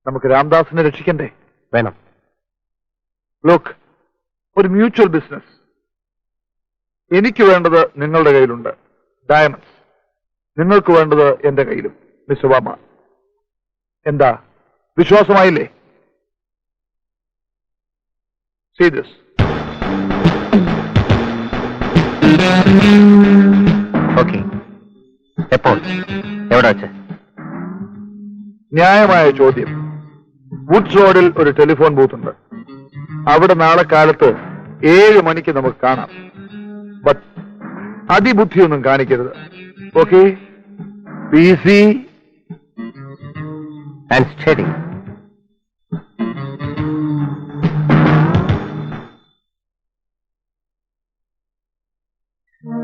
നമുക്ക് രാംദാസിനെ രക്ഷിക്കണ്ടേ? വേണം. ലുക്ക്, ഒരു മ്യൂച്വൽ ബിസിനസ്. എനിക്ക് വേണ്ടത് നിങ്ങളുടെ കയ്യിലുണ്ട്, ഡയമണ്ട്സ്. നിങ്ങൾക്ക് വേണ്ടത് എന്റെ കയ്യിലും, മിസ്റ്റർ വർമ്മ. എന്താ, വിശ്വാസമായില്ലേ? See this. ഓക്കെ. എപ്പോൾ? എവിടെ വെച്ച്? ന്യായമായ ചോദ്യം. വുഡ്സ് റോഡിൽ ഒരു ടെലിഫോൺ ബൂത്ത് ഉണ്ട്. അവിടെ നാളെ കാലത്ത് 7 മണിക്ക് നമുക്ക് കാണാം. ബട്ട് അതിബുദ്ധിയൊന്നും കാണിക്കരുത്. ഓക്കെ? Easy and study.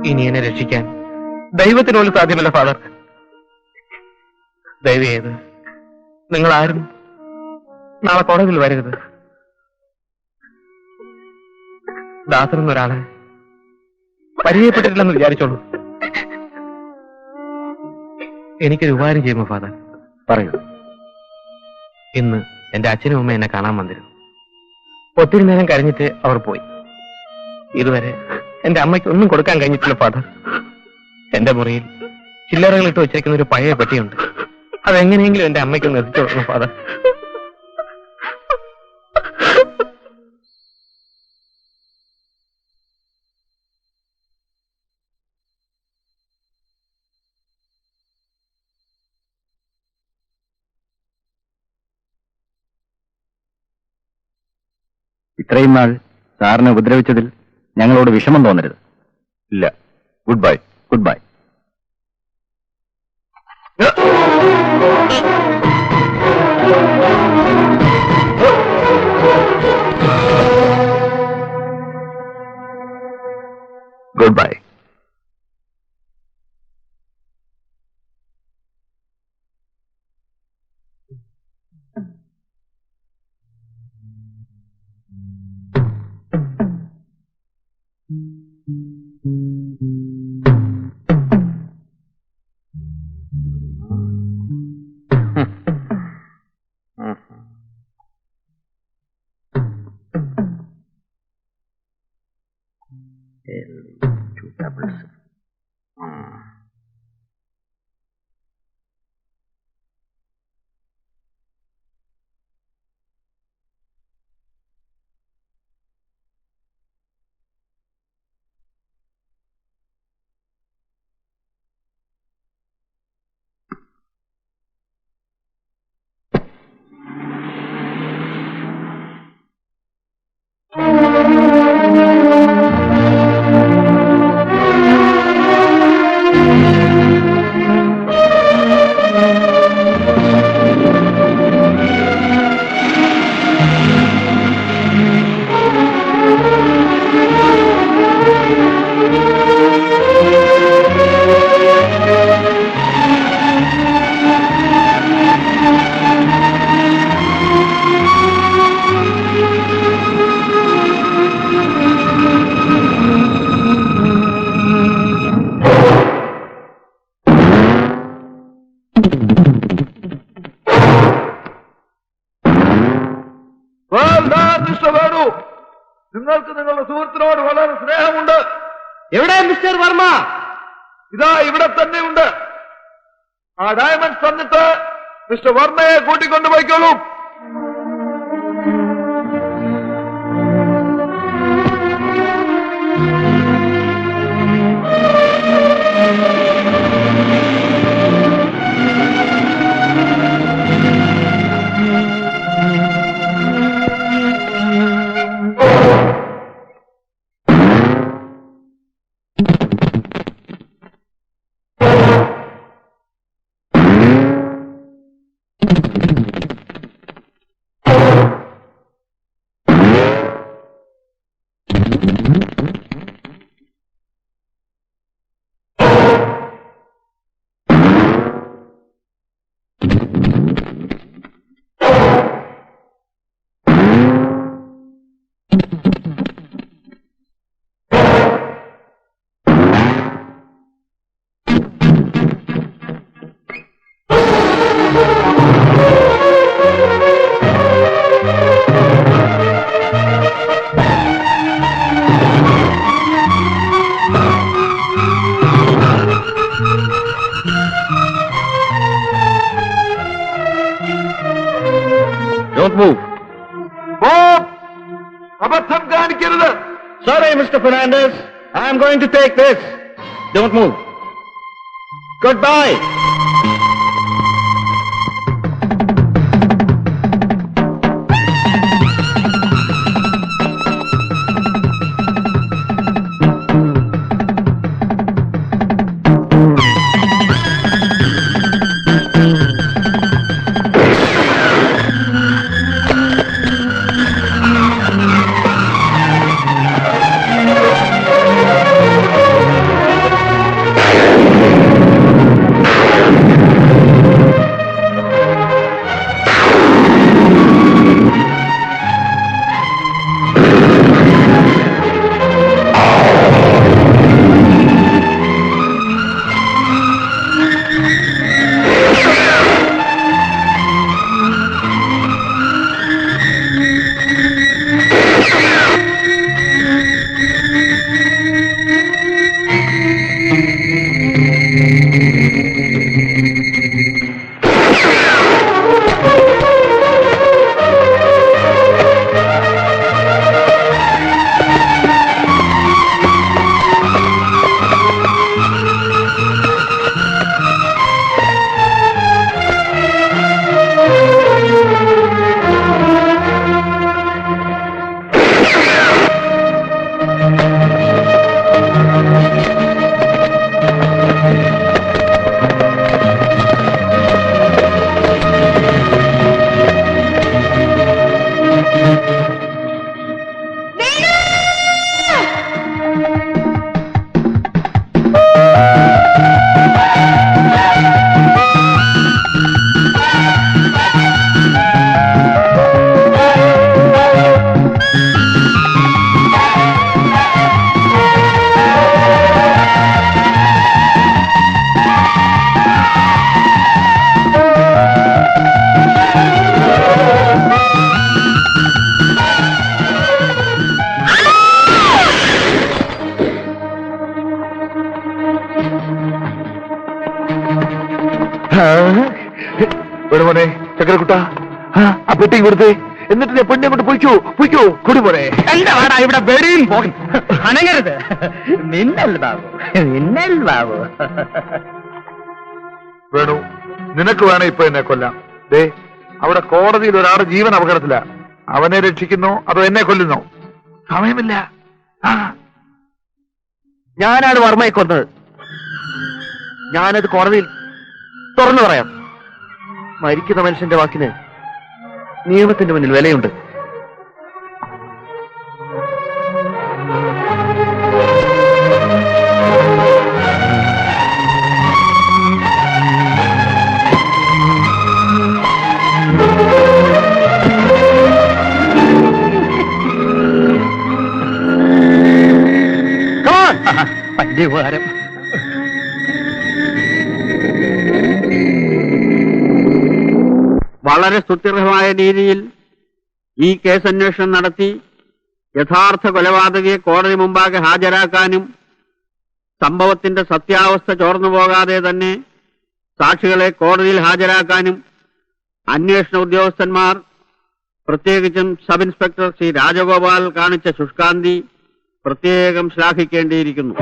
ഇനി എന്നെ രക്ഷിക്കാൻ ദൈവത്തിനോട് സാധ്യമല്ല ഫാദർ. ദയവ് ചെയ്ത് നിങ്ങൾ ആരും നാളെ കോടതിയിൽ വരരുത്. ദാസൻ എന്നൊരാളെ പരിചയപ്പെട്ടിട്ടില്ലെന്ന് വിചാരിച്ചോളൂ. എനിക്കൊരു ഉപകാരം ചെയ്യുമോ ഫാദർ? പറയൂ. ഇന്ന് എന്റെ അച്ഛനും അമ്മ എന്നെ കാണാൻ വന്നിരുന്നു. ഒത്തിരി നേരം കഴിഞ്ഞിട്ട് അവർ പോയി. ഇതുവരെ എന്റെ അമ്മയ്ക്ക് ഒന്നും കൊടുക്കാൻ കഴിഞ്ഞിട്ടില്ല ഫാദർ. എന്റെ മുറിയിൽ ചില്ലറകൾ ഇട്ട് വെച്ചേക്കുന്ന ഒരു പഴയ പെട്ടിയുണ്ട്. അതെങ്ങനെയെങ്കിലും എന്റെ അമ്മയ്ക്ക് നിർത്തിച്ചു കൊടുക്കണം ഫാദർ. ഇത്രയും നാൾ സാറിനെ ഉപദ്രവിച്ചതിൽ ഞങ്ങളോട് വിഷമം തോന്നരുത്. ഇല്ല. Good bye. Good bye. Good bye. നിങ്ങൾക്ക് നിങ്ങളുടെ സുഹൃത്തിനോട് വളരെ സ്നേഹമുണ്ട്. എവിടെ മിസ്റ്റർ വർമ്മ? ഇതാ ഇവിടെ തന്നെ ഉണ്ട്. ആ ഡയമണ്ട്സ് തന്നിട്ട് മിസ്റ്റർ വർമ്മയെ കൂട്ടിക്കൊണ്ടുപോയിക്കോളൂ. Don't move. അബദ്ധം കാണിക്കരുത്. Sorry, Mr. Fernandez. I'm going to take this. Don't move. Goodbye. വേണുമോനെ, ചക്കരക്കുട്ട, ആ പെട്ടിയും കൊടുത്തേ. എന്നിട്ട് പെണ്ണെ കൊണ്ട് പൊയ്ക്കോ കൊടി പോലെ. എന്താ ഇവിടെ വെടിയും പോകും. അനങ്ങരുത്. മിന്നൽ ബാബു. വേണു, നിനക്ക് വേണേ ഇപ്പൊ എന്നെ കൊല്ലാം. ദേ, അവിടെ കോടതിയിൽ ഒരാളുടെ ജീവൻ അപകടത്തില. അവനെ രക്ഷിക്കുന്നോ അതോ എന്നെ കൊല്ലുന്നോ? സമയമില്ല. ഞാനാണ് വർമ്മയെ കൊന്നത്. ഞാനത് കോടതിയിൽ തുറന്നു പറയാം. മരിക്കുന്ന മനുഷ്യന്റെ വാക്കിന് നിയമത്തിന്റെ മുന്നിൽ വിലയുണ്ട്. പല്ലുവാരം. വളരെ സ്തുത്യർഹമായ രീതിയിൽ ഈ കേസന്വേഷണം നടത്തി യഥാർത്ഥ കൊലപാതകയെ കോടതി മുമ്പാകെ ഹാജരാക്കാനും സംഭവത്തിന്റെ സത്യാവസ്ഥ ചോർന്നുപോകാതെ തന്നെ സാക്ഷികളെ കോടതിയിൽ ഹാജരാക്കാനും അന്വേഷണ ഉദ്യോഗസ്ഥന്മാർ, പ്രത്യേകിച്ചും സബ് ഇൻസ്പെക്ടർ ശ്രീ രാജഗോപാൽ കാണിച്ച ശുഷ്കാന്തി പ്രത്യേകം ശ്ലാഘിക്കേണ്ടിയിരിക്കുന്നു.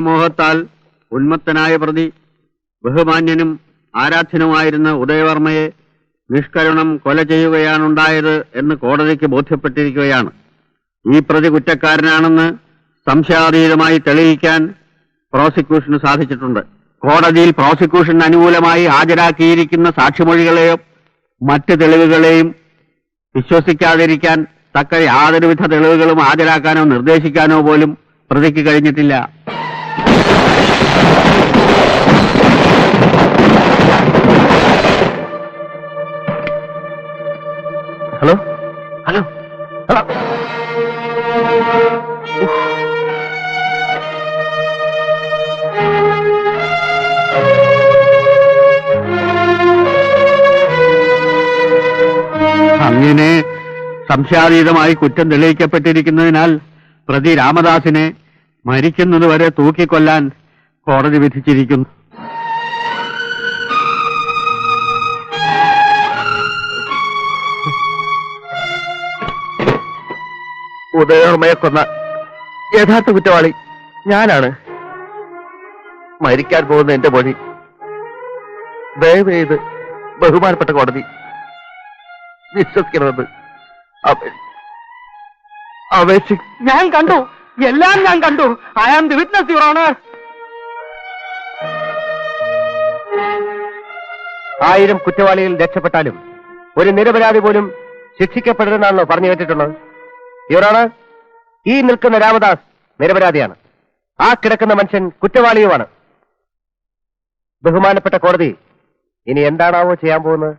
ധനമോഹത്താൽ ഉന്മത്തനായ പ്രതി ബഹുമാന്യനും ആരാധ്യനുമായിരുന്ന ഉദയവർമ്മയെ നിഷ്കരുണം കൊല ചെയ്യുകയാണുണ്ടായത് എന്ന് കോടതിക്ക് ബോധ്യപ്പെട്ടിരിക്കുകയാണ്. ഈ പ്രതി കുറ്റക്കാരനാണെന്ന് സംശയാതീതമായി തെളിയിക്കാൻ പ്രോസിക്യൂഷന് സാധിച്ചിട്ടുണ്ട്. കോടതിയിൽ പ്രോസിക്യൂഷന് അനുകൂലമായി ഹാജരാക്കിയിരിക്കുന്ന സാക്ഷിമൊഴികളെയോ മറ്റ് തെളിവുകളെയും വിശ്വസിക്കാതിരിക്കാൻ തക്ക യാതൊരുവിധ തെളിവുകളും ഹാജരാക്കാനോ നിർദ്ദേശിക്കാനോ പോലും പ്രതിക്ക് കഴിഞ്ഞിട്ടില്ല. ഹലോ ഹലോ ഹലോ അങ്ങനെ സംശയാതീതമായി കുറ്റം തെളിയിക്കപ്പെട്ടിരിക്കുന്നതിനാൽ പ്രതി രാമദാസിനെ മരിക്കുന്നതുവരെ തൂക്കിക്കൊല്ലാൻ കോടതി വിധിച്ചിരിക്കുന്നു. ഉദയവർമ്മയെ കൊന്ന യഥാർത്ഥ കുറ്റവാളി ഞാനാണ്. മരിക്കാൻ പോകുന്ന എന്റെ മൊഴി ദയവ് ചെയ്ത് ബഹുമാനപ്പെട്ട കോടതി വിശ്വസിക്കണമെന്ന് ഞാൻ കണ്ടു, എല്ലാം ഞാൻ കണ്ടു. I am the witness, your honour. 1000 കുറ്റവാളികൾ രക്ഷപ്പെട്ടാലും ഒരു നിരപരാധി പോലും ശിക്ഷിക്കപ്പെടരുതെന്നാണല്ലോ പറഞ്ഞു കേട്ടിട്ടുള്ളത്. യുവറാണ്, ഈ നിൽക്കുന്ന രാമദാസ് നിരപരാധിയാണ്. ആ കിടക്കുന്ന മനുഷ്യൻ കുറ്റവാളിയുമാണ്. ബഹുമാനപ്പെട്ട കോടതി ഇനി എന്താണാവോ ചെയ്യാൻ പോകുന്നത്?